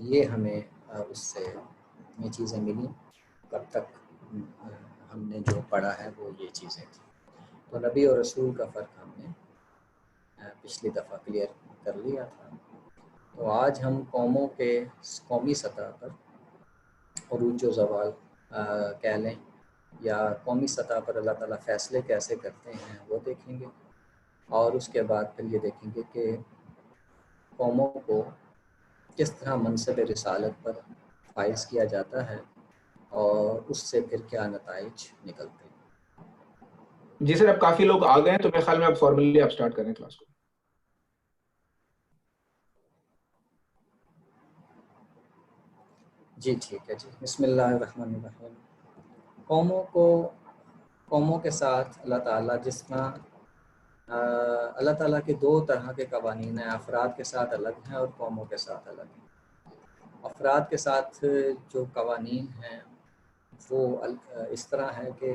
یہ ہمیں اس سے یہ چیزیں ملی. اب تک ہم نے جو پڑھا ہے وہ یہ چیزیں تھیں. تو نبی اور رسول کا فرق ہم نے پچھلی دفعہ کلیئر کر لیا تھا. تو آج ہم قوموں کے قومی سطح پر عروج و زوال کہہ لیں یا قومی سطح پر اللہ تعالیٰ فیصلے کیسے کرتے ہیں وہ دیکھیں گے. اور اس کے بعد پھر یہ دیکھیں گے کہ قوموں کو کس طرح منصب رسالت پر فائز کیا جاتا ہے اور اس سے پھر کیا نتائج نکلتے ہیں. جی سر، اب کافی لوگ آ گئے ہیں تو میرے خیال میں اب فارملی آپ سٹارٹ کریں کلاس کو. جی ٹھیک ہے جی. بسم اللہ الرحمن الرحیم. قوموں کے ساتھ اللہ تعالیٰ جس طرح اللہ تعالیٰ کے دو طرح کے قوانین ہیں. افراد کے ساتھ الگ ہیں اور قوموں کے ساتھ الگ ہیں. افراد کے ساتھ جو قوانین ہیں وہ اس طرح ہے کہ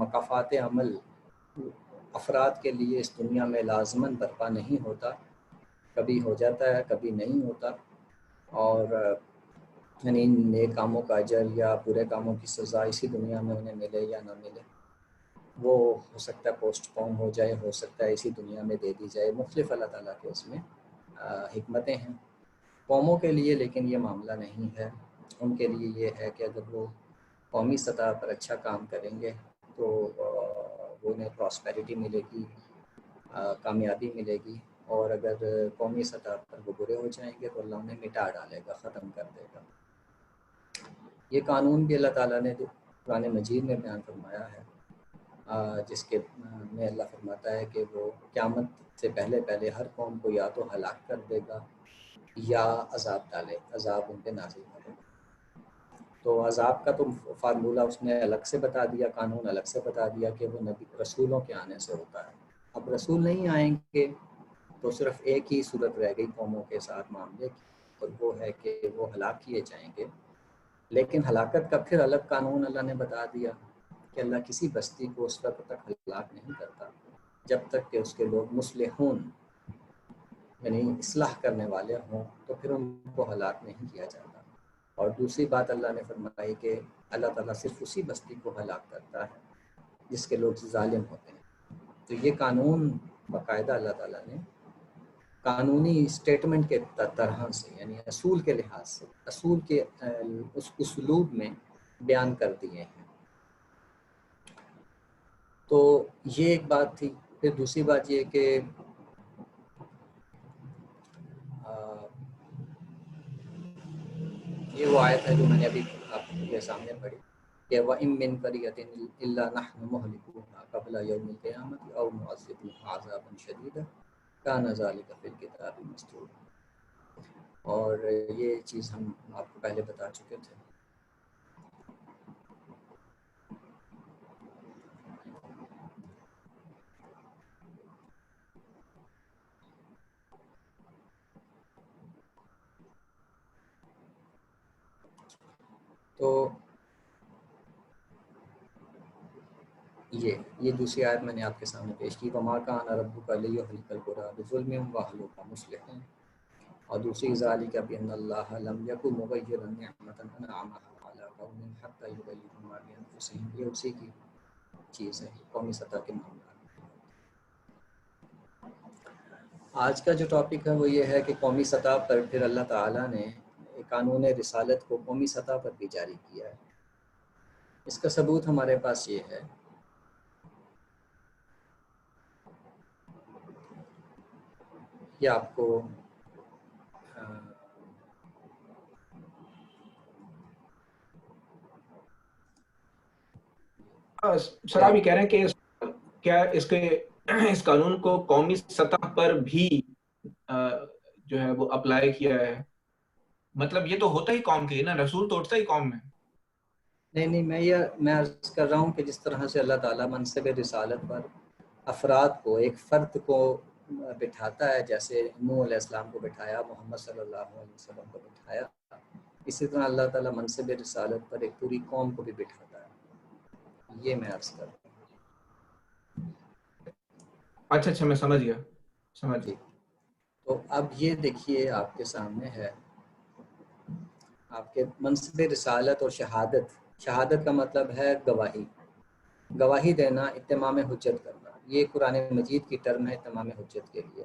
مکافات عمل افراد کے لیے اس دنیا میں لازماً برپا نہیں ہوتا. کبھی ہو جاتا ہے کبھی نہیں ہوتا. اور یعنی نیک کاموں کا اجر یا برے کاموں کی سزا اسی دنیا میں انہیں ملے یا نہ ملے وہ ہو سکتا ہے پوسٹ پون ہو جائے، ہو سکتا ہے اسی دنیا میں دے دی جائے. مختلف اللہ تعالیٰ کے اس میں حکمتیں ہیں. قوموں کے لیے لیکن یہ معاملہ نہیں ہے. ان کے لیے یہ ہے کہ اگر وہ قومی سطح پر اچھا کام کریں گے تو وہ انہیں پراسپیرٹی ملے گی، کامیابی ملے گی. اور اگر قومی سطح پر وہ برے ہو جائیں گے تو اللہ انہیں مٹا ڈالے گا، ختم کر دے گا. یہ قانون بھی اللہ تعالیٰ نے قرآن مجید میں بیان فرمایا ہے، جس کے میں اللہ فرماتا ہے کہ وہ قیامت سے پہلے ہر قوم کو یا تو ہلاک کر دے گا یا عذاب ان پہ نازل کرے گا. تو عذاب کا تو فارمولہ اس نے الگ سے بتا دیا، قانون الگ سے بتا دیا کہ وہ نبی رسولوں کے آنے سے ہوتا ہے. اب رسول نہیں آئیں گے تو صرف ایک ہی صورت رہ گئی قوموں کے ساتھ معاملے کی، اور وہ ہے کہ وہ ہلاک کیے جائیں گے. لیکن ہلاکت کا پھر الگ قانون اللہ نے بتا دیا کہ اللہ کسی بستی کو اس وقت تک ہلاک نہیں کرتا جب تک کہ اس کے لوگ مصلحون یعنی اصلاح کرنے والے ہوں، تو پھر ان کو ہلاک نہیں کیا جاتا. اور دوسری بات اللہ نے فرمائی کہ اللہ تعالیٰ صرف اسی بستی کو ہلاک کرتا ہے جس کے لوگ ظالم ہوتے ہیں. تو یہ قانون باقاعدہ اللہ تعالیٰ نے قانونی اسٹیٹمنٹ کے طرح سے یعنی اصول کے لحاظ سے اصول کے اس اسلوب میں بیان کر دیے ہیں. تو یہ ایک بات تھی. پھر دوسری بات یہ کہ یہ وہ آیت ہے جو میں نے ابھی آپ کے سامنے پڑھی کہ وَإِن مِّن قَرْيَةٍ إِلَّا نَحْنُ مُهْلِكُوهَا قَبْلَ يَوْمِ الْقِيَامَةِ أَوْ مُعَذِّبُوهَا عَذَابًا شَدِيدًا كَانَ ذَلِكَ فِي الْكِتَابِ مَسْطُورًا. اور یہ چیز ہم آپ کو پہلے بتا چکے تھے. تو یہ دوسری آیت میں نے آپ کے سامنے پیش کی وَمَا كَانَ رَبُّكَ لِيُهْلِكَ الْقُرَىٰ بِظُلْمٍ وَأَهْلُهَا مُصْلِحُونَ. اور دوسری ذَلِكَ بِأَنَّ اللَّهَ لَمْ يَكُن مُغَيِّرًا نِعْمَةً أَنْعَمَهَا عَلَىٰ قَوْمٍ حَتَّىٰ يُغَيِّرُوا مَا بِأَنفُسِهِمْ. یہ اسی کی چیز ہے قومی سطح کے معاملات. آج کا جو ٹاپک ہے وہ یہ ہے کہ قومی سطح پر پھر اللہ تعالیٰ نے قانون رسالت کو قومی سطح پر بھی جاری کیا ہے. اس کا ثبوت ہمارے پاس یہ ہے کہ آپ کو سر آپ یہ کہہ رہے ہیں کہ کیا اس قانون کو قومی سطح پر بھی جو ہے وہ اپلائی کیا ہے؟ مطلب یہ تو ہوتا ہی قوم کے نا، رسول تو اٹھتا ہی قوم میں. نہیں میں عرض کر رہا ہوں کہ جس طرح سے اللہ تعالیٰ منصب رسالت پر افراد کو ایک فرد کو بٹھاتا ہے، جیسے نوح علیہ السلام کو بٹھایا، محمد صلی اللہ علیہ وسلم کو بٹھایا، اسی طرح اللہ تعالیٰ منصب رسالت پر ایک پوری قوم کو بھی بٹھاتا ہے. یہ میں عرض کر رہا ہوں. اچھا میں سمجھ گیا. جی. تو اب یہ دیکھیے آپ کے سامنے ہے آپ کے منصب رسالت اور شہادت کا مطلب ہے گواہی دینا، اتمام حجت کرنا. یہ قرآن مجید کی ٹرم ہے اتمام حجت کے لیے،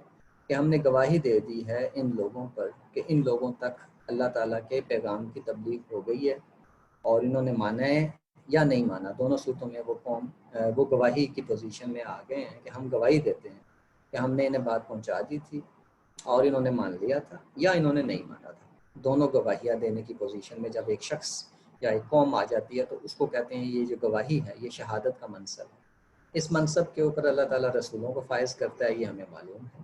کہ ہم نے گواہی دے دی ہے ان لوگوں پر کہ ان لوگوں تک اللہ تعالیٰ کے پیغام کی تبلیغ ہو گئی ہے، اور انہوں نے مانا ہے یا نہیں مانا. دونوں صورتوں میں وہ گواہی کی پوزیشن میں آ گئے ہیں کہ ہم گواہی دیتے ہیں کہ ہم نے انہیں بات پہنچا دی تھی اور انہوں نے مان لیا تھا یا انہوں نے نہیں مانا تھا. دونوں گواہیاں دینے کی پوزیشن میں جب ایک شخص یا ایک قوم آ جاتی ہے تو اس کو کہتے ہیں یہ جو گواہی ہے یہ شہادت کا منصب ہے. اس منصب کے اوپر اللہ تعالیٰ رسولوں کو فائز کرتا ہے، یہ ہمیں معلوم ہے،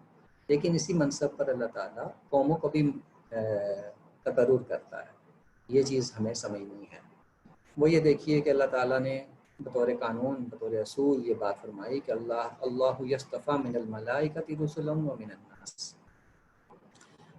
لیکن اسی منصب پر اللہ تعالیٰ قوموں کو بھی تقرر کرتا ہے. یہ چیز ہمیں سمجھنی ہے. وہ یہ دیکھیے کہ اللہ تعالیٰ نے بطور قانون، بطور اصول یہ بات فرمائی کہ اللہ یصطفیٰ من الملائکۃ رسلا ومن الناس.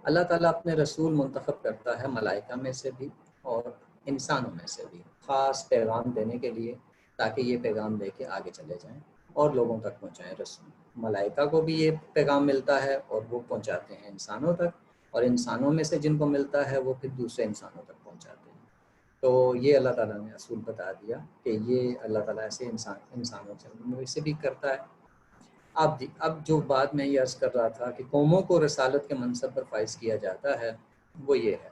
اللہ تعالیٰ اپنے رسول منتخب کرتا ہے ملائکہ میں سے بھی اور انسانوں میں سے بھی، خاص پیغام دینے کے لیے، تاکہ یہ پیغام دے کے آگے چلے جائیں اور لوگوں تک پہنچائیں رسول. ملائکہ کو بھی یہ پیغام ملتا ہے اور وہ پہنچاتے ہیں انسانوں تک، اور انسانوں میں سے جن کو ملتا ہے وہ پھر دوسرے انسانوں تک پہنچاتے ہیں. تو یہ اللہ تعالیٰ نے اصول بتا دیا کہ یہ اللہ تعالیٰ ایسے انسانوں سے بھی کرتا ہے. اب جو بات میں یہ عرض کر رہا تھا کہ قوموں کو رسالت کے منصب پر فائز کیا جاتا ہے، وہ یہ ہے.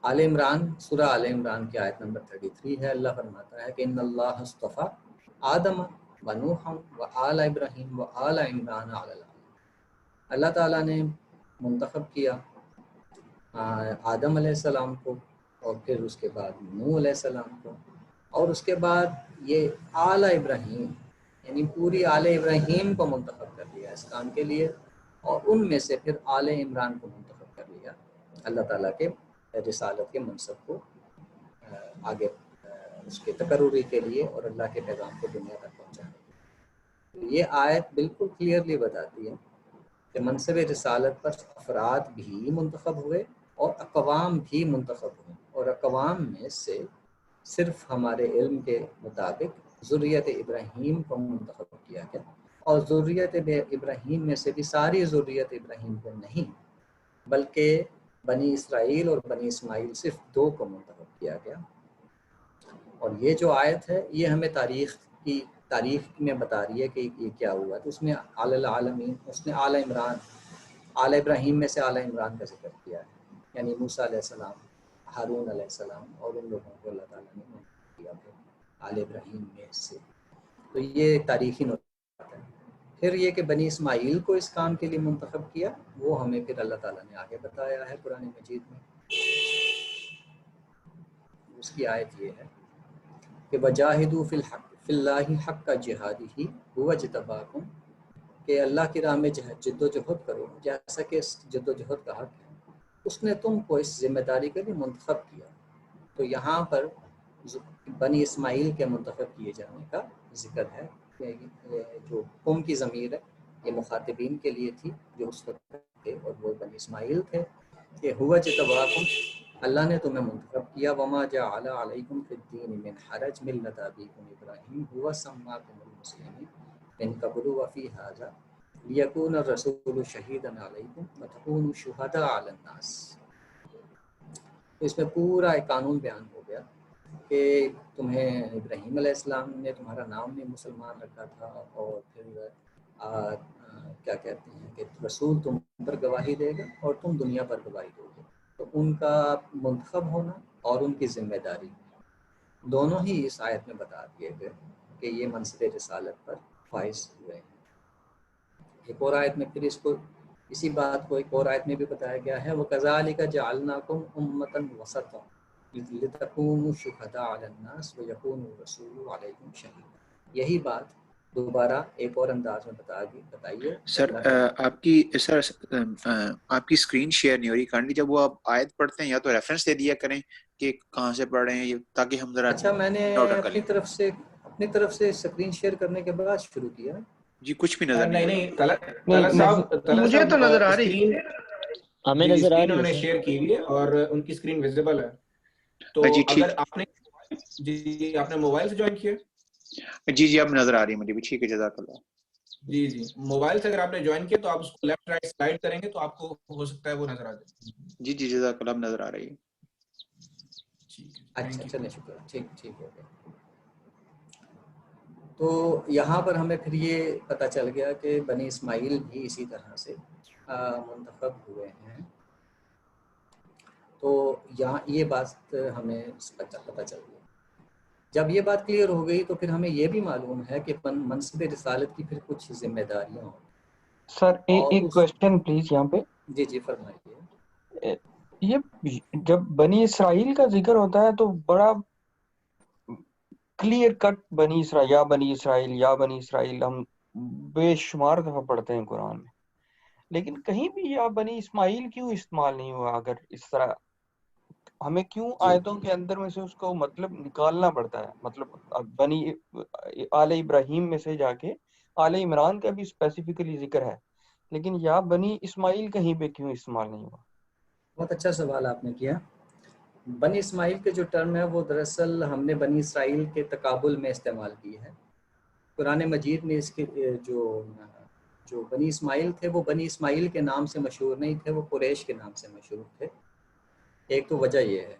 آل عمران، سورہ آل عمران کی آیت نمبر 33 ہے. اللہ فرماتا ہے کہ ان اللہ اصطفیٰ آدم و نوح و آل ابراہیم و آل عمران علی العالمین. اللہ تعالیٰ نے منتخب کیا آدم علیہ السلام کو، اور پھر اس کے بعد نوح علیہ السلام کو، اور اس کے بعد یہ آل ابراہیم یعنی پوری آل ابراہیم کو منتخب کر لیا اس کام کے لیے، اور ان میں سے پھر آل عمران کو منتخب کر لیا اللہ تعالیٰ کے رسالت کے منصب کو آگے اس کے تقرری کے لیے اور اللہ کے پیغام کو دنیا تک پہنچانے کے لیے. یہ آیت بالکل کلیئرلی بتاتی ہے کہ منصب رسالت پر افراد بھی منتخب ہوئے اور اقوام بھی منتخب ہوئے، اور اقوام میں سے صرف ہمارے علم کے مطابق ذریت ابراہیم کو منتخب کیا گیا، اور ذریت ابراہیم میں سے بھی ساری ذریت ابراہیم کو نہیں، بلکہ بنی اسرائیل اور بنی اسماعیل صرف 2 کو منتخب کیا گیا. اور یہ جو آیت ہے یہ ہمیں تاریخ میں بتا رہی ہے کہ یہ کیا ہوا. تو اس میں علی العالمین، اس نے آل عمران، آل ابراہیم میں سے آل عمران کا ذکر کیا ہے، یعنی موسیٰ علیہ السلام، ہارون علیہ السلام اور ان لوگوں کو اللہ تعالیٰ نے منتخب کیا آل ابراہیم میں سے. تو یہ تاریخی نقطہ ہے. پھر یہ کہ بنی اسماعیل کو اس کام کے لیے منتخب کیا، وہ ہمیں پھر اللہ تعالیٰ نے آگے بتایا ہے قرآن مجید میں. اس کی آیت یہ ہے کہ وجاہدوا فی اللہ حق جہادہ هو اجتباکم، کہ اللہ کی راہ میں جد و جہد کرو جیسا کہ جد و جہد کا حق ہے، اس نے تم کو اس ذمہ داری کے لیے منتخب کیا. تو یہاں پر بنی اسماعیل کے منتخب کیے جانے کا ذکر ہے کہ جو قوم کی ضمیر ہے یہ مخاطبین کے لیے تھی جو اس وقت تھے، اور وہ بنی اسماعیل تھے کہ هو اجتباکم، اللہ نے تمہیں منتخب کیا. وما جعل علیکم فی الدین من حرج ملۃ ابیکم ابراہیم هو سماکم المسلمین من قبل وفی ھذا لیکون الرسول شہیدا علیکم وتکونوا شہداء علی الناس. اس میں پورا ایک قانون بیان ہو گیا کہ تمہیں ابراہیم علیہ السلام نے تمہارا نام بھی مسلمان رکھا تھا، اور پھر کیا کہتے ہیں کہ رسول تم پر گواہی دے گا اور تم دنیا پر گواہی دو گے. تو ان کا منتخب ہونا اور ان کی ذمہ داری دونوں ہی اس آیت میں بتا دیے گئے کہ یہ منصب رسالت پر فائز ہوئے ہیں. ایک اور آیت میں پھر اسی بات کو ایک اور آیت میں بھی بتایا گیا ہے وَكَذَلِكَ جَعَلْنَاكُمْ أُمَّةً وَسَطًا لِتَكُونُوا شُهَدَاءَ عَلَى النَّاسِ وَيَكُونَ الرَّسُولُ عَلَيْكُمْ شَهِيدًا. یہی بات دوبارہ ایک اور انداز میں بتائیے. سر آپ کی اسکرین شیئر نہیں ہو رہی کانڈلی، جب وہ آپ آیت پڑھتے ہیں یا تو ریفرنس دے دیا کریں کہ کہاں سے پڑھ رہے ہیں تاکہ ہم ذرا اچھا میں نے اپنی طرف سے اسکرین شیئر کرنے کے بعد شروع کیا. جی کچھ بھی نظر نہیں طلعت صاحب مجھے تو نظر آ رہی ہے، ہمیں نظر آ رہی ہے، انہوں نے شیئر کی ہوئی ہے اور ان کی اسکرین ویزیبل ہے. تو اگر آپ نے موبائل سے جوائن کیا؟ جی اب نظر آ رہی ہے مجھے بھی. ٹھیک ہے، جزاک اللہ. جی موبائل سے اگر آپ نے جوائن کیا تو آپ اس کو لیفٹ رائٹ سلائڈ کریں گے تو آپ کو ہو سکتا ہے وہ نظر آ جائے. جی جزاک اللہ، اب نظر آ رہی ہے. اچھا چلیں شکر، ٹھیک ہو گیا. تو یہاں پر ہمیں پھر یہ پتہ چل گیا کہ بنی اسماعیل بھی اسی طرح سے منتخب ہوئے ہیں. تو یہاں یہ بات ہمیں پتہ چل گئی. جب یہ بات کلیئر ہو گئی تو پھر ہمیں یہ بھی معلوم ہے کہ منصب رسالت کی پھر کچھ ذمہ داریاں ہوں. سر ایک کوشچن پلیز یہاں پہ. جی فرمائیے. یہ جب بنی اسرائیل کا ذکر ہوتا ہے تو بڑا کلیئر کٹ بنی اسرائیل ہم بے شمار دفعہ پڑھتے ہیں قرآن میں، لیکن کہیں بھی یا بنی اسماعیل کیوں استعمال نہیں ہوا؟ اگر اس طرح ہمیں کیوں آیتوں کے اندر میں سے اس کو مطلب نکالنا پڑتا ہے؟ مطلب بنی آل ابراہیم میں سے جا کے آل عمران کا بھی اسپیسیفکلی ذکر ہے، لیکن یا بنی اسماعیل کہیں پہ کیوں استعمال نہیں ہوا؟ بہت اچھا سوال آپ نے کیا. بنی اسماعیل کے جو ٹرم ہے وہ دراصل ہم نے بنی اسرائیل کے تقابل میں استعمال کی ہے. قرآن مجید میں اس کے جو بنی اسماعیل تھے وہ بنی اسماعیل کے نام سے مشہور نہیں تھے، وہ قریش کے نام سے مشہور تھے. ایک تو وجہ یہ ہے،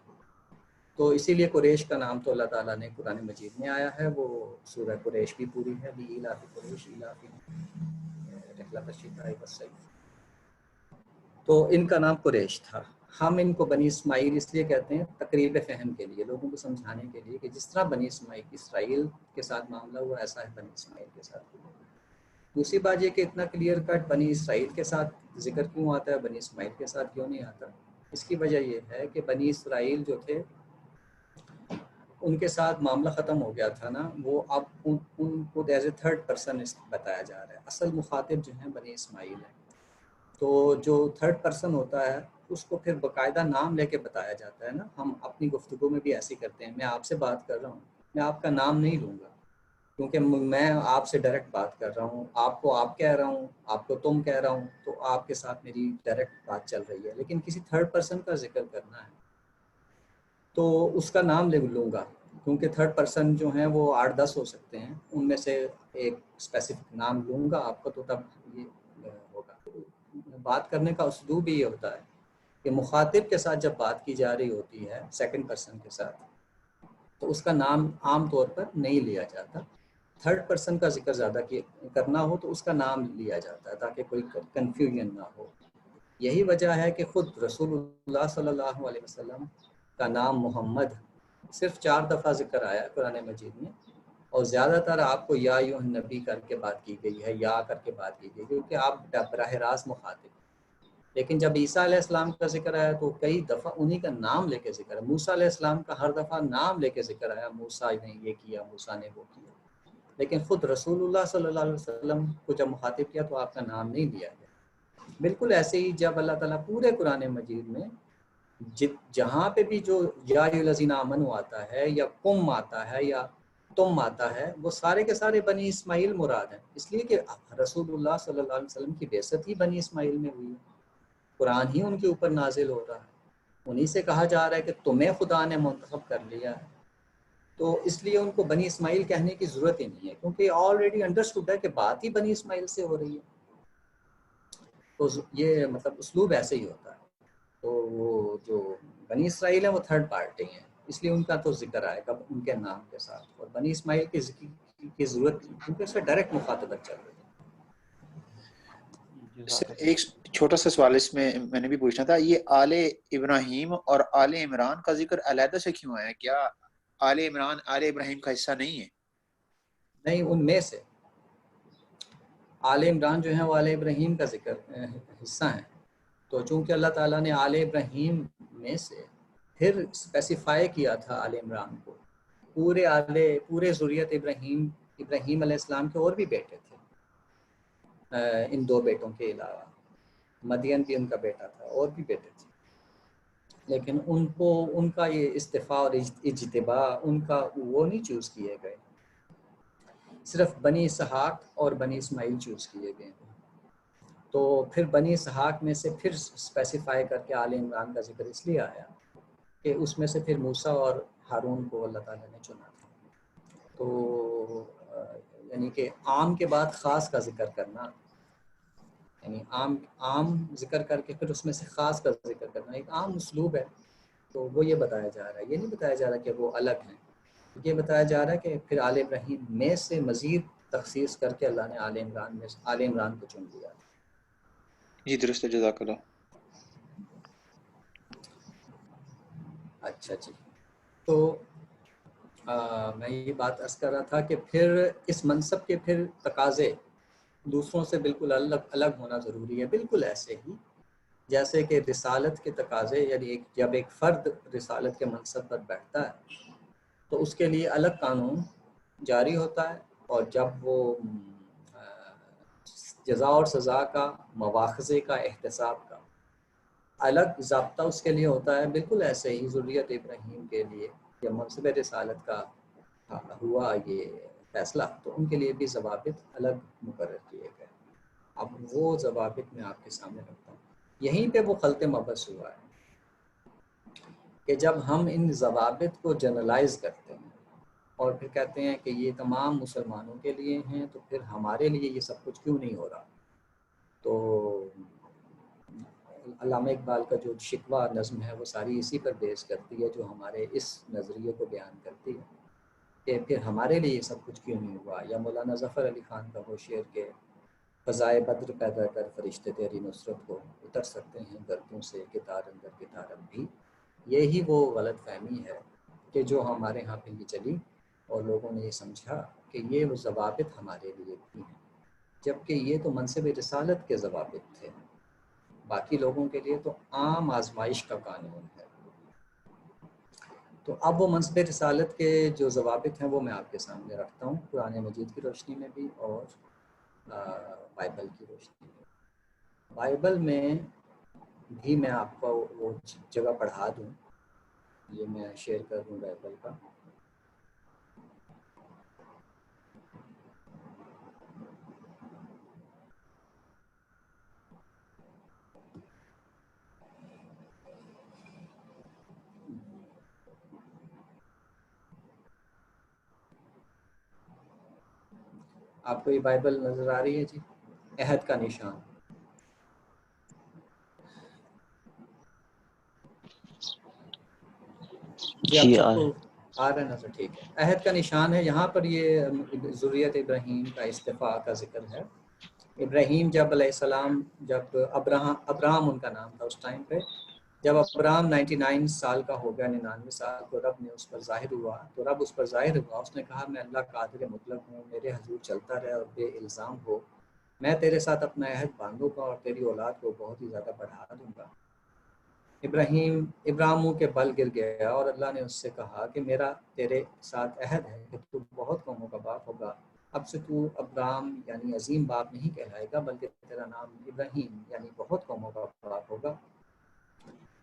تو اسی لیے قریش کا نام تو اللہ تعالیٰ نے قرآن مجید میں آیا ہے. وہ سورہ قریش بھی پوری ہے، ایلاف قریش ایلاف رحلۃ الشتاء والصیف. تو ان کا نام قریش تھا. ہم ان کو بنی اسماعیل اس لیے کہتے ہیں تقریب فہم کے لیے، لوگوں کو سمجھانے کے لیے کہ جس طرح بنی اسرائیل کے ساتھ معاملہ ہوا ایسا ہے بنی اسماعیل کے ساتھ ہوا. دوسری بات یہ کہ اتنا کلیئر کٹ بنی اسرائیل کے ساتھ ذکر کیوں آتا ہے، بنی اسماعیل کے ساتھ کیوں نہیں آتا؟ اس کی وجہ یہ ہے کہ بنی اسرائیل جو تھے ان کے ساتھ معاملہ ختم ہو گیا تھا نا، وہ اب ان کو ایز اے تھرڈ پرسن بتایا جا رہا ہے. اصل مخاطب جو ہیں بنی اسماعیل ہیں. تو جو تھرڈ پرسن ہوتا ہے اس کو پھر باقاعدہ نام لے کے بتایا جاتا ہے نا. ہم اپنی گفتگو میں بھی ایسے کرتے ہیں، میں آپ سے بات کر رہا ہوں، میں آپ کا نام نہیں لوں گا کیونکہ میں آپ سے ڈائریکٹ بات کر رہا ہوں. آپ کو آپ کہہ رہا ہوں، آپ کو تم کہہ رہا ہوں، تو آپ کے ساتھ میری ڈائریکٹ بات چل رہی ہے. لیکن کسی تھرڈ پرسن کا ذکر کرنا ہے تو اس کا نام لے لوں گا، کیونکہ تھرڈ پرسن جو ہیں وہ 8-10 ہو سکتے ہیں، ان میں سے ایک اسپیسیفک نام لوں گا آپ کو، تو تب یہ ہوگا. بات کرنے کا اسلوب یہ ہوتا ہے کہ مخاطب کے ساتھ جب بات کی جا رہی ہوتی ہے سیکنڈ پرسن کے ساتھ، تو اس کا نام عام طور پر نہیں لیا جاتا. تھرڈ پرسن کا ذکر زیادہ کرنا ہو تو اس کا نام لیا جاتا ہے تاکہ کوئی کنفیوژن نہ ہو. یہی وجہ ہے کہ خود رسول اللہ صلی اللہ علیہ وسلم کا نام محمد صرف 4 دفعہ ذکر آیا قرآن مجید میں، اور زیادہ تر آپ کو یا ایھا النبی کر کے بات کی گئی ہے، یا کر کے بات کی گئی، کیونکہ آپ براہ راست مخاطب. لیکن جب عیسیٰ علیہ السلام کا ذکر آیا تو کئی دفعہ انہی کا نام لے کے ذکر ہے. موسیٰ علیہ السلام کا ہر دفعہ نام لے کے ذکر آیا، موسیٰ نے یہ کیا، موسیٰ نے وہ کیا. لیکن خود رسول اللہ صلی اللہ علیہ وسلم کو جب مخاطب کیا تو آپ کا نام نہیں لیا گیا. بالکل ایسے ہی جب اللہ تعالیٰ پورے قرآن مجید میں جہاں پہ بھی جو یا ایھا الذین آمنوا آتا ہے یا قم آتا ہے یا تم آتا ہے، وہ سارے کے سارے بنی اسماعیل مراد ہیں. اس لیے کہ رسول اللہ صلی اللہ علیہ وسلم کی بعثت ہی بنی اسماعیل میں ہوئی ہے، قرآن ہی ان کے اوپر نازل ہو رہا ہے، انہی سے کہا جا رہا ہے کہ تمہیں خدا نے منتخب کر لیا ہے. تو اس لیے ان کو بنی اسماعیل کہنے کی ضرورت ہی نہیں ہے، کیونکہ آلریڈی انڈرسٹوڈ ہے کہ بات ہی بنی اسماعیل سے ہو رہی ہے. تو یہ مطلب اسلوب ایسے ہی ہوتا ہے. تو وہ جو بنی اسرائیل ہیں وہ تھرڈ پارٹی ہیں، اس لیے ان کا تو ذکر آئے گا ان کے نام کے ساتھ، اور بنی اسماعیل کے ذکر کی ضرورت نہیں کیونکہ اس سے ڈائریکٹ مخاطبت چل رہی ہے. ایک چھوٹا سا سوال اس میں نے بھی پوچھنا تھا، یہ آل ابراہیم اور آل عمران کا ذکر علیحدہ سے کیوں ہے؟ کیا آل عمران آل ابراہیم کا حصہ نہیں ہے؟ نہیں، ان میں سے آل عمران جو ہیں وہ آل ابراہیم کا ذکر حصہ ہیں. تو چونکہ اللہ تعالیٰ نے آل ابراہیم میں سے پھر اسپیسیفائی کیا تھا آل عمران کو، پورے ذریت ابراہیم علیہ السلام کے اور بھی بیٹے تھے، ان 2 بیٹوں کے علاوہ مدین بھی ان کا بیٹا تھا، اور بھی بیٹے تھے. لیکن ان کا یہ اصطفاء اور اجتباء ان کا وہ نہیں چوز کیے گئے، صرف بنی اسحاق اور بنی اسماعیل چوز کیے گئے. تو پھر بنی اسحاق میں سے پھر اسپیسیفائی کر کے آل عمران کا ذکر اس لیے آیا کہ اس میں سے پھر موسیٰ اور ہارون کو اللہ تعالیٰ نے چنا تھا. تو یعنی کہ عام کے بعد خاص کا ذکر کرنا، یعنی عام ذکر کر کے پھر اس میں سے خاص کا ذکر کرنا ایک عام اسلوب ہے. تو وہ یہ بتایا جا رہا ہے، یہ نہیں بتایا جا رہا کہ وہ الگ ہیں، یہ بتایا جا رہا ہے کہ پھر آل ابراہیم میں سے مزید تخصیص کر کے اللہ نے آل عمران کو چن لیا۔ جی درست ہے، جزاک اللہ۔ اچھا جی، تو میں یہ بات عرض کر رہا تھا کہ پھر اس منصب کے پھر تقاضے دوسروں سے بالکل الگ ہونا ضروری ہے، بالکل ایسے ہی جیسے کہ رسالت کے تقاضے، یعنی جب ایک فرد رسالت کے منصب پر بیٹھتا ہے تو اس کے لیے الگ قانون جاری ہوتا ہے، اور جب وہ جزا اور سزا کا، مواخذے کا، احتساب کا الگ ضابطہ اس کے لیے ہوتا ہے۔ بالکل ایسے ہی ذریت ابراہیم کے لیے جب منصب رسالت کا ہوا یہ فیصلہ تو ان کے لیے بھی ضوابط الگ مقرر کیے گئے۔ اب وہ ضوابط میں آپ کے سامنے رکھتا ہوں۔ یہیں پہ وہ خلط مبس ہوا ہے کہ جب ہم ان ضوابط کو جنرلائز کرتے ہیں اور پھر کہتے ہیں کہ یہ تمام مسلمانوں کے لیے ہیں، تو پھر ہمارے لیے یہ سب کچھ کیوں نہیں ہو رہا؟ تو علامہ اقبال کا جو شکوہ نظم ہے وہ ساری اسی پر بیس کرتی ہے، جو ہمارے اس نظریے کو بیان کرتی ہے کہ پھر ہمارے لیے یہ سب کچھ کیوں نہیں ہوا۔ یا مولانا ظفر علی خان کا وہ شعر کہ فضائے بدر پیدا کر فرشتے تیری نصرت کو اتر سکتے ہیں گردوں سے کتار اندر کتار اب بھی۔ یہی وہ غلط فہمی ہے کہ جو ہمارے ہاں پہ یہ چلی اور لوگوں نے یہ سمجھا کہ یہ وہ ضوابط ہمارے لیے بھی ہیں، جبکہ یہ تو منصب رسالت کے ضوابط تھے، باقی لوگوں کے لیے تو عام آزمائش کا قانون ہے۔ تو اب وہ منصب رسالت کے جو ضوابط ہیں وہ میں آپ کے سامنے رکھتا ہوں، قرآن مجید کی روشنی میں بھی اور بائبل کی روشنی میں۔ بائبل میں بھی میں آپ کو وہ جگہ پڑھا دوں، یہ میں شیئر کر دوں بائبل کا۔ آپ کو یہ بائبل نظر آ رہی ہے جی؟ عہد کا نشان۔ جی آپ سب کو آ رہا ہے نظر؟ ٹھیک ہے۔ عہد کا نشان ہے، یہاں پر یہ ذریت ابراہیم کا استفاء کا ذکر ہے۔ ابراہیم جب علیہ السلام، جب ابراہم ان کا نام تھا اس ٹائم پہ، جب ابراہم 99 سال کا ہو گیا، 99 سال، تو رب نے اس پر ظاہر ہوا، تو رب اس پر ظاہر ہوا، اس نے کہا میں اللہ قادر مطلق ہوں، میرے حضور چلتا رہے اور بے الزام ہو، میں تیرے ساتھ اپنا عہد باندھوں گا اور تیری اولاد کو بہت ہی زیادہ بڑھا دوں گا۔ ابراہیم منہ کے بل گر گیا اور اللہ نے اس سے کہا کہ میرا تیرے ساتھ عہد ہے کہ تو بہت قوموں کا باپ ہوگا، اب سے تو ابراہم یعنی عظیم باپ نہیں کہلائے گا، بلکہ تیرا نام ابراہیم یعنی بہت قوموں کا باپ ہوگا،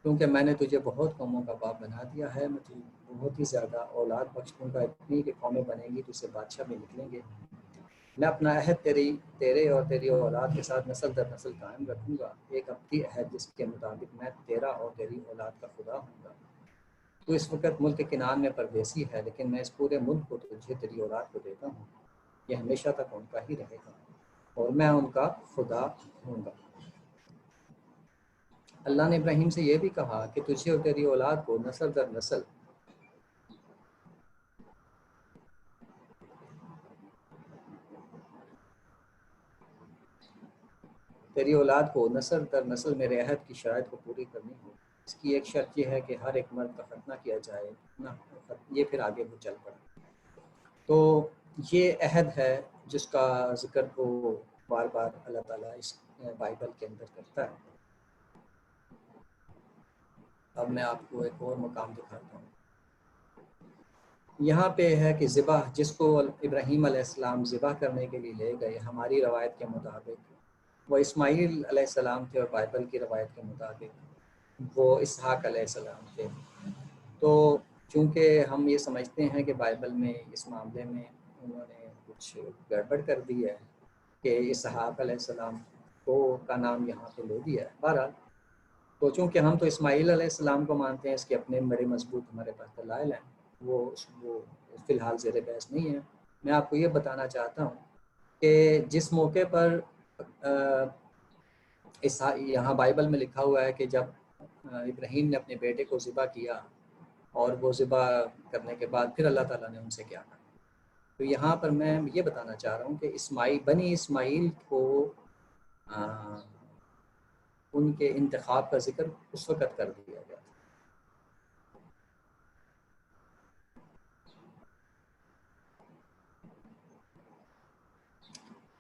کیونکہ میں نے تجھے بہت قوموں کا باپ بنا دیا ہے، میں تجھے بہت ہی زیادہ اولاد بخش دوں گا، اتنی کہ قومیں بنیں گی، تجھ سے بادشاہ بھی نکلیں گے، میں اپنا عہد تیرے اور تیری اولاد کے ساتھ نسل در نسل قائم رکھوں گا، ایک ابدی عہد جس کے مطابق میں تیرا اور تیری اولاد کا خدا ہوں گا۔ تو اس وقت ملک کنعان میں پردیسی ہے، لیکن میں اس پورے ملک کو تجھے تیری اولاد کو دیتا ہوں، یہ ہمیشہ تک ان کا ہی رہے گا اور میں ان کا خدا ہوں گا۔ اللہ نے ابراہیم سے یہ بھی کہا کہ تجھے اور تیری اولاد کو نسل در نسل تیری اولاد کو نسل در نسل میرے عہد کی شرائط کو پوری کرنی ہو۔ اس کی ایک شرط یہ ہے کہ ہر ایک مرد کا ختنہ کیا جائے، یہ پھر آگے وہ چل پڑا۔ تو یہ عہد ہے جس کا ذکر وہ بار بار اللہ تعالیٰ اس بائبل کے اندر کرتا ہے۔ اب میں آپ کو ایک اور مقام دکھاتا ہوں۔ یہاں پہ ہے کہ ذبح، جس کو ابراہیم علیہ السلام ذبح کرنے کے لیے لے گئے، ہماری روایت کے مطابق وہ اسماعیل علیہ السلام تھے اور بائبل کی روایت کے مطابق وہ اسحاق علیہ السلام تھے۔ تو چونکہ ہم یہ سمجھتے ہیں کہ بائبل میں اس معاملے میں انہوں نے کچھ گڑبڑ کر دی ہے کہ اسحاق علیہ السلام کا نام یہاں پہ لے دیا ہے۔ بہرحال تو چونکہ ہم تو اسماعیل علیہ السلام کو مانتے ہیں، اس کے اپنے بڑے مضبوط ہمارے پاس دلائل ہیں، وہ فی الحال زیر بحث نہیں ہے۔ میں آپ کو یہ بتانا چاہتا ہوں کہ جس موقع پر یہاں بائبل میں لکھا ہوا ہے کہ جب ابراہیم نے اپنے بیٹے کو ذبح کیا اور وہ ذبح کرنے کے بعد پھر اللہ تعالیٰ نے ان سے کیا کہا. تو یہاں پر میں یہ بتانا چاہ رہا ہوں کہ بنی اسماعیل کو ان کے انتخاب کا ذکر اس وقت کر دیا گیا.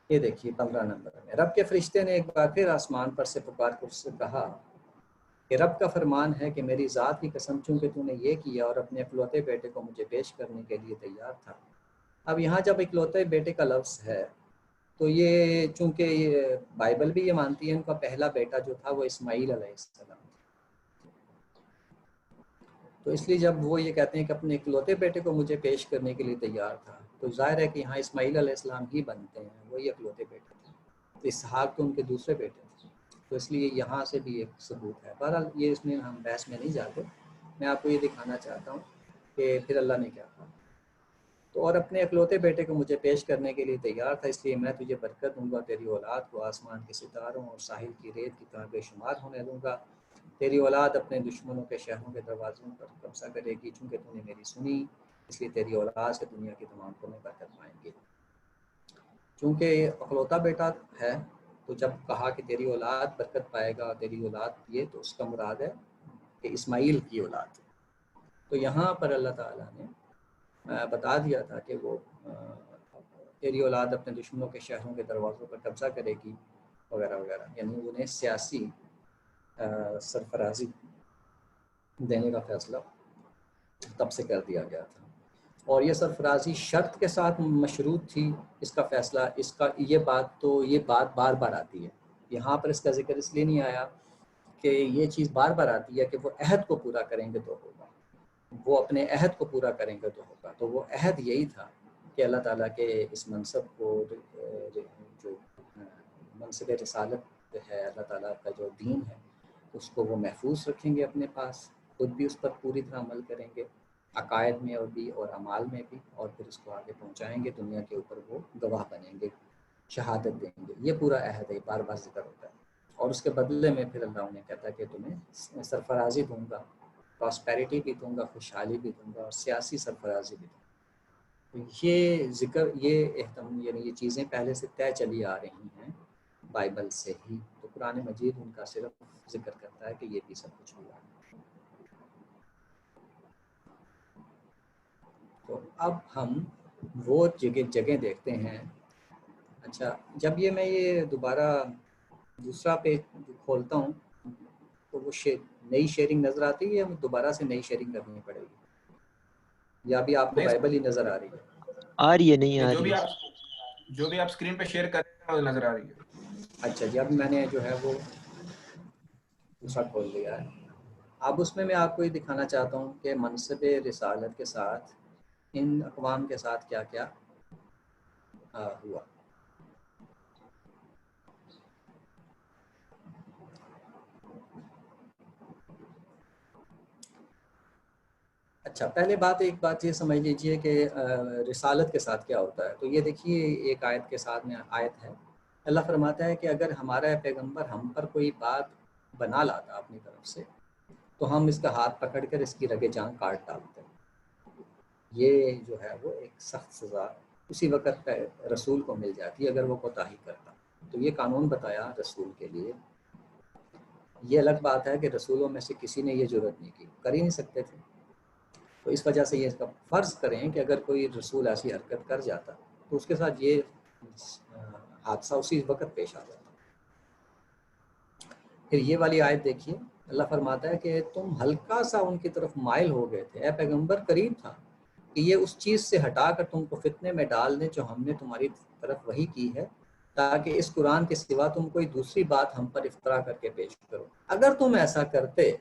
یہ دیکھیے 15 نمبر میں رب کے فرشتے نے ایک بار پھر آسمان پر سے پکار کر اس سے کہا کہ رب کا فرمان ہے کہ میری ذات کی قسم چونکہ تو نے یہ کیا اور اپنے اکلوتے بیٹے کو مجھے پیش کرنے کے لیے تیار تھا. اب یہاں جب اکلوتے بیٹے کا لفظ ہے تو یہ چونکہ یہ بائبل بھی یہ مانتی ہے ان کا پہلا بیٹا جو تھا وہ اسماعیل علیہ السلام. تو اس لیے جب وہ یہ کہتے ہیں کہ اپنے اکلوتے بیٹے کو مجھے پیش کرنے کے لیے تیار تھا تو ظاہر ہے کہ یہاں اسماعیل علیہ السلام ہی بنتے ہیں, وہی اکلوتے بیٹے تھے. تو اسحاق تو ان کے دوسرے بیٹے تھے, تو اس لیے یہاں سے بھی ایک ثبوت ہے. بہرحال یہ اس میں ہم بحث میں نہیں جاتے, میں آپ کو یہ دکھانا چاہتا ہوں کہ پھر اللہ نے کیا کہا. تو اور اپنے اکلوتے بیٹے کو مجھے پیش کرنے کے لیے تیار تھا, اس لیے میں تجھے برکت دوں گا, تیری اولاد کو آسمان کے ستاروں اور ساحل کی ریت کی طرح بے شمار ہونے دوں گا. تیری اولاد اپنے دشمنوں کے شہروں کے دروازوں پر قبضہ کرے گی, چونکہ تو نے میری سنی اس لیے تیری اولاد سے دنیا کی تمام قومیں برکت پائیں گی. چونکہ اکلوتا بیٹا ہے تو جب کہا کہ تیری اولاد برکت پائے گا, تیری اولاد یہ, تو اس کا مراد ہے کہ اسماعیل کی اولاد. تو یہاں پر اللہ تعالیٰ نے بتا دیا تھا کہ وہ تیری اولاد اپنے دشمنوں کے شہروں کے دروازوں پر قبضہ کرے گی وغیرہ وغیرہ, یعنی انہیں سیاسی سرفرازی دینے کا فیصلہ تب سے کر دیا گیا تھا. اور یہ سرفرازی شرط کے ساتھ مشروط تھی. اس کا فیصلہ یہ بات بار بار آتی ہے. یہاں پر اس کا ذکر اس لیے نہیں آیا کہ یہ چیز بار بار آتی ہے کہ وہ عہد کو پورا کریں گے تو ہوگا, وہ اپنے عہد کو پورا کریں گے تو ہوگا. تو وہ عہد یہی تھا کہ اللہ تعالیٰ کے اس منصب کو, جو منصب رسالت ہے, اللہ تعالیٰ کا جو دین ہے, اس کو وہ محفوظ رکھیں گے اپنے پاس, خود بھی اس پر پوری طرح عمل کریں گے عقائد میں اور اعمال میں بھی, اور پھر اس کو آگے پہنچائیں گے. دنیا کے اوپر وہ گواہ بنیں گے, شہادت دیں گے. یہ پورا عہد ہے, بار بار ذکر ہوتا ہے. اور اس کے بدلے میں پھر اللہ انہیں کہتا ہے کہ تمہیں سرفرازی دوں گا, پراسپیرٹی بھی دوں گا, خوشحالی بھی دوں گا, اور سیاسی سرفرازی بھی دوں گا. یہ ذکر, یعنی یہ چیزیں پہلے سے طے چلی آ رہی ہیں بائبل سے ہی. تو قرآن مجید ان کا صرف ذکر کرتا ہے کہ یہ بھی سب کچھ ہوا. تو اب ہم وہ جگہ دیکھتے ہیں. اچھا, جب میں دوبارہ دوسرا پیج کھولتا ہوں تو وہ نئی شیئرنگ نظر آتی ہے, یا دوبارہ سے نئی شیئرنگ کرنی پڑے گی, یا بھی آپ کو بائبل ہی نظر آ رہی ہے؟ آ رہی ہے, نہیں آ رہی ہے, جو بھی آپ اسکرین پہ شیئر کر رہے ہیں وہ نظر آ رہی ہے. اچھا جی, اب میں نے جو ہے وہ دوسرا کھول لیا ہے. اب اس میں آپ کو یہ دکھانا چاہتا ہوں کہ منصب رسالت کے ساتھ ان اقوام کے ساتھ کیا کیا ہوا. اچھا, پہلے ایک بات یہ سمجھ لیجئے کہ رسالت کے ساتھ کیا ہوتا ہے. تو یہ دیکھیے ایک آیت کے ساتھ میں آیت ہے. اللہ فرماتا ہے کہ اگر ہمارا پیغمبر ہم پر کوئی بات بنا لاتا اپنی طرف سے تو ہم اس کا ہاتھ پکڑ کر اس کی رگے جان کاٹ ڈالتے. یہ جو ہے وہ ایک سخت سزا اسی وقت رسول کو مل جاتی اگر وہ کوتاہی کرتا. تو یہ قانون بتایا رسول کے لیے. یہ الگ بات ہے کہ رسولوں میں سے کسی نے یہ جرات نہیں کی, کر ہی نہیں سکتے تھے. تو اس وجہ سے یہ فرض کریں کہ اگر کوئی رسول ایسی حرکت کر جاتا تو اس کے ساتھ یہ حادثہ اسی وقت پیش آ جاتا. پھر یہ والی آیت دیکھیے, اللہ فرماتا ہے کہ تم ہلکا سا ان کی طرف مائل ہو گئے تھے, اے پیغمبر قریب تھا کہ یہ اس چیز سے ہٹا کر تم کو فتنے میں ڈال دیں جو ہم نے تمہاری طرف وحی کی ہے, تاکہ اس قرآن کے سوا تم کوئی دوسری بات ہم پر افطرا کر کے پیش کرو. اگر تم ایسا کرتے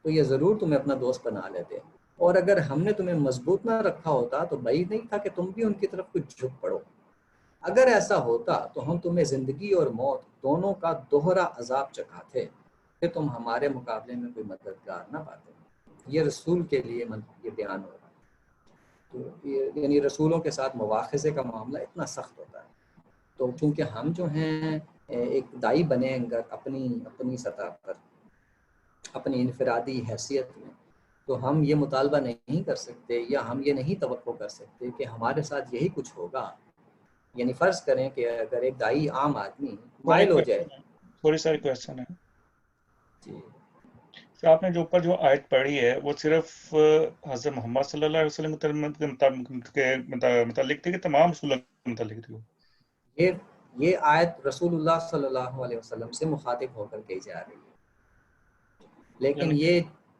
تو یہ ضرور تمہیں اپنا دوست بنا لیتے, اور اگر ہم نے تمہیں مضبوط نہ رکھا ہوتا تو بعید نہیں تھا کہ تم بھی ان کی طرف کچھ جھک پڑو. اگر ایسا ہوتا تو ہم تمہیں زندگی اور موت دونوں کا دوہرا عذاب چکھاتے, کہ تم ہمارے مقابلے میں کوئی مددگار نہ پاتے. یہ رسول کے لیے یہ بیان ہو رہا ہے. تو یعنی رسولوں کے ساتھ مواخذے کا معاملہ اتنا سخت ہوتا ہے. تو چونکہ ہم جو ہیں ایک دائی بنے اگر اپنی سطح پر, اپنی انفرادی حیثیت میں، تو ہم یہ مطالبہ نہیں کر سکتے یا ہم یہ نہیں توقع کر سکتے کہ ہمارے ساتھ یہی کچھ ہوگا. یعنی فرض کریں کہ اگر ایک دائی عام آدمی مائل ہو جائے. تھوڑی ساری کویسچن ہے جی آپ نے جو اوپر جو آیت پڑھی ہے وہ صرف حضرت محمد صلی اللہ علیہ وسلم کے متعلق تھی کہ تمام رسولوں کے متعلق تھی؟ یہ آیت رسول اللہ صلی اللہ علیہ وسلم سے مخاطب ہو کر کہی جا رہی ہے، لیکن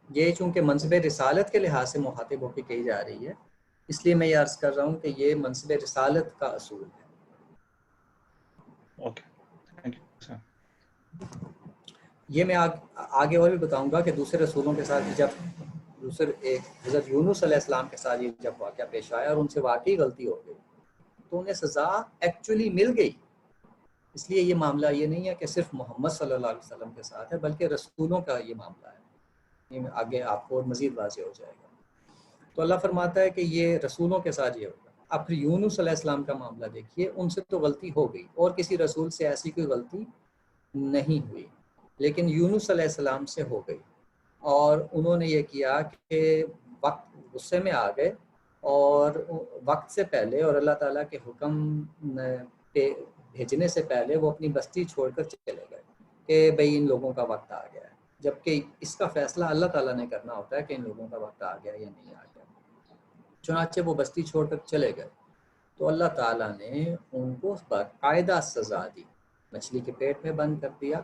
یہ چونکہ منصب رسالت کے لحاظ سے مخاطب ہو کے کہی جا رہی ہے، اس لیے میں یہ عرض کر رہا ہوں کہ یہ منصب رسالت کا اصول ہے. Okay thank you. یہ میں آگے اور بھی بتاؤں گا کہ دوسرے رسولوں کے ساتھ جب حضرت یونس علیہ السلام کے ساتھ یہ جب واقعہ پیش آیا اور ان سے واقعی غلطی ہو گئی تو انہیں سزا ایکچولی مل گئی. اس لیے یہ معاملہ یہ نہیں ہے کہ صرف محمد صلی اللہ علیہ وسلم کے ساتھ ہے، بلکہ رسولوں کا یہ معاملہ ہے. یہ آگے آپ کو مزید واضح ہو جائے گا. تو اللہ فرماتا ہے کہ یہ رسولوں کے ساتھ یہ ہوگا. اب پھر یونس علیہ السلام کا معاملہ دیکھیے، ان سے تو غلطی ہو گئی اور کسی رسول سے ایسی کوئی غلطی نہیں ہوئی، لیکن یونس علیہ السلام سے ہو گئی اور انہوں نے یہ کیا کہ وقت غصے میں آ گئے اور وقت سے پہلے اور اللہ تعالیٰ کے حکم پہ بھیجنے سے پہلے وہ اپنی بستی چھوڑ کر چلے گئے کہ بھئی ان لوگوں کا وقت آ گیا ہے، جبکہ اس کا فیصلہ اللہ تعالیٰ نے کرنا ہوتا ہے کہ ان لوگوں کا وقت آ گیا یا نہیں آ گیا. چنانچہ وہ بستی چھوڑ کر چلے گئے تو اللہ تعالیٰ نے ان کو باقاعدہ سزا دی، مچھلی کے پیٹ میں بند کر دیا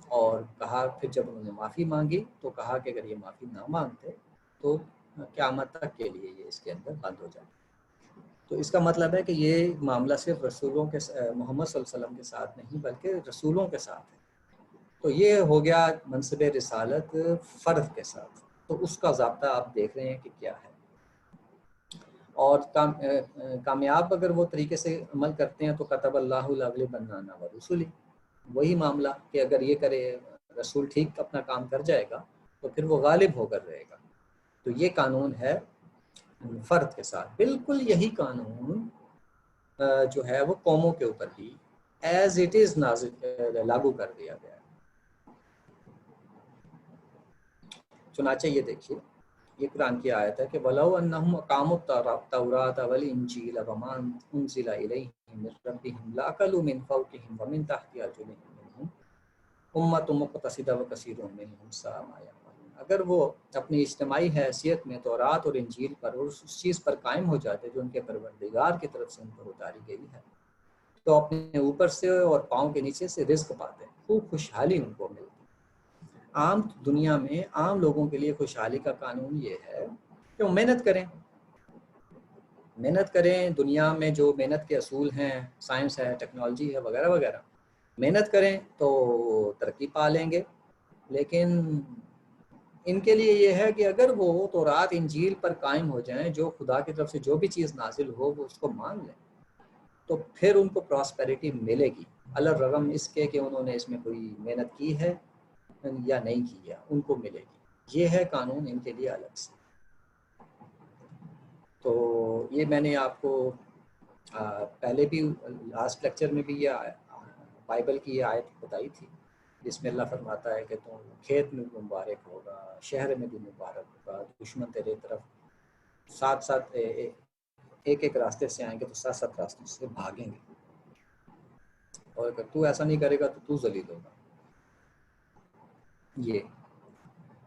اور کہا، پھر جب انہوں نے معافی مانگی تو کہا کہ اگر یہ معافی نہ مانگتے تو قیامت تک کے لیے یہ اس کے اندر بند ہو جائے. تو اس کا مطلب ہے کہ یہ معاملہ صرف رسولوں کے محمد صلی اللہ علیہ وسلم کے ساتھ نہیں بلکہ رسولوں کے ساتھ ہے. تو یہ ہو گیا منصب رسالت فرد کے ساتھ. تو اس کا ضابطہ آپ دیکھ رہے ہیں کہ کیا ہے، اور کامیاب اگر وہ طریقے سے عمل کرتے ہیں تو کتب اللہ لأغلبن انا ورسلی، وہی معاملہ کہ اگر یہ کرے رسول ٹھیک اپنا کام کر جائے گا تو پھر وہ غالب ہو کر رہے گا. تو یہ قانون ہے فرد کے ساتھ. بالکل یہی قانون جو ہے وہ قوموں کے اوپر بھی ایز اٹ از لاگو کر دیا گیا ہے. چنانچہ یہ دیکھیے، یہ قرآن کی آیت ہے کہ وَلَوْ أَنَّهُمْ أَقَامُوا التَّوْرَاةَ وَالْإِنْجِيلَ وَمَا أُنزِلَ إِلَيْهِم مِّن رَّبِّهِمْ لَأَكَلُوا مِن فَوْقِهِمْ وَمِن تَحْتِ أَرْجُلِهِم مِّنْهُمْ أُمَّةٌ مُّقْتَصِدَةٌ وَكَثِيرٌ مِّنْهُمْ سَاءَ مَا يَعْمَلُونَ. اگر وہ اپنی اجتماعی حیثیت میں تورات اور انجیل پر اور اس چیز پر قائم ہو جاتے جو ان کے پروردگار کی طرف سے ان پر اتاری گئی ہے تو اپنے اوپر سے اور پاؤں کے نیچے سے رزق پاتے، خوب خوشحالی ان کو ملتی. عام دنیا میں عام لوگوں کے لیے خوشحالی کا قانون یہ ہے کہ وہ محنت کریں. دنیا میں جو محنت کے اصول ہیں، سائنس ہے، ٹیکنالوجی ہے وغیرہ وغیرہ، محنت کریں تو ترقی پا لیں گے. لیکن ان کے لیے یہ ہے کہ اگر وہ تورات انجیل پر قائم ہو جائیں، جو خدا کی طرف سے جو بھی چیز نازل ہو وہ اس کو مان لیں تو پھر ان کو پراسپیرٹی ملے گی، الرغم اس کے کہ انہوں نے اس میں کوئی محنت کی ہے یا نہیں کیا، ان کو ملے گی. یہ ہے قانون ان کے لیے الگ سے. تو یہ میں نے آپ کو پہلے بھی لاسٹ لیکچر میں بھی یہ بائبل کی یہ آیت بتائی تھی جس میں اللہ فرماتا ہے کہ تم کھیت میں بھی مبارک ہوگا، شہر میں بھی مبارک ہوگا، دشمن تیرے طرف ساتھ ساتھ ایک راستے سے آئیں گے تو ساتھ ساتھ راستوں سے بھاگیں گے، اور اگر تو ایسا نہیں کرے گا تو ذلیل ہوگا. یہ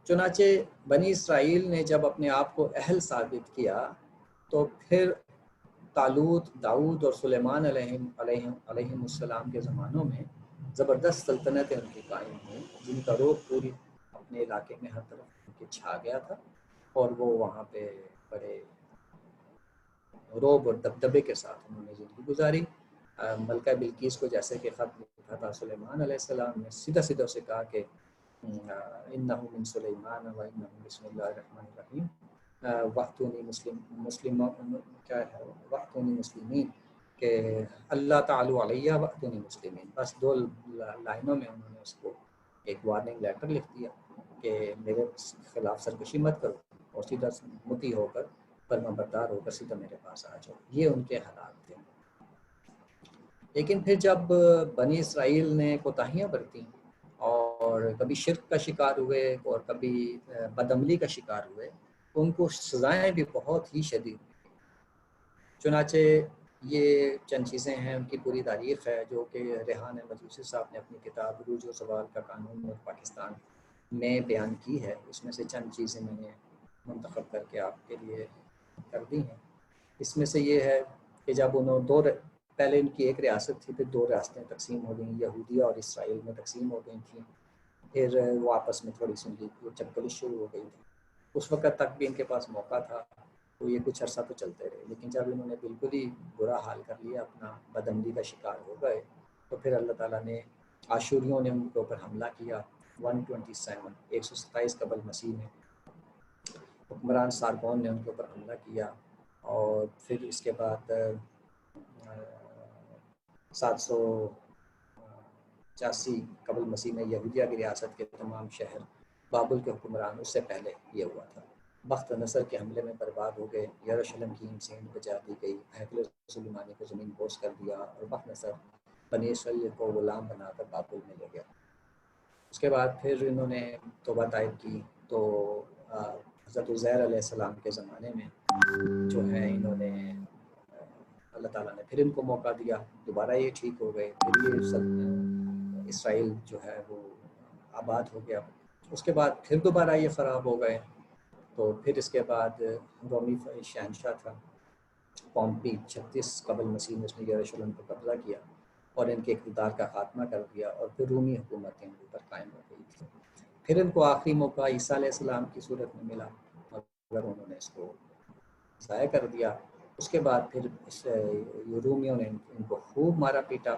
چنانچہ بنی اسرائیل نے جب اپنے آپ کو اہل ثابت کیا تو پھر طالوت، داؤد اور سلیمان علیہ السلام کے زمانوں میں زبردست سلطنتیں ان کی قائم ہوئیں، جن کا روب پوری اپنے علاقے میں ہر طرف ان کے چھا گیا تھا اور وہ وہاں پہ بڑے روب اور دبدبے کے ساتھ انہوں نے زندگی گزاری. ملکہ بلقیس کو جیسے کہ خط لکھا تھا سلیمان علیہ السلام نے، سیدھا سیدھا اسے کہا کہ انہ من سلیمان و انہ بسم اللہ الرحمن الرحیم وقتونی مسلمین کہ اللہ تعالی علیہ وقتونی مسلمین. بس 2 لائنوں میں انہوں نے اس کو ایک وارننگ لیٹر لکھ دیا کہ میرے خلاف سرکشی مت کرو اور سیدھا مطیع ہو کر فرما بردار ہو کر سیدھا میرے پاس آ جاؤ. یہ ان کے حالات تھے. لیکن پھر جب بنی اسرائیل نے کوتاہیاں برتیں اور اور کبھی شرک کا شکار ہوئے اور کبھی بدعملی کا شکار ہوئے، تو ان کو سزائیں بھی بہت ہی شدید ہوئی۔ چنانچہ یہ چند چیزیں ہیں، ان کی پوری تاریخ ہے جو کہ ریحان مجوسی صاحب نے اپنی کتاب عروج و زوال کا قانون اور پاکستان میں بیان کی ہے۔ اس میں سے چند چیزیں میں نے منتخب کر کے آپ کے لیے کر دی ہیں۔ اس میں سے یہ ہے کہ جب انہوں پہلے ان کی ایک ریاست تھی، پھر 2 ریاستیں تقسیم ہو گئیں، یہودیہ اور اسرائیل میں تقسیم ہو گئی تھیں، پھر وہ آپس میں تھوڑی سی چپکلی شروع ہو گئی تھی۔ اس وقت تک بھی ان کے پاس موقع تھا، تو یہ کچھ عرصہ تو چلتے رہے، لیکن جب انہوں نے بالکل ہی برا حال کر لیا، اپنا بدعملی کا شکار ہو گئے، تو پھر اللہ تعالیٰ نے عاشوریوں نے ان کے اوپر حملہ کیا 127 قبل مسیح میں۔ حکمران سارگون نے ان کے اوپر حملہ کیا، اور پھر اس کے بعد 785 قبل مسیح میں یہودیہ کی ریاست کے تمام شہر بابل کے حکمران، اس سے پہلے یہ ہوا تھا، بخت نصر کے حملے میں برباد ہو گئے، یروشلم کی سینٹ بجا دی گئی، ہیکل سلیمانی کو زمین بوس کر دیا، اور بخت نصر بنی اسرائیل کو غلام بنا کر بابل میں لے گیا۔ اس کے بعد پھر انہوں نے توبہ طائب کی، تو حضرت عزیر علیہ السلام کے زمانے میں جو ہے انہوں نے اللہ تعالیٰ نے پھر ان کو موقع دیا، دوبارہ یہ ٹھیک ہو گئے، پھر یہ اسرائیل جو ہے وہ آباد ہو گیا۔ اس کے بعد پھر دوبارہ یہ خراب ہو گئے، تو پھر اس کے بعد رومی شہنشاہ تھا پومپی، 36 قبل مسیح میں اس نے یروشلم کو قبضہ کیا اور ان کے اقتدار کا خاتمہ کر دیا، اور پھر رومی حکومتیں ان کے اوپر قائم ہو گئی تھی۔ پھر ان کو آخری موقع عیسیٰ علیہ السلام کی صورت میں ملا، مگر انہوں نے اس کو ضائع کر دیا۔ اس کے بعد پھر رومیوں نے ان کو خوب مارا پیٹا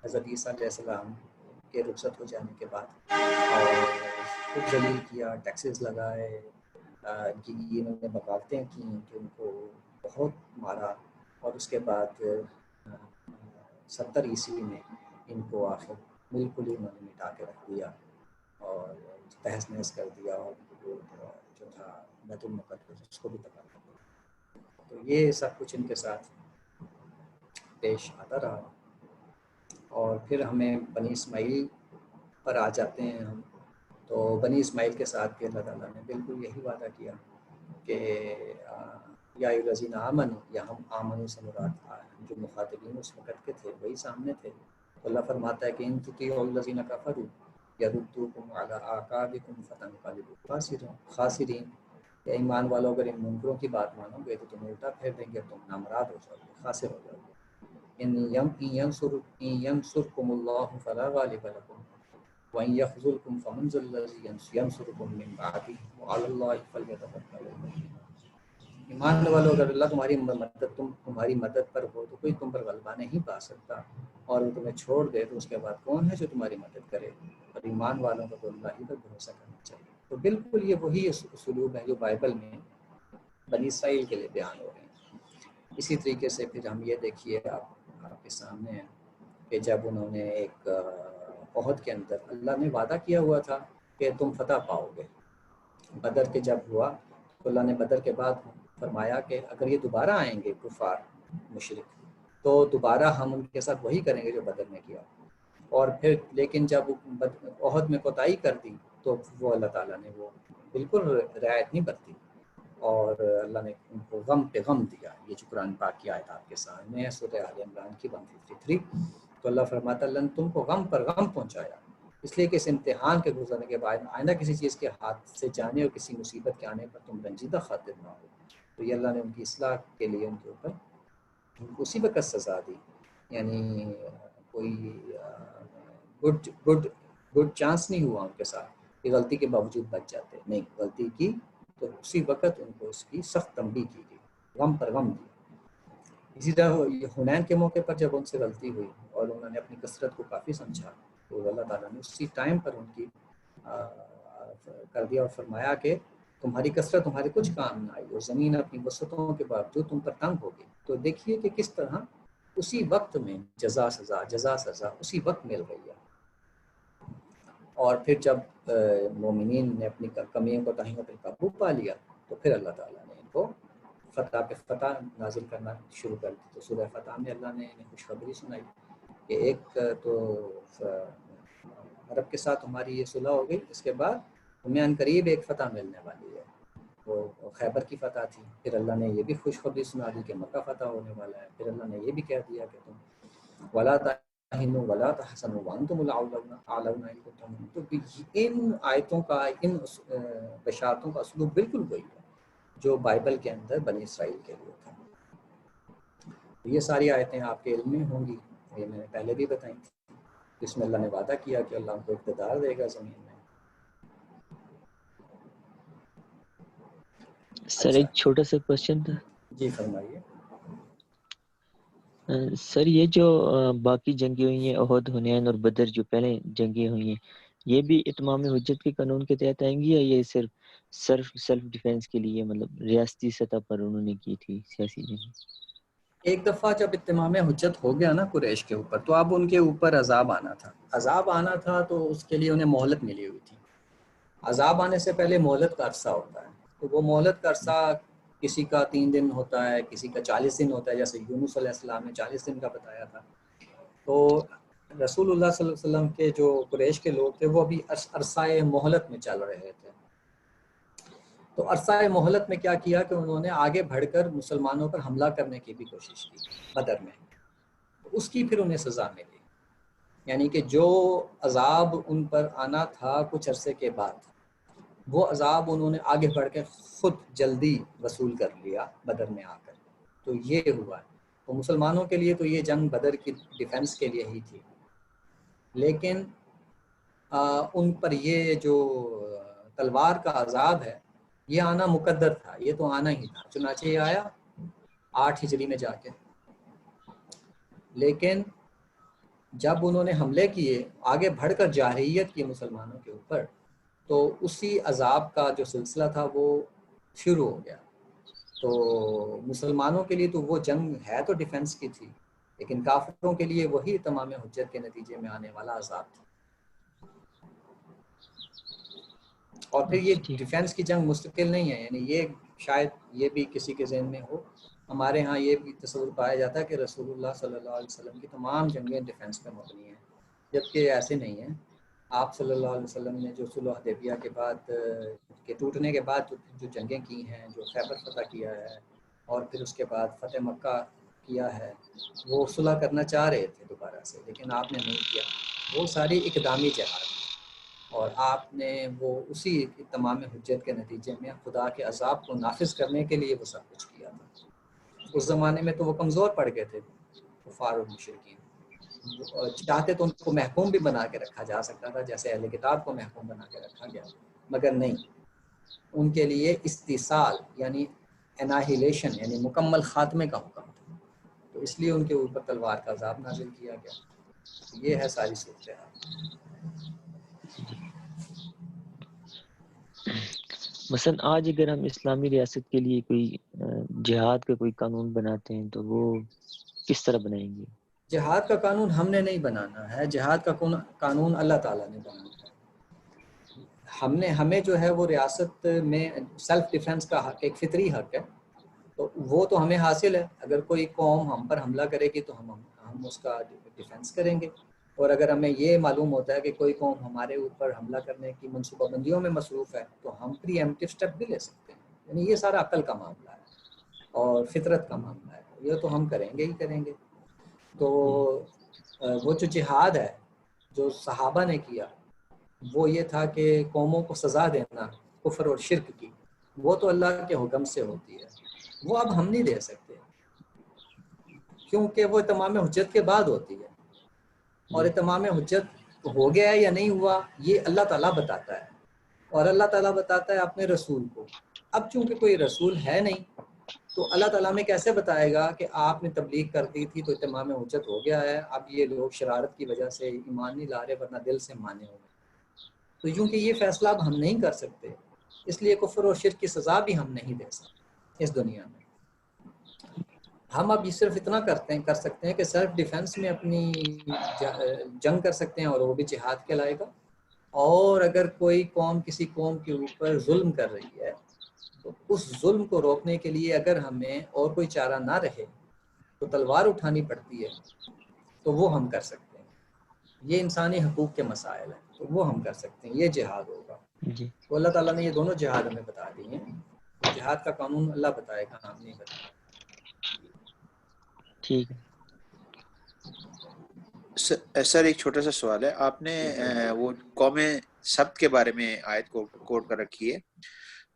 حضرت عیسیٰ علیہ السلام کے رخصت ہو جانے کے بعد، اور خوب ذلیل کیا، ٹیکسز لگائے، انہوں نے بغاوتیں کیں کہ ان کو بہت مارا، اور اس کے بعد 70 عیسوی میں ان کو آخر بالکل ہی انہوں نے مٹا کے رکھ دیا اور تہس نہس کر دیا، اور جو تھا بیت المقدس اس کو بھی تباہ کر دیا۔ تو یہ سب کچھ ان کے ساتھ پیش آتا رہا، اور پھر ہمیں بنی اسماعیل پر آ جاتے ہیں ہم۔ تو بنی اسماعیل کے ساتھ بھی اللہ تعالیٰ نے بالکل یہی وعدہ کیا کہ یا الذین آمنوا، یا ہم آمنوا سے مراد جو مخاطبین اس وقت کے تھے وہی سامنے تھے۔ تو اللہ فرماتا ہے کہ ان تطیعوا الذین کفروا یردوکم علی اعقابکم فتنقلبوا خاسرین، یا ایمان والو اگر ان منکروں کی بات مانو گے تو تمہیں الٹا پھیر دیں گے، تم نامراد ہو جاؤ گے، خاسر ہو جاؤ گے۔ ان ینصرکم اللہ فلا غالب لکم وَإِن يَخْذُلْكُمْ فَمَنْ ذَا الَّذِي يَنصُرُكُم مِّن بَعْدِهِ وَعَلَى اللَّهِ فَلْيَتَوَكَّلِ الْمُؤْمِنُونَ۔ ایمان والو اگر اللہ تمہاری مدد پر ہو تو کوئی تم پر غلبہ نہیں پا سکتا، اور وہ تمہیں چھوڑ دے تو اس کے بعد کون ہے جو تمہاری مدد کرے؟ اور ایمان والوں کو تو اللہ ہی پر بھروسہ کرنا چاہیے۔ تو بالکل یہ وہی اسلوب ہے جو بائبل میں بنی اسرائیل کے لیے بیان ہو رہے ہیں۔ اسی طریقے سے پھر ہم یہ دیکھیے آپ کے سامنے ہیں کہ جب انہوں نے ایک احد کے اندر اللہ نے وعدہ کیا ہوا تھا کہ تم فتح پاؤ گے، بدر کے جب ہوا تو اللہ نے بدر کے بعد فرمایا کہ اگر یہ دوبارہ آئیں گے کفار مشرک تو دوبارہ ہم ان کے ساتھ وہی کریں گے جو بدر میں کیا۔ اور پھر لیکن جب احد میں کوتاہی کر دی تو وہ اللہ تعالیٰ نے وہ بالکل رعایت نہیں برتی، اور اللہ نے ان کو غم پہ غم دیا۔ یہ جو قرآن پاک کی آیت آپ کے سامنے ہے سورہ آل عمران کی 153، تو اللہ فرماتا اللہ نے تم کو غم پر غم پہنچایا، اس لیے کہ اس امتحان کے گزرنے کے بعد آئندہ کسی چیز کے ہاتھ سے جانے اور کسی مصیبت کے آنے پر تم رنجیدہ خاطر نہ ہو۔ تو یہ اللہ نے ان کی اصلاح کے لیے ان کے اوپر اسی وقت سزا دی، یعنی کوئی گڈ چانس نہیں ہوا ان کے ساتھ کہ غلطی کے باوجود بچ جاتے، نہیں، غلطی کی تو اسی وقت ان کو اس کی سخت تنبیہ کی گئی، غم پر غم دی۔ اسی طرح حنین کے موقع پر جب ان سے غلطی ہوئی اور انہوں نے اپنی کثرت کو کافی سمجھا تو اللہ تعالیٰ نے اسی ٹائم پر ان کی کر دیا اور فرمایا کہ تمہاری کثرت تمہارے کچھ کام نہ آئی، اور زمین اپنی وسعتوں کے باوجود تم پر تنگ ہوگی۔ تو دیکھیے کہ کس طرح اسی وقت میں جزا سزا اسی وقت مل رہی ہے۔ اور پھر جب مومنین نے اپنی کمیوں کو تاہیوں پر قابو پا لیا تو پھر اللہ تعالیٰ نے ان کو فتح پہ فتح نازل کرنا شروع کر دی۔ تو سورہ فتح میں اللہ نے انہیں خوشخبری سنائی کہ ایک تو عرب کے ساتھ ہماری یہ صلح ہو گئی، اس کے بعد ہمیں ان قریب ایک فتح ملنے والی ہے، وہ خیبر کی فتح تھی۔ پھر اللہ نے یہ بھی خوشخبری سنا دی کہ مکہ فتح ہونے والا ہے۔ پھر اللہ نے یہ بھی کہہ دیا کہ تم ولا تہنوا ولا تحزنوا وانتم الاعلون ان کنتم مؤمنین۔ تو ان آیتوں کا، ان بشارتوں کا اسلوب بالکل وہی ہے جو بائبل کے اندر بنی اسرائیل کے لیے تھا۔ یہ ساری آیتیں آپ کے علم میں ہوں گی، یہ میں نے پہلے بھی بتائی تھی، جس میں اللہ نے وعدہ کیا کہ اللہ ان کو اقتدار دے گا زمین میں۔ سر ایک چھوٹا سا کوشچن تھا۔ جی فرمائیے۔ سر یہ جو باقی جنگیں ہوئی ہیں، احد، حنین اور بدر، جو پہلے جنگیں ہوئی ہیں، یہ بھی اتمام حجت کے قانون کے تحت آئیں گی یا یہ صرف سیلف ڈیفینس کے لیے، مطلب ریاستی سطح پر انہوں نے کی تھی سیاسی جنگ؟ ایک دفعہ جب اتمام حجت ہو گیا نا قریش کے اوپر، تو اب ان کے اوپر عذاب آنا تھا۔ عذاب آنا تھا تو اس کے لیے انہیں مہلت ملی ہوئی تھی۔ عذاب آنے سے پہلے مہلت کا عرصہ ہوتا ہے، تو وہ مہلت کا عرصہ کسی کا 3 دن ہوتا ہے، کسی کا 40 دن ہوتا ہے، جیسے یونس علیہ السلام نے 40 دن کا بتایا تھا۔ تو رسول اللہ صلی اللہ علیہ وسلم کے جو قریش کے لوگ تھے وہ ابھی عرصہ مہلت میں چل رہے تھے۔ تو عرصہ مہلت میں کیا کیا کہ انہوں نے آگے بڑھ کر مسلمانوں پر حملہ کرنے کی بھی کوشش کی بدر میں، اس کی پھر انہیں سزا ملی، یعنی کہ جو عذاب ان پر آنا تھا کچھ عرصے کے بعد، وہ عذاب انہوں نے آگے بڑھ کے خود جلدی وصول کر لیا بدر میں آ کر۔ تو یہ ہوا ہے۔ تو مسلمانوں کے لیے تو یہ جنگ بدر کی ڈیفنس کے لیے ہی تھی، لیکن ان پر یہ جو تلوار کا عذاب ہے یہ آنا مقدر تھا، یہ تو آنا ہی تھا، چنانچہ یہ آیا 8 ہجری میں جا کے۔ لیکن جب انہوں نے حملے کیے، آگے بڑھ کر جارحیت کی مسلمانوں کے اوپر، تو اسی عذاب کا جو سلسلہ تھا وہ شروع ہو گیا۔ تو مسلمانوں کے لیے تو وہ جنگ ہے تو ڈیفنس کی تھی، لیکن کافروں کے لیے وہی تمام حجت کے نتیجے میں آنے والا عذاب تھا۔ اور پھر یہ ڈیفنس کی جنگ مستقل نہیں ہے، یعنی یہ شاید یہ بھی کسی کے ذہن میں ہو، ہمارے ہاں یہ بھی تصور پایا جاتا ہے کہ رسول اللہ صلی اللہ علیہ وسلم کی تمام جنگیں ڈیفنس پہ مبنی ہیں، جبکہ ایسے نہیں ہیں۔ آپ صلی اللہ علیہ وسلم نے جو صلح حدیبیہ کے بعد کے ٹوٹنے کے بعد جو جنگیں کی ہیں، جو خیبر فتح کیا ہے اور پھر اس کے بعد فتح مکہ کیا ہے، وہ صلح کرنا چاہ رہے تھے دوبارہ سے، لیکن آپ نے نہیں کیا۔ وہ ساری اقدامی جہاد، اور آپ نے وہ اسی تمام حجت کے نتیجے میں خدا کے عذاب کو نافذ کرنے کے لیے وہ سب کچھ کیا تھا۔ اس زمانے میں تو وہ کمزور پڑ گئے تھے کفار اور مشرکین، چاہتے تو ان کو محکوم بھی بنا کے رکھا جا سکتا تھا، جیسے اہل کتاب کو محکوم بنا کے رکھا گیا، مگر نہیں، ان کے لیے استیصال یعنی اناہیلیشن یعنی مکمل خاتمے کا حکم تھا، تو اس لیے ان کے اوپر تلوار کا عذاب نازل کیا گیا۔ یہ ہے ساری صورتحال۔ مثلا آج اگر ہم اسلامی ریاست کے لیے کوئی جہاد کا کوئی قانون بناتے ہیں تو وہ کس طرح بنائیں گے؟ جہاد کا قانون ہم نے نہیں بنانا ہے، جہاد کا قانون اللہ تعالیٰ نے بنانا ہے۔ ہمیں جو ہے وہ ریاست میں سیلف ڈیفنس کا حق، ایک فطری حق ہے، تو وہ تو ہمیں حاصل ہے۔ اگر کوئی قوم ہم پر حملہ کرے گی تو ہم اس کا ڈیفنس کریں گے، اور اگر ہمیں یہ معلوم ہوتا ہے کہ کوئی قوم ہمارے اوپر حملہ کرنے کی منصوبہ بندیوں میں مصروف ہے تو ہم پری ایمپٹیو اسٹیپ بھی لے سکتے ہیں۔ یعنی یہ سارا عقل کا معاملہ ہے اور فطرت کا معاملہ ہے، یہ تو ہم کریں گے ہی کریں گے۔ تو وہ جو جہاد ہے جو صحابہ نے کیا وہ یہ تھا کہ قوموں کو سزا دینا کفر اور شرک کی، وہ تو اللہ کے حکم سے ہوتی ہے، وہ اب ہم نہیں دے سکتے، کیونکہ وہ تمام حجت کے بعد ہوتی ہے، اور تمام حجت ہو گیا ہے یا نہیں ہوا یہ اللہ تعالیٰ بتاتا ہے، اور اللہ تعالیٰ بتاتا ہے اپنے رسول کو۔ اب چونکہ کوئی رسول ہے نہیں تو اللہ تعالیٰ میں کیسے بتائے گا کہ آپ نے تبلیغ کر دی تھی تو اتمام حجت ہو گیا ہے، اب یہ لوگ شرارت کی وجہ سے ایمان نہیں لا رہے ورنہ دل سے مانے ہوئے۔ تو یوں کہ یہ فیصلہ اب ہم نہیں کر سکتے، اس لیے کفر اور شرک کی سزا بھی ہم نہیں دے سکتے اس دنیا میں۔ ہم اب یہ صرف اتنا کر سکتے ہیں کہ سیلف ڈیفنس میں اپنی جنگ کر سکتے ہیں، اور وہ بھی جہاد کہلائے گا۔ اور اگر کوئی قوم کسی قوم کے اوپر ظلم کر رہی ہے تو اس ظلم کو روکنے کے لیے اگر ہمیں اور کوئی چارہ نہ رہے تو تلوار اٹھانی پڑتی ہے، تو وہ ہم کر سکتے ہیں۔ یہ انسانی حقوق کے مسائل ہیں، تو وہ ہم کر سکتے ہیں، یہ جہاد ہوگا. جی تو اللہ تعالیٰ نے یہ دونوں جہاد ہمیں بتا دیے ہیں. جہاد کا قانون اللہ بتائے گا، ہم نہیں بتائے. ٹھیک ہے. سر ایک چھوٹا سا سوال ہے، آپ نے وہ قوم سبت کے بارے میں آیت کو کوٹ کر رکھی ہے،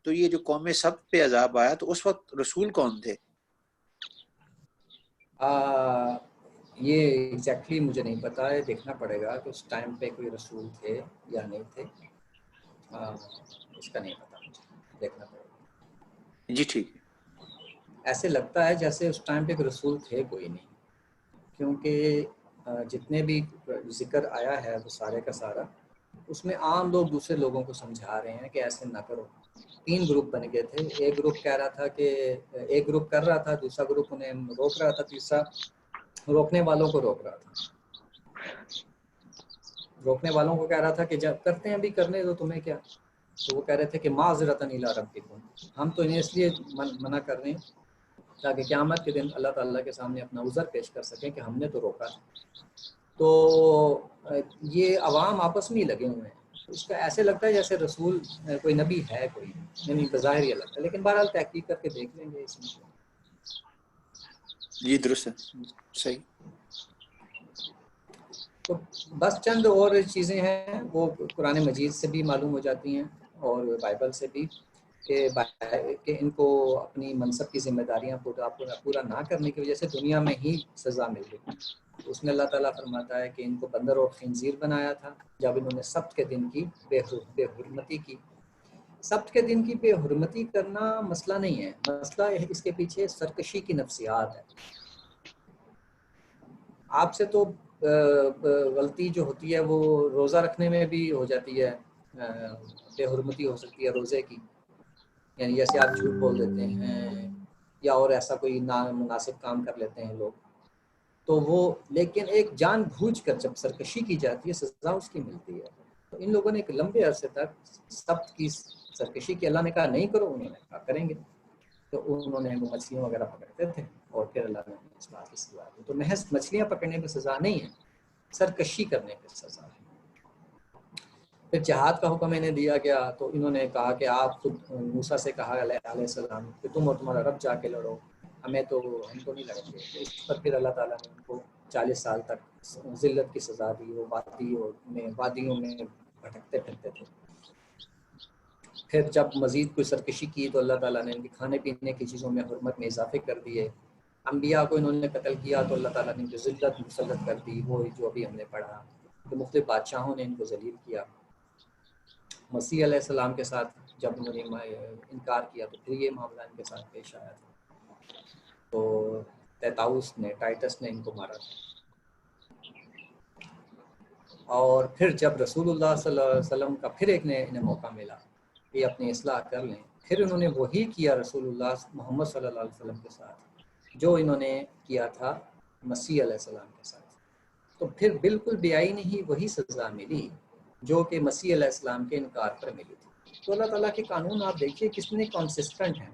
تو یہ جو قوم سبت پہ عذاب آیا تو اس وقت رسول کون تھے؟ یہ ایگزیکٹلی مجھے نہیں پتا ہے، دیکھنا پڑے گا کہ اس ٹائم پہ کوئی رسول تھے یا نہیں تھے. اس کا نہیں پتا مجھے، دیکھنا پڑے گا. جی ٹھیک ہے. ایسے لگتا ہے جیسے اس ٹائم پہ کوئی رسول تھے کوئی نہیں، کیونکہ جتنے بھی ذکر آیا ہے وہ سارے کا سارا اس میں عام لوگ دوسرے لوگوں کو سمجھا رہے ہیں کہ ایسے نہ کرو. 3 گروپ بن گئے تھے. ایک گروپ کہہ رہا تھا کہ ایک گروپ کر رہا تھا، دوسرا گروپ انہیں روک رہا تھا، تیسرا روکنے والوں کو روک رہا تھا. روکنے والوں کو کہہ رہا تھا کہ جب کرتے ہیں ابھی کرنے دو، تمہیں کیا. تو وہ کہہ رہے تھے کہ معذرتاً الی ربکم، ہم تو انہیں اس لیے منع کر رہے ہیں تاکہ قیامت کے دن اللہ تعالیٰ کے سامنے اپنا عذر پیش کر سکیں کہ ہم نے تو روکا تھا. تو یہ عوام آپس میں ہی لگے ہوئے ہیں. اس کا ایسے لگتا ہے جیسے رسول کوئی نبی ہے کوئی، یعنی بظاہر یہ لگتا ہے، لیکن بہرحال تحقیق کر کے دیکھ لیں گے اس میں. جی درست ہے، صحیح. تو بس چند اور چیزیں ہیں وہ قرآن مجید سے بھی معلوم ہو جاتی ہیں اور بائبل سے بھی، کہ ان کو اپنی منصب کی ذمہ داریاں پورا نہ کرنے کی وجہ سے دنیا میں ہی سزا مل گئی. اس میں اللہ تعالیٰ فرماتا ہے کہ ان کو بندر اور خنزیر بنایا تھا جب انہوں نے سبت کے دن کی بے حرمتی کی. سبت کے دن کی بے حرمتی کرنا مسئلہ نہیں ہے، مسئلہ اس کے پیچھے سرکشی کی نفسیات ہے. آپ سے تو غلطی جو ہوتی ہے وہ روزہ رکھنے میں بھی ہو جاتی ہے، بے حرمتی ہو سکتی ہے روزے کی، یعنی جیسے آپ جھوٹ بول دیتے ہیں یا اور ایسا کوئی نامناسب کام کر لیتے ہیں لوگ، تو وہ لیکن ایک جان بوجھ کر جب سرکشی کی جاتی ہے سزا اس کی ملتی ہے. تو ان لوگوں نے ایک لمبے عرصے تک سبت کی سرکشی کی، اللہ نے کہا نہیں کرو، انہوں نے کہا کریں گے، تو انہوں نے وہ مچھلیاں وغیرہ پکڑتے تھے اور پھر اللہ نے اس بات کی سزا دی. تو محض مچھلیاں پکڑنے پہ سزا نہیں ہے، سرکشی کرنے پہ سزا ہے. پھر جہاد کا حکم انہیں دیا گیا تو انہوں نے کہا کہ آپ خود موسیٰ سے کہا علیہ السلام کہ تم اور تمہارا رب جا کے لڑو، ہم تو نہیں لڑیں گے. تو اس پر پھر اللہ تعالیٰ نے ان کو 40 سال تک ذلت کی سزا دی. وہ وادیوں میں بھٹکتے پھرتے تھے. پھر جب مزید کوئی سرکشی کی تو اللہ تعالیٰ نے ان کے کھانے پینے کی چیزوں میں حرمت میں اضافے کر دیے. انبیاء کو انہوں نے قتل کیا تو اللہ تعالیٰ نے ان کو ذلت مسلط کر دی، وہ جو ابھی ہم نے پڑھا کہ مختلف بادشاہوں نے ان کو ذلیل کیا. مسیح علیہ السلام کے ساتھ جب انہوں نے انکار کیا تو پھر یہ معاملہ ان کے ساتھ پیش آیا تھا. تو ٹائٹس نے ان کو مارا تھا. اور پھر جب رسول اللہ صلی اللہ علیہ وسلم کا پھر انہیں موقع ملا کہ اپنی اصلاح کر لیں، پھر انہوں نے وہی کیا رسول اللہ محمد صلی اللہ علیہ وسلم کے ساتھ جو انہوں نے کیا تھا مسیح علیہ السلام کے ساتھ. تو پھر بالکل بے آئینی ہی وہی سزا ملی جو کہ مسیح علیہ السلام کے انکار پر ملی تھی. تو اللہ تعالیٰ کے قانون آپ دیکھیے کتنے کنسسٹنٹ ہیں.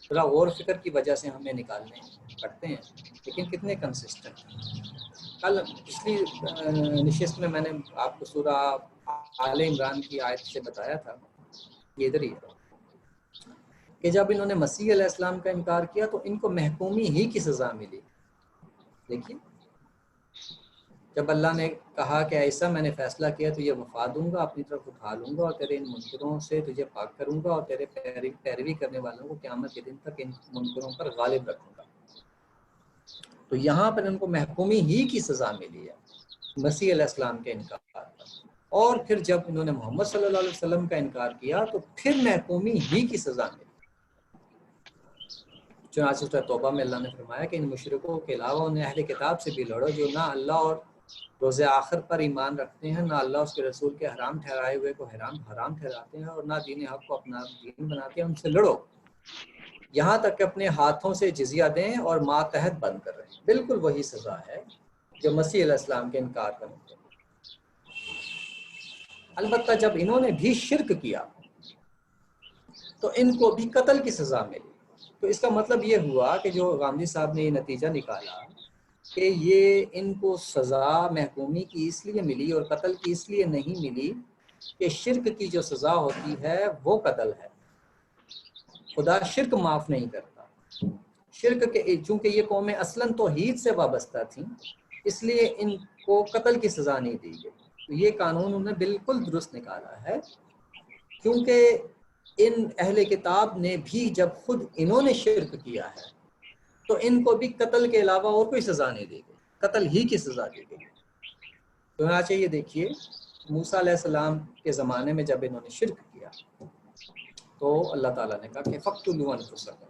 ذرا غور فکر کی وجہ سے ہمیں نکالنے پڑتے ہیں لیکن کتنے کنسسٹنٹ ہیں. کل پچھلی نشست میں نے آپ کو سورہ آل عمران کی آیت سے بتایا تھا، یہ ادھر ہی ہے کہ جب انہوں نے مسیح علیہ السلام کا انکار کیا تو ان کو محکومی ہی کی سزا ملی. دیکھیے جب اللہ نے کہا کہ ایسا میں نے فیصلہ کیا تو یہ وفا دوں گا، اپنی طرف اٹھا لوں گا اور تیرے ان منکروں سے تجھے پاک کروں گا اور تیرے پیروی کرنے والوں کو قیامت کے دن تک ان منکروں پر غالب رکھوں گا. تو یہاں پر ان کو محکومی ہی کی سزا ملی ہے مسیح علیہ السلام کے انکار پر. اور پھر جب انہوں نے محمد صلی اللہ علیہ وسلم کا انکار کیا تو پھر محکومی ہی کی سزا ملی. چنانچہ سورہ توبہ میں اللہ نے فرمایا کہ ان مشرکوں کے علاوہ انہیں اہل کتاب سے بھی لڑو جو نہ اللہ اور روز آخر پر ایمان رکھتے ہیں، نہ اللہ اس کے رسول کے حرام ٹھہرائے ہوئے کو حرام ٹھہراتے ہیں اور نہ دین حق کو اپنا دین بناتے ہیں. ان سے لڑو یہاں تک کہ اپنے ہاتھوں سے جزیہ دیں اور ماتحت بند کر رہے ہیں. بالکل وہی سزا ہے جو مسیح علیہ السلام کے انکار کرنے پر. البتہ جب انہوں نے بھی شرک کیا تو ان کو بھی قتل کی سزا ملی. تو اس کا مطلب یہ ہوا کہ جو غامدی صاحب نے یہ نتیجہ نکالا کہ یہ ان کو سزا محکومی کی اس لیے ملی اور قتل کی اس لیے نہیں ملی کہ شرک کی جو سزا ہوتی ہے وہ قتل ہے. خدا شرک معاف نہیں کرتا. شرک کے چونکہ یہ قومیں اصلاً توحید سے وابستہ تھیں اس لیے ان کو قتل کی سزا نہیں دی گئی. تو یہ قانون انہوں نے بالکل درست نکالا ہے کیونکہ ان اہل کتاب نے بھی جب خود انہوں نے شرک کیا ہے تو ان کو بھی قتل کے علاوہ اور کوئی سزا نہیں دی گئی, قتل ہی کی سزا دی گئی. چنانچہ یہ دیکھیے موسیٰ علیہ السلام کے زمانے میں جب انہوں نے شرک کیا تو اللہ تعالیٰ نے کہا کہ فَقْتُلُوا أَنفُسَكُمْ,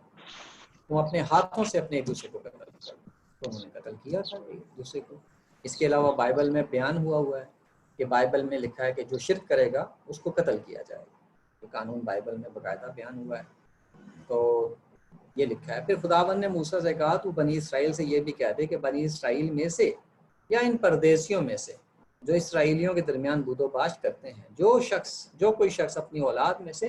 تم اپنے ہاتھوں سے اپنے ایک دوسرے کو قتل کرو. تو انہوں نے قتل کیا تھا ایک دوسرے کو. اس کے علاوہ بائبل میں بیان ہوا ہے کہ بائبل میں لکھا ہے کہ جو شرک کرے گا اس کو قتل کیا جائے گا. یہ قانون بائبل میں باقاعدہ بیان ہوا ہے. تو یہ لکھا ہے. پھر خداوند نے موسیٰ سے کہا تو بنی اسرائیل سے یہ بھی کہہ دے کہ بنی اسرائیل میں سے یا ان پردیسیوں میں سے جو اسرائیلیوں کے درمیان بود و باش کرتے ہیں جو کوئی شخص اپنی اولاد میں سے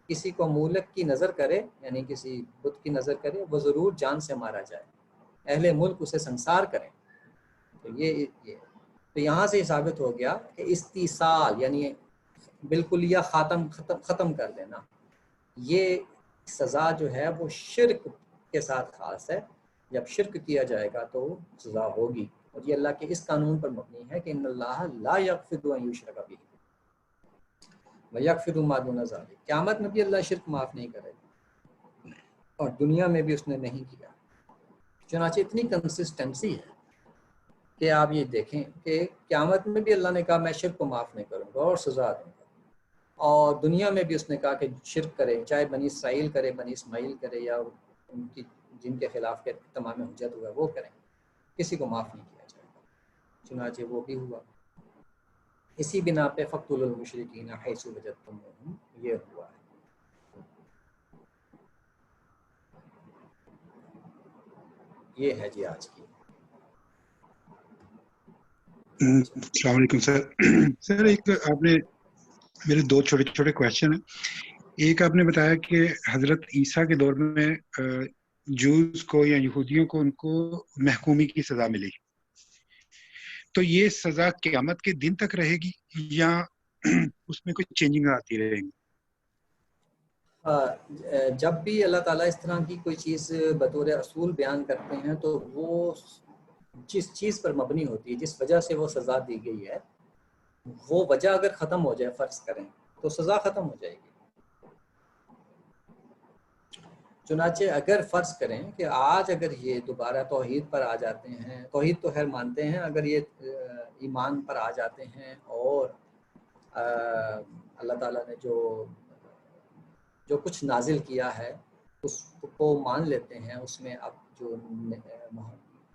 کسی کو مولک کی نظر کرے یعنی کسی بت کی نظر کرے وہ ضرور جان سے مارا جائے, اہل ملک اسے سنسار کریں. تو یہاں سے ثابت ہو گیا کہ استیصال یعنی بالکل یا ختم کر دینا, یہ سزا جو ہے وہ شرک کے ساتھ خاص ہے. جب شرک کیا جائے گا تو سزا ہوگی, اور یہ اللہ کے اس قانون پر مبنی ہے کہ ان اللہ لا یغفر ان یشرک بہ ویغفر ما دون ذلک. قیامت میں بھی اللہ شرک معاف نہیں کرے گا اور دنیا میں بھی اس نے نہیں کیا. چنانچہ اتنی کنسسٹنسی ہے کہ آپ یہ دیکھیں کہ قیامت میں بھی اللہ نے کہا میں شرک کو معاف نہیں کروں گا اور سزا دوں گا, اور دنیا میں بھی اس نے کہا کہ شرک کرے چاہے بنی اسرائیل کرے, بنی اسماعیل کرے, یا ان کی جن کے خلاف کے تمام حجت ہوا وہ کریں, کسی کو معاف نہیں کیا جائے گا. چنانچہ وہ بھی ہوا. اسی بنا پہ فَقْتُلُوا الْمُشْرِكِينَ حَيْثُ وَجَدتُّمُوهُمْ یہ ہوا ہے. یہ ہے جی آج کی. السلام علیکم سر. سر ایک آپ نے میرے دو چھوٹے چھوٹے کویشچن ہیں. ایک آپ نے بتایا کہ حضرت عیسیٰ کے دور میں جوز کو یا یہودیوں کو ان کو محکومی کی سزا ملی, تو یہ سزا قیامت کے دن تک رہے گی یا اس میں کوئی چینجنگ آتی رہے گی؟ جب بھی اللہ تعالیٰ اس طرح کی کوئی چیز بطور اصول بیان کرتے ہیں تو وہ جس چیز پر مبنی ہوتی ہے, جس وجہ سے وہ سزا دی گئی ہے, وہ وجہ اگر ختم ہو جائے فرض کریں تو سزا ختم ہو جائے گی. چنانچہ اگر فرض کریں کہ آج اگر یہ دوبارہ توحید پر آ جاتے ہیں, توحید تو خیر مانتے ہیں, اگر یہ ایمان پر آ جاتے ہیں اور اللہ تعالیٰ نے جو کچھ نازل کیا ہے اس کو مان لیتے ہیں, اس میں اب جو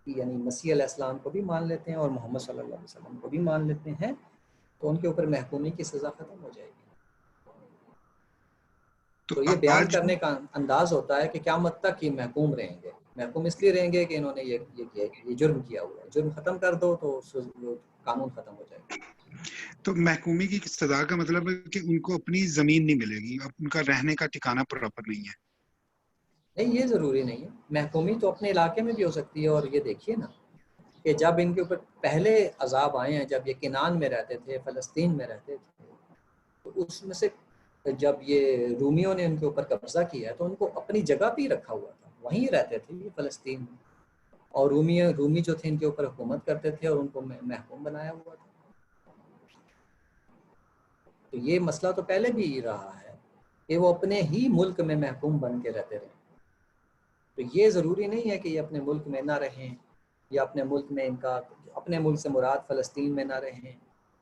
یعنی مسیح علیہ السلام کو بھی مان لیتے ہیں اور محمد صلی اللہ علیہ وسلم کو بھی مان لیتے ہیں, تو ان کے اوپر محکومی کی سزا ختم ہو جائے گی. تو یہ بیان کرنے کا انداز ہوتا ہے کہ قیامت تک یہ محکوم رہیں گے. محکوم اس لیے رہیں گے کہ انہوں نے یہ جرم کیا ہوا ہے. جرم ختم کر دو تو قانون ختم ہو جائے گا. تو محکومی کی سزا کا مطلب ہے کہ ان کو اپنی زمین نہیں ملے گی, ان کا رہنے کا ٹھکانہ پراپر نہیں ہے؟ نہیں, یہ ضروری نہیں ہے. محکومی تو اپنے علاقے میں بھی ہو سکتی ہے. اور یہ دیکھیے نا کہ جب ان کے اوپر پہلے عذاب آئے ہیں, جب یہ کنعان میں رہتے تھے, فلسطین میں رہتے تھے, تو اس میں سے جب یہ رومیوں نے ان کے اوپر قبضہ کیا تو ان کو اپنی جگہ پہ ہی رکھا ہوا تھا, وہیں رہتے تھے یہ فلسطین میں, اور رومی جو تھے ان کے اوپر حکومت کرتے تھے اور ان کو محکوم بنایا ہوا تھا. تو یہ مسئلہ تو پہلے بھی رہا ہے کہ وہ اپنے ہی ملک میں محکوم بن کے رہتے رہے. تو یہ ضروری نہیں ہے کہ یہ اپنے ملک میں نہ رہیں, یا اپنے ملک میں ان کا اپنے ملک سے مراد فلسطین میں نہ رہیں,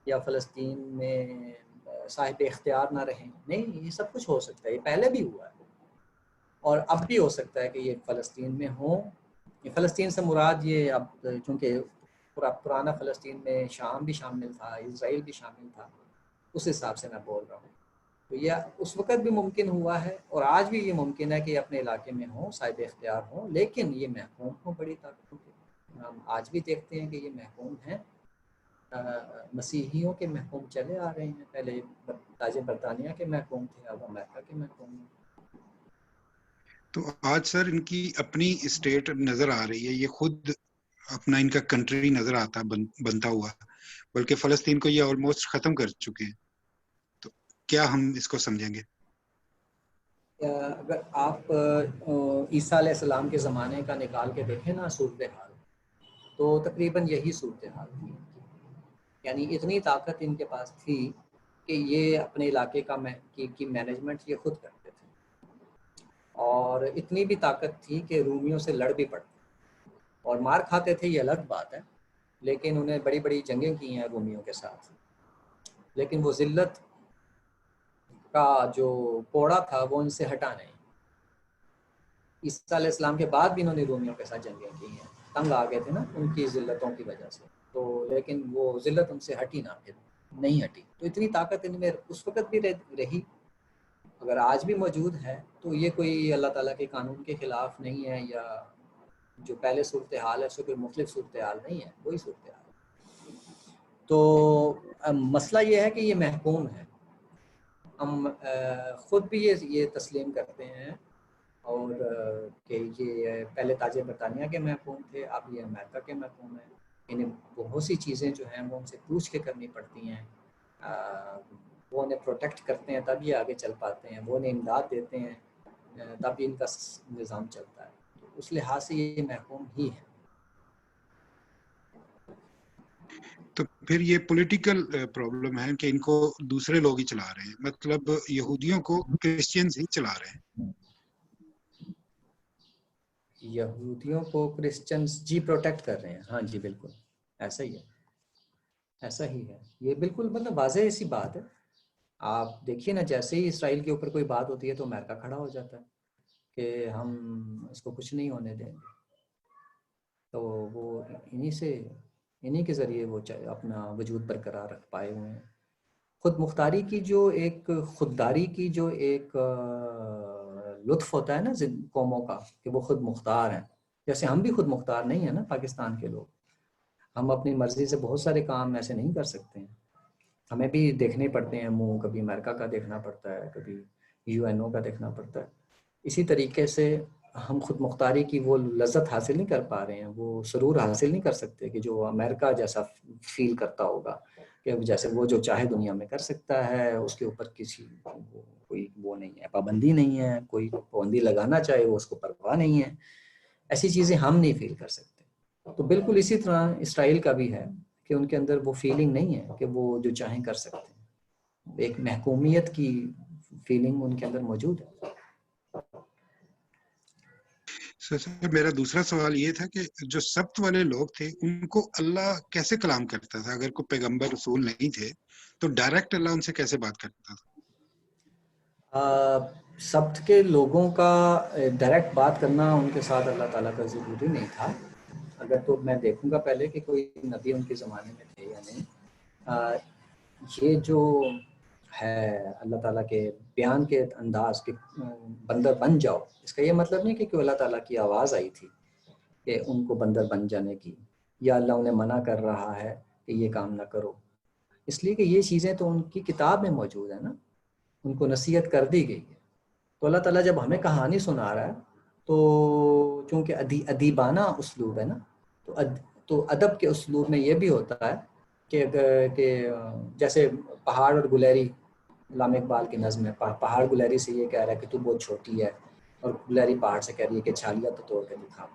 یا فلسطین میں صاحب اختیار نہ رہیں. نہیں, یہ سب کچھ ہو سکتا ہے. یہ پہلے بھی ہوا ہے اور اب بھی ہو سکتا ہے کہ یہ فلسطین میں ہوں. فلسطین سے مراد یہ اب چونکہ پرانا فلسطین میں شام بھی شامل تھا, اسرائیل بھی شامل تھا, اس حساب سے میں بول رہا ہوں. تو یہ اس وقت بھی ممکن ہوا ہے اور آج بھی یہ ممکن ہے کہ یہ اپنے علاقے میں ہوں, صاحب اختیار ہوں, لیکن یہ محکوم ہوں بڑی طاقتوں کے. ہم آج بھی دیکھتے ہیں کہ یہ محکوم ہیں, مسیحیوں کے محکوم چلے آ رہے ہیں. پہلے تاج برطانیہ کے محکوم تھے, اب امریکہ کے محکوم ہیں. تو آج سر ان کی اپنی اسٹیٹ نظر آ رہی ہے, یہ خود اپنا ان کا کنٹری نظر آتا بنتا ہوا, بلکہ فلسطین کو یہ آلموسٹ ختم کر چکے ہیں. کیا ہم اس کو سمجھیں گے؟ اگر آپ عیسیٰ علیہ السلام کے زمانے کا نکال کے دیکھیں نا صورتحال، تو تقریباً یہی صورتحال تھی. یعنی اتنی طاقت ان کے پاس تھی کہ یہ اپنے علاقے کی مینجمنٹ یہ خود کرتے تھے، اور اتنی بھی طاقت تھی کہ رومیوں سے لڑ بھی پڑتے اور مار کھاتے تھے، یہ الگ بات ہے، لیکن انہیں بڑی بڑی جنگیں کی ہیں رومیوں کے ساتھ. لیکن وہ ذلت کا جو کوڑا تھا وہ ان سے ہٹا نہیں. عیسیٰ علیہ السلام کے بعد بھی انہوں نے رومیوں کے ساتھ جنگیں کی ہیں، تنگ آ گئے تھے نا ان کی ذلتوں کی وجہ سے، تو لیکن وہ ذلت ان سے ہٹی نہ، پھر نہیں ہٹی. تو اتنی طاقت ان میں اس وقت بھی رہی، اگر آج بھی موجود ہے، تو یہ کوئی اللہ تعالیٰ کے قانون کے خلاف نہیں ہے، یا جو پہلے صورتحال ہے اس سے کوئی مختلف صورتحال نہیں ہے، وہی صورتحال. تو مسئلہ یہ ہے کہ یہ محکوم ہے. ہم خود بھی یہ تسلیم کرتے ہیں، اور کہ یہ پہلے تاج برطانیہ کے محکوم تھے، اب یہ امریکہ کے محکوم ہیں. انہیں بہت سی چیزیں جو ہیں وہ ان سے پوچھ کے کرنی پڑتی ہیں، وہ انہیں پروٹیکٹ کرتے ہیں تب یہ آگے چل پاتے ہیں، وہ انہیں امداد دیتے ہیں تب ان کا نظام چلتا ہے. تو اس لحاظ سے یہ محکوم ہی ہے. تو پھر یہ پولیٹیکل پرابلم ہے کہ ان کو دوسرے لوگ ہی چلا رہے ہیں، مطلب یہودیوں کو کرسچینز ہی چلا رہے ہیں. یہودیوں کو کرسچنز جی پروٹیکٹ کر رہے ہیں، ہاں جی بالکل ایسا ہی ہے، ایسا ہی ہے. یہ بالکل مطلب واضح ایسی بات ہے. آپ دیکھیے نا، جیسے ہی اسرائیل کے اوپر کوئی بات ہوتی ہے تو امریکہ کھڑا ہو جاتا ہے کہ ہم اس کو کچھ نہیں ہونے دیں گے. تو وہ انہی کے ذریعے وہ اپنا وجود برقرار رکھ پائے ہوئے ہیں. خود مختاری کی جو ایک خودداری کی جو ایک لطف ہوتا ہے نا قوموں کا، کہ وہ خود مختار ہیں. جیسے ہم بھی خود مختار نہیں ہیں نا پاکستان کے لوگ، ہم اپنی مرضی سے بہت سارے کام ایسے نہیں کر سکتے ہیں، ہمیں بھی دیکھنے پڑتے ہیں منہ، کبھی امریکہ کا دیکھنا پڑتا ہے، کبھی UN کا دیکھنا پڑتا ہے. اسی طریقے سے ہم خود مختاری کی وہ لذت حاصل نہیں کر پا رہے ہیں، وہ سرور حاصل نہیں کر سکتے کہ جو امریکہ جیسا فیل کرتا ہوگا، کہ جیسے وہ جو چاہے دنیا میں کر سکتا ہے، اس کے اوپر کسی کوئی وہ نہیں ہے، پابندی نہیں ہے، کوئی پابندی لگانا چاہے وہ اس کو پرواہ نہیں ہے. ایسی چیزیں ہم نہیں فیل کر سکتے. تو بالکل اسی طرح اسرائیل کا بھی ہے کہ ان کے اندر وہ فیلنگ نہیں ہے کہ وہ جو چاہیں کر سکتے ہیں. ایک محکومیت کی فیلنگ ان کے اندر موجود ہے. سر میرا دوسرا سوال یہ تھا کہ جو سبت والے لوگ تھے ان کو اللہ کیسے کلام کرتا تھا؟ اگر کوئی پیغمبر رسول نہیں تھے تو ڈائریکٹ اللہ ان سے کیسے بات کرتا تھا؟ سبت کے لوگوں کا ڈائریکٹ بات کرنا ان کے ساتھ اللہ تعالیٰ کا ضروری نہیں تھا. اگر تو میں دیکھوں گا پہلے کہ کوئی نبی ان کے زمانے میں تھے یا نہیں. یہ جو ہے اللہ تعالیٰ کے بیان کے انداز کہ بندر بن جاؤ، اس کا یہ مطلب نہیں کہ اللہ تعالیٰ کی آواز آئی تھی کہ ان کو بندر بن جانے کی، یا اللہ انہیں منع کر رہا ہے کہ یہ کام نہ کرو. اس لیے کہ یہ چیزیں تو ان کی کتاب میں موجود ہیں نا، ان کو نصیحت کر دی گئی ہے. تو اللہ تعالیٰ جب ہمیں کہانی سنا رہا ہے تو چونکہ ادیبانہ اسلوب ہے نا، تو ادب کے اسلوب میں یہ بھی ہوتا ہے کہ جیسے پہاڑ اور گلیری، علامہ اقبال کی نظم ہے، پہاڑ گلیری سے یہ کہہ رہا ہے کہ تو بہت چھوٹی ہے، اور گلیری پہاڑ سے کہہ رہی ہے کہ چھالیاں تو توڑ کے دکھا.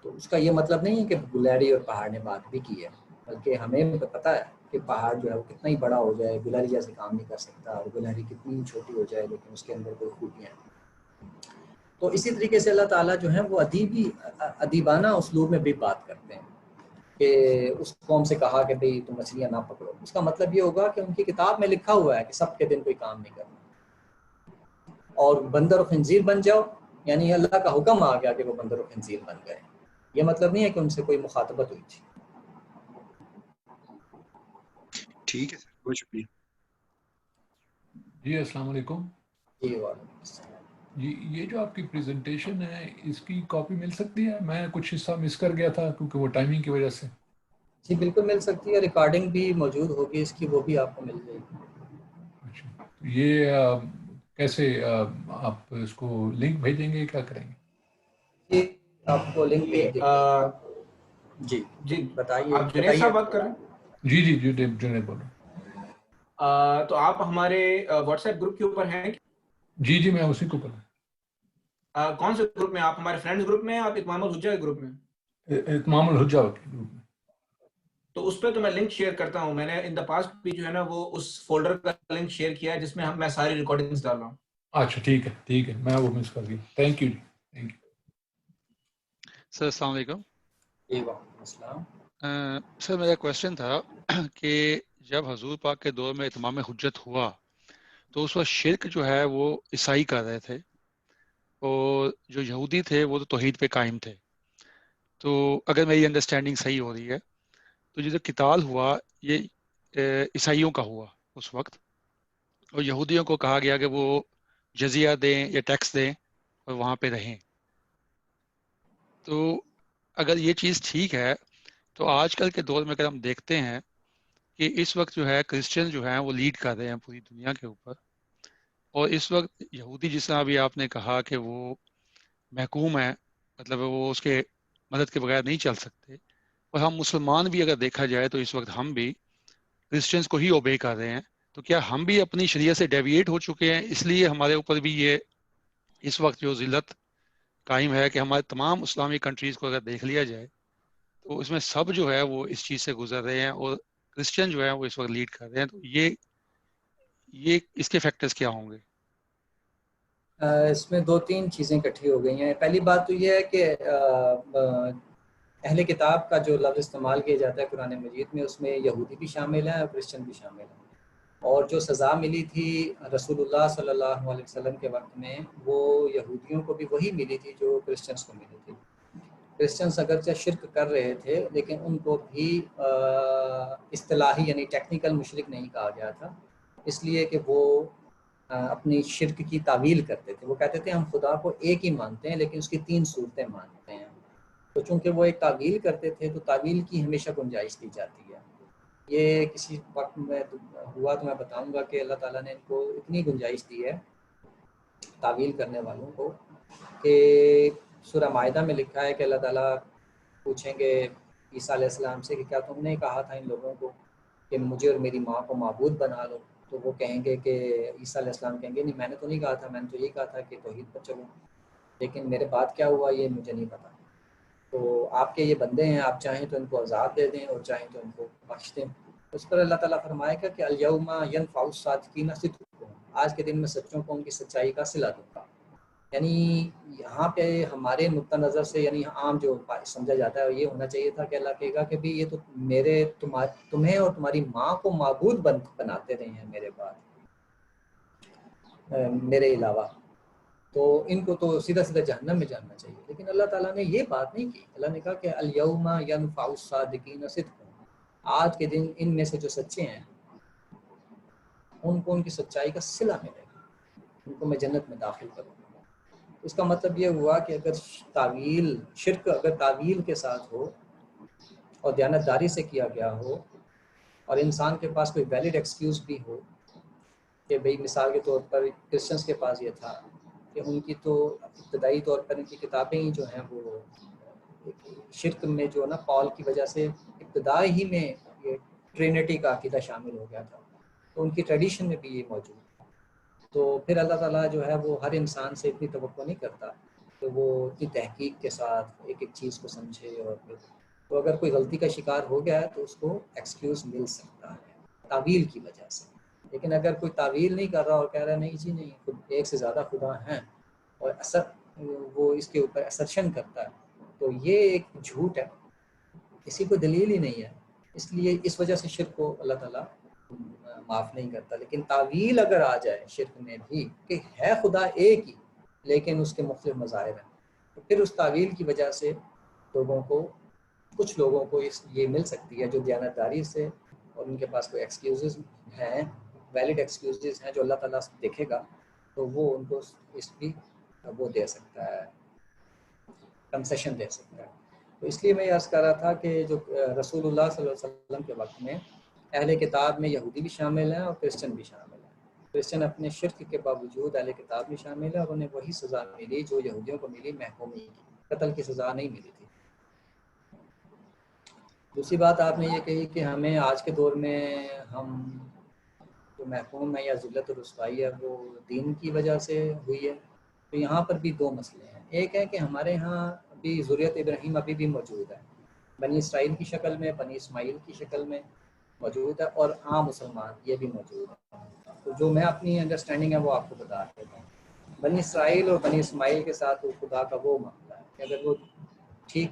تو اس کا یہ مطلب نہیں ہے کہ گلیری اور پہاڑ نے بات بھی کی ہے، بلکہ ہمیں پتہ ہے کہ پہاڑ جو ہے وہ کتنا ہی بڑا ہو جائے گلیری جیسے کام نہیں کر سکتا، اور گلیری کتنی ہی چھوٹی ہو جائے لیکن اس کے اندر کوئی خوبیاں ہیں. تو اسی طریقے سے اللہ تعالیٰ جو ہے وہ ادیبانہ اسلوب میں بھی بات کرتے ہیں کہ اس قوم سے کہا کہ بھئی تم مچھلیاں نہ پکڑو. اس کا مطلب یہ ہوگا کہ ان کی کتاب میں لکھا ہوا ہے کہ سب کے دن کوئی کام نہیں کرنا، اور بندر و خنزیر بن جاؤ، یعنی اللہ کا حکم آ گیا کہ وہ بندر و خنزیر بن گئے. یہ مطلب نہیں ہے کہ ان سے کوئی مخاطبت ہوئی تھی. ٹھیک ہے سر، بہت شکریہ. جی السلام علیکم. جی وعلیکم السلام. جی یہ جو آپ کی پریزنٹیشن ہے اس کی کاپی مل سکتی ہے؟ میں کچھ حصہ مس کر گیا تھا کیونکہ وہ ٹائمنگ کی وجہ سے. جی بالکل مل سکتی ہے، ریکارڈنگ بھی موجود ہوگی اس کی، وہ بھی آپ کو مل جائے گی. اچھا، یہ کیسے آپ اس کو لنک بھیجیں گے، کیا کریں گے؟ جی آپ کو لنک بھیج دیں گے. جی جی بتائیے. آپ جنید صاحب بات کر رہے ہیں؟ جی جنید بول رہا ہوں. تو آپ ہمارے واٹس ایپ گروپ کے اوپر ہیں؟ جی جی میں اسی کے اوپر. کون سے گروپ میں؟ آپ ہمارے فرینڈز گروپ میں، آپ اتمام الحجہ کے گروپ میں؟ اتمام الحجہ کے گروپ میں. تو اس پہ تو میں لنک شیئر کرتا ہوں. میں نے ان دا پاسٹ بھی جو ہے نا وہ اس فولڈر کا لنک شیئر کیا ہے جس میں میں ساری ریکارڈنگز ڈال رہا ہوں. اچھا ٹھیک ہے میں وہ مس کر گیا. تھینک یو جی. Thank you sir. السلام علیکم. جی وعلیکم السلام. سر میرا کویشچن تھا کہ جب حضور پاک کے دور میں اتمام حجت ہوا تو اس وقت شرک جو ہے وہ عیسائی کر رہے تھے اور جو یہودی تھے وہ تو توحید پہ قائم تھے. تو اگر میری انڈرسٹینڈنگ صحیح ہو رہی ہے تو جو قتال ہوا یہ عیسائیوں کا ہوا اس وقت، اور یہودیوں کو کہا گیا کہ وہ جزیہ دیں یا ٹیکس دیں اور وہاں پہ رہیں. تو اگر یہ چیز ٹھیک ہے تو آج کل کے دور میں اگر ہم دیکھتے ہیں کہ اس وقت جو ہے کرسچن جو ہیں وہ لیڈ کر رہے ہیں پوری دنیا کے اوپر، اور اس وقت یہودی جس طرح ابھی آپ نے کہا کہ وہ محکوم ہے، مطلب وہ اس کے مدد کے بغیر نہیں چل سکتے، اور ہم مسلمان بھی اگر دیکھا جائے تو اس وقت ہم بھی کرسچنس کو ہی اوبے کر رہے ہیں. تو کیا ہم بھی اپنی شریعت سے ڈیویٹ ہو چکے ہیں؟ اس لیے ہمارے اوپر بھی یہ اس وقت جو ذلت قائم ہے کہ ہمارے تمام اسلامی کنٹریز کو اگر دیکھ لیا جائے تو اس میں سب جو ہے وہ اس چیز سے گزر رہے ہیں اور کرسچن جو ہے وہ اس وقت لیڈ کر رہے ہیں. تو یہ اس کے فیکٹرز کیا ہوں گے؟ اس میں دو تین چیزیں اکٹھی ہو گئی ہیں. پہلی بات تو یہ ہے کہ اہل کتاب کا جو لفظ استعمال کیا جاتا ہے قرآن مجید میں، اس میں یہودی بھی شامل ہیں اور کرسچن بھی شامل ہیں. اور جو سزا ملی تھی رسول اللہ صلی اللہ علیہ وسلم کے وقت میں، وہ یہودیوں کو بھی وہی ملی تھی جو کرسچنس کو ملی تھی. کرسچنس اگرچہ شرک کر رہے تھے لیکن ان کو بھی اصطلاحی یعنی ٹیکنیکل مشرک نہیں کہا گیا تھا، اس لیے کہ وہ اپنی شرک کی تعویل کرتے تھے. وہ کہتے تھے ہم خدا کو ایک ہی مانتے ہیں لیکن اس کی تین صورتیں مانتے ہیں. تو چونکہ وہ ایک تعویل کرتے تھے تو تعویل کی ہمیشہ گنجائش دی جاتی ہے. یہ کسی وقت میں ہوا تو میں بتاؤں گا کہ اللہ تعالیٰ نے ان کو اتنی گنجائش دی ہے تعویل کرنے والوں کو کہ سورہ مائدہ میں لکھا ہے کہ اللہ تعالیٰ پوچھیں گے عیسیٰ علیہ السلام سے کہ کیا تم نے کہا تھا ان لوگوں کو کہ مجھے اور میری ماں کو معبود بنا لو؟ تو وہ کہیں گے کہ عیسیٰ علیہ السلام کہیں گے نہیں میں نے تو نہیں کہا تھا، میں نے تو یہی کہا تھا کہ توحید پر چلو، لیکن میرے بعد کیا ہوا یہ مجھے نہیں پتا. تو آپ کے یہ بندے ہیں، آپ چاہیں تو ان کو عذاب دے دیں اور چاہیں تو ان کو بخش دیں. اس پر اللہ تعالیٰ فرمائے گا کہ الیوم ینفع الصادقین صدقہم، آج کے دن میں سچوں کو ان کی سچائی کا صلہ دوں گا. یعنی یہاں پہ ہمارے نقطہ نظر سے یعنی عام جو سمجھا جاتا ہے یہ ہونا چاہیے تھا کہ اللہ کہے گا کہ بھی یہ تو تمہیں اور تمہاری ماں کو معبود بناتے رہے ہیں میرے بعد، میرے علاوہ، تو ان کو تو سیدھا سیدھا جہنم میں جانا چاہیے. لیکن اللہ تعالیٰ نے یہ بات نہیں کی. اللہ نے کہا کہ الیوم ینفع الصادقین صدقہم، آج کے دن ان میں سے جو سچے ہیں ان کو ان کی سچائی کا صلہ ملے گا، ان کو میں جنت میں داخل کروں گا. اس کا مطلب یہ ہوا کہ اگر شرک اگر تعویل کے ساتھ ہو اور دیانتداری سے کیا گیا ہو اور انسان کے پاس کوئی ویلڈ ایکسکیوز بھی ہو کہ بھئی مثال کے طور پر کرسچنس کے پاس یہ تھا کہ ان کی تو ابتدائی طور پر ان کی کتابیں ہی جو ہیں وہ شرک میں جو نا پال کی وجہ سے ابتدائی ہی میں یہ ٹرینٹی کا عقیدہ شامل ہو گیا تھا، تو ان کی ٹریڈیشن میں بھی یہ موجود ہے. تو پھر اللہ تعالیٰ جو ہے وہ ہر انسان سے اتنی توقع نہیں کرتا کہ وہ اتنی تحقیق کے ساتھ ایک ایک چیز کو سمجھے. اور پھر تو اگر کوئی غلطی کا شکار ہو گیا ہے تو اس کو ایکسکیوز مل سکتا ہے تعویل کی وجہ سے. لیکن اگر کوئی تعویل نہیں کر رہا اور کہہ رہا ہے نہیں جی نہیں خود ایک سے زیادہ خدا ہیں اور وہ اس کے اوپر اسرشن کرتا ہے، تو یہ ایک جھوٹ ہے، کسی کو دلیل ہی نہیں ہے. اس لیے اس وجہ سے شرک کو اللہ تعالیٰ معاف نہیں کرتا. لیکن تعویل اگر آ جائے شرک میں بھی کہ ہے خدا ایک ہی لیکن اس کے مختلف مظاہر ہیں، تو پھر اس تعویل کی وجہ سے کچھ لوگوں کو یہ مل سکتی ہے جو دیانتداری سے اور ان کے پاس کوئی ایکسکیوزز ہیں، ویلڈ ایکسکیوزز ہیں جو اللہ تعالیٰ دیکھے گا تو وہ ان کو اس بھی وہ دے سکتا ہے، کنسیشن دے سکتا ہے. تو اس لیے میں یہ عرض کر رہا تھا کہ جو رسول اللہ صلی اللہ علیہ وسلم کے وقت میں اہل کتاب میں یہودی بھی شامل ہیں اور کرسچن بھی شامل ہیں. کرسچن اپنے شرک کے باوجود اہل کتاب بھی شامل ہیں اور انہیں وہی سزا ملی جو یہودیوں کو ملی، محکومی کی، قتل کی سزا نہیں ملی تھی. دوسری بات آپ نے یہ کہی کہ ہمیں آج کے دور میں ہم جو محکوم ہے یا ذلت و رسوائی ہے وہ دین کی وجہ سے ہوئی ہے. تو یہاں پر بھی دو مسئلے ہیں. ایک ہے کہ ہمارے ہاں ابھی ذریت ابراہیم ابھی بھی موجود ہے, بنی اسرائیل کی شکل میں, بنی اسماعیل کی شکل میں موجود ہے, اور عام مسلمان یہ بھی موجود ہے. تو جو میں اپنی انڈرسٹینڈنگ ہے وہ آپ کو بتا دیتا ہوں. بنی اسرائیل اور بنی اسماعیل کے ساتھ خدا کا وہ معاملہ ہے کہ اگر وہ ٹھیک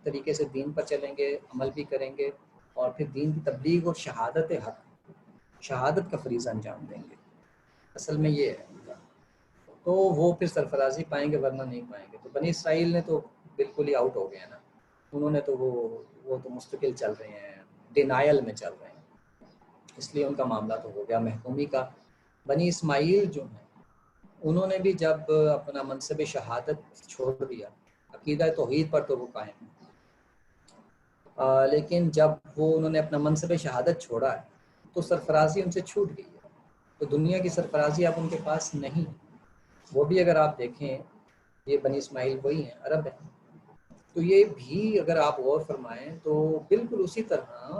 طریقے سے دین پر چلیں گے, عمل بھی کریں گے, اور پھر دین کی تبلیغ اور شہادت حق, شہادت کا فریضہ انجام دیں گے, اصل میں یہ ہے, تو وہ پھر سرفرازی پائیں گے, ورنہ نہیں پائیں گے. تو بنی اسرائیل نے تو بالکل ہی آؤٹ ہو گئے نا, انہوں نے تو وہ تو مستقل چل رہے ہیں, ڈینائل میں چل رہے ہیں, اس لیے ان کا معاملہ تو ہو گیا محکومی کا. بنی اسماعیل جو ہیں انہوں نے بھی جب اپنا منصب شہادت چھوڑ دیا, عقیدہ توحید پر تو وہ قائم ہیں, لیکن جب انہوں نے اپنا منصب شہادت چھوڑا ہے تو سرفرازی ان سے چھوٹ گئی ہے. تو دنیا کی سرفرازی اب ان کے پاس نہیں. وہ بھی اگر آپ دیکھیں, یہ بنی اسماعیل وہی ہیں, عرب ہیں, تو یہ بھی اگر آپ غور فرمائیں تو بالکل اسی طرح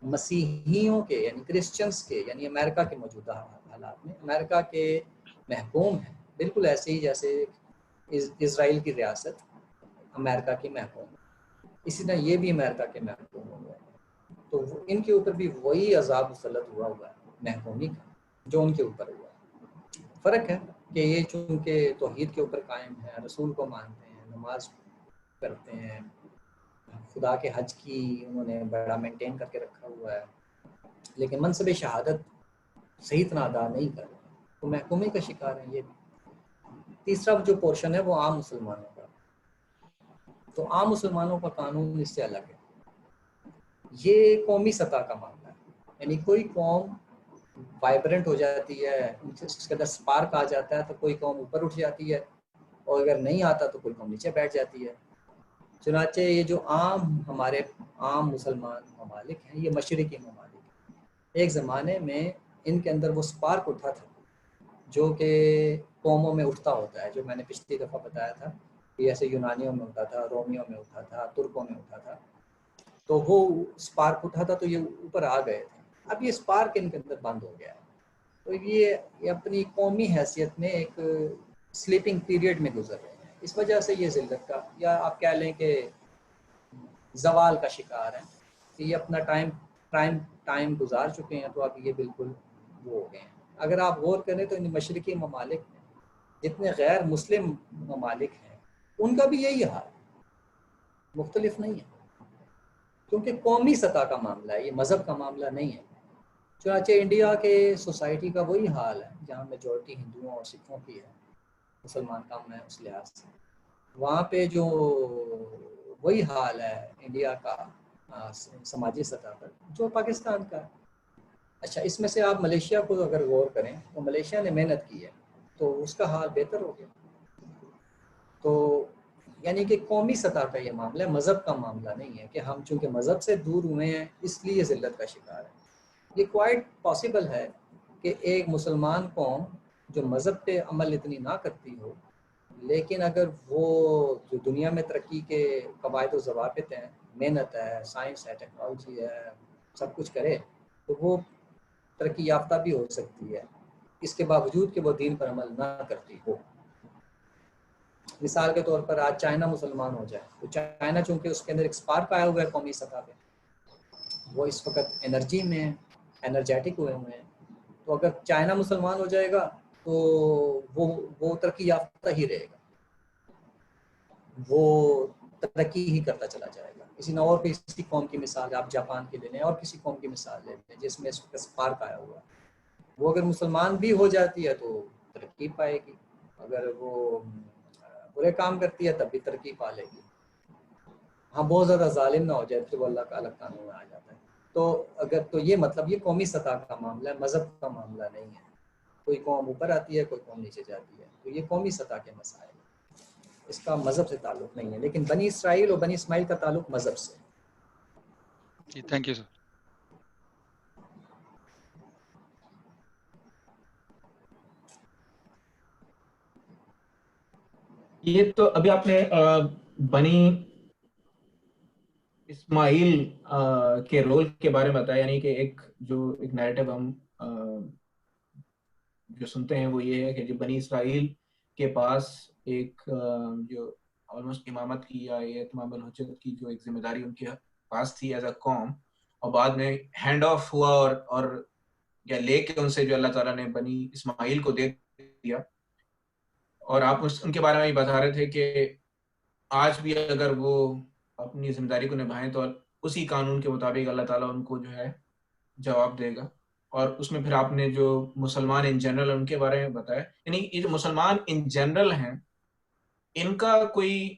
مسیحیوں کے یعنی کرسچنس کے یعنی امریکہ کے موجودہ حالات میں امریکہ کے محکوم ہیں, بالکل ایسے ہی جیسے اسرائیل کی ریاست امریکہ کی محکوم ہے, اسی طرح یہ بھی امریکہ کے محکوم ہوئے ہیں. تو ان کے اوپر بھی وہی عذاب مسلط ہوا ہے محکومی کا جو ان کے اوپر ہوا ہے. فرق ہے کہ یہ چونکہ توحید کے اوپر قائم ہیں, رسول کو مانتے ہیں, نماز کرتے ہیں, خدا کے حج کی انہوں نے بڑا مینٹین کر کے رکھا ہوا ہے, لیکن منصب شہادت صحیح طرح ادا نہیں کر رہے, تو محکومی کا شکار ہیں یہ بھی. تیسرا جو پورشن ہے وہ عام مسلمانوں کا. تو عام مسلمانوں کا قانون اس سے الگ ہے. یہ قومی سطح کا معاملہ ہے, یعنی کوئی قوم وائبرنٹ ہو جاتی ہے, اس کے اندر سپارک آ جاتا ہے تو کوئی قوم اوپر اٹھ جاتی ہے, اور اگر نہیں آتا تو کوئی قوم نیچے بیٹھ جاتی ہے. چنانچہ یہ جو ہمارے عام مسلمان ممالک ہیں یہ مشرقی ممالک ہیں. ایک زمانے میں ان کے اندر وہ سپارک اٹھا تھا جو کہ قوموں میں اٹھتا ہوتا ہے, جو میں نے پچھلی دفعہ بتایا تھا کہ ایسے یونانیوں میں اٹھا تھا, رومیوں میں اٹھا تھا, ترکوں میں اٹھا تھا. تو وہ سپارک اٹھا تھا تو یہ اوپر آ گئے تھے. اب یہ سپارک ان کے اندر بند ہو گیا ہے, تو یہ اپنی قومی حیثیت میں ایک سلیپنگ پیریڈ میں گزر رہے ہیں. اس وجہ سے یہ ذلت کا یا آپ کہہ لیں کہ زوال کا شکار ہیں, کہ یہ اپنا ٹائم گزار چکے ہیں, تو اب یہ بالکل وہ ہو گئے ہیں. اگر آپ غور کریں تو ان مشرقی ممالک میں جتنے غیر مسلم ممالک ہیں ان کا بھی یہی حال ہے, مختلف نہیں ہے, کیونکہ قومی سطح کا معاملہ ہے, یہ مذہب کا معاملہ نہیں ہے. چنانچہ انڈیا کے سوسائٹی کا وہی حال ہے جہاں میجورٹی ہندوؤں اور سکھوں کی ہے, مسلمان کم ہے اس لحاظ سے. وہاں پہ جو وہی حال ہے انڈیا کا سماجی سطح پر جو پاکستان کا ہے. اچھا, اس میں سے آپ ملیشیا کو اگر غور کریں تو ملیشیا نے محنت کی ہے تو اس کا حال بہتر ہو گیا. تو یعنی کہ قومی سطح کا یہ معاملہ ہے, مذہب کا معاملہ نہیں ہے کہ ہم چونکہ مذہب سے دور ہوئے ہیں اس لیے ذلت کا شکار ہے. یہ کوائٹ پاسبل ہے کہ ایک مسلمان قوم جو مذہب پہ عمل اتنی نہ کرتی ہو, لیکن اگر وہ جو دنیا میں ترقی کے قواعد و ضوابط ہیں, محنت ہے, سائنس ہے, ٹیکنالوجی ہے, سب کچھ کرے تو وہ ترقی یافتہ بھی ہو سکتی ہے, اس کے باوجود کہ وہ دین پر عمل نہ کرتی ہو. مثال کے طور پر آج چائنا مسلمان ہو جائے تو چائنا چونکہ اس کے اندر ایک سپارک آیا ہوا ہے قومی سطح پہ, وہ اس وقت انرجی میں انرجیٹک ہوئے ہیں, تو اگر چائنا مسلمان ہو جائے گا تو وہ ترقی یافتہ ہی رہے گا, وہ ترقی ہی کرتا چلا جائے گا. کسی نہ اور کسی قوم کی مثال آپ جاپان کی لے لیں, اور کسی قوم کی مثال لے لیں جس میں اس وقت سپارک آیا ہوا ہے, وہ اگر مسلمان بھی ہو جاتی ہے تو ترقی پائے گی, اگر وہ برے کام کرتی ہے تب بھی ترقی پا لے گی. ہاں, بہت زیادہ ظالم نہ ہو جائے تو وہ اللہ کا الگ قانون میں آ جاتا ہے. تو یہ مطلب یہ قومی سطح کا معاملہ ہے, مذہب کا معاملہ نہیں ہے. کوئی قوم اوپر آتی ہے, کوئی قوم نیچے جاتی ہے, تو یہ قومی سطح کے مسائل ہیں, اس کا مذہب سے تعلق نہیں ہے. لیکن بنی اسرائیل اور بنی اسماعیل کا تعلق مذہب سے. جی تھینک یو سر. یہ تو ابھی آپ نے بنی اسماعیل کے رول کے بارے میں بتایا, یعنی کہ ایک نیریٹو ہم جو سنتے ہیں وہ یہ ہے کہ جو بنی اسرائیل کے پاس ایک جو آلموسٹ امامت کی یا اتمام الحجت کی جو ایک ذمہ داری ان کے پاس تھی ایز اے قوم، اور بعد میں ہینڈ آف ہوا اور یا لے کے ان سے جو اللہ تعالیٰ نے بنی اسماعیل کو دے دیا. اور آپ ان کے بارے میں بتا رہے تھے کہ آج بھی اگر وہ اپنی ذمہ داری کو نبھائیں تو اسی قانون کے مطابق اللہ تعالیٰ ان کو جو ہے جواب دے گا. اور اس میں پھر آپ نے جو مسلمان ان جنرل ان کے بارے میں بتایا، یعنی یہ جو مسلمان ان جنرل ہیں ان کا کوئی،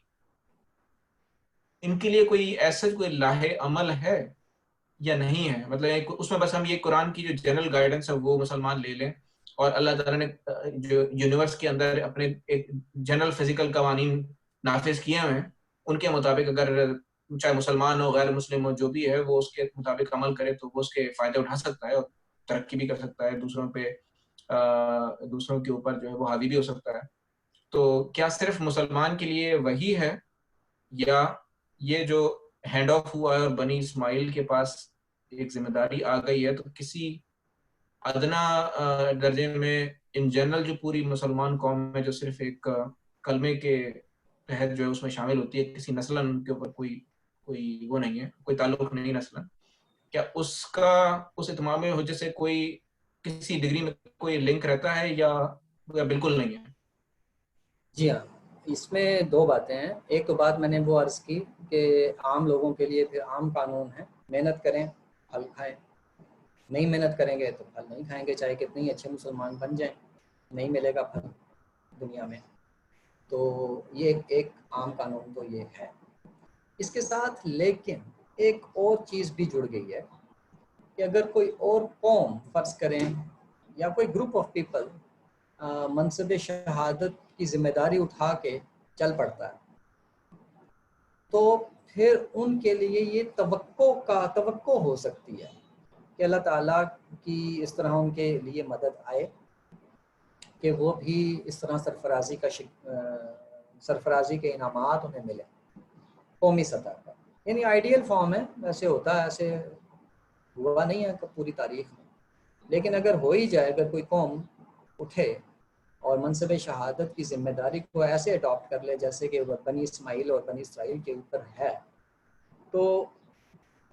ان کے لیے کوئی ایسا کوئی لاہ عمل ہے یا نہیں ہے؟ مطلب اس میں بس ہم یہ قرآن کی جو جنرل گائیڈنس ہے وہ مسلمان لے لیں، اور اللہ تعالیٰ نے جو یونیورس کے اندر اپنے ایک جنرل فزیکل قوانین نافذ کیے ہوئے ہیں ان کے مطابق اگر چاہے مسلمان ہو غیر مسلم ہو جو بھی ہے وہ اس کے مطابق عمل کرے تو وہ اس کے فائدے اٹھا سکتا ہے اور ترقی بھی کر سکتا ہے، دوسروں پہ دوسروں کے اوپر جو ہے وہ حاوی بھی ہو سکتا ہے. تو کیا صرف مسلمان کے لیے وہی ہے، یا یہ جو ہینڈ آف ہوا ہے اور بنی اسماعیل کے پاس ایک ذمہ داری آ گئی ہے تو کسی ادنا درجے میں ان جنرل جو پوری مسلمان قوم میں جو صرف ایک کلمے کے تحت جو ہے اس میں شامل ہوتی ہے، کسی نسلاً ان کے اوپر کوئی وہ نہیں ہے، کوئی تعلق نہیں نسلاً، کیا اس کا اس اتمام حجت سے کوئی کسی ڈگری میں کوئی لنک رہتا ہے یا بالکل نہیں ہے؟ جی ہاں، اس میں دو باتیں ہیں. ایک تو بات میں نے وہ عرض کی کہ عام لوگوں کے لیے پھر عام قانون ہے، محنت کریں پھل کھائیں، نہیں محنت کریں گے تو پھل نہیں کھائیں گے، چاہے کتنے ہی اچھے مسلمان بن جائیں نہیں ملے گا پھل دنیا میں. تو یہ ایک عام قانون تو یہ ہے. اس کے ساتھ لیکن ایک اور چیز بھی جڑ گئی ہے کہ اگر کوئی اور قوم فرض کریں یا کوئی گروپ آف پیپل منصب شہادت کی ذمہ داری اٹھا کے چل پڑتا ہے تو پھر ان کے لیے یہ توقع ہو سکتی ہے کہ اللہ تعالیٰ کی اس طرح ان کے لیے مدد آئے کہ وہ بھی اس طرح سرفرازی کے انعامات انہیں ملے قومی سطح پر. یعنی آئیڈیل فارم ہے، ایسے ہوتا ہے، ایسے ہوا نہیں ہے پوری تاریخ میں، لیکن اگر ہو ہی جائے، اگر کوئی قوم اٹھے اور منصب شہادت کی ذمہ داری کو ایسے اڈاپٹ کر لے جیسے کہ بنی اسماعیل اور بنی اسرائیل کے اوپر ہے، تو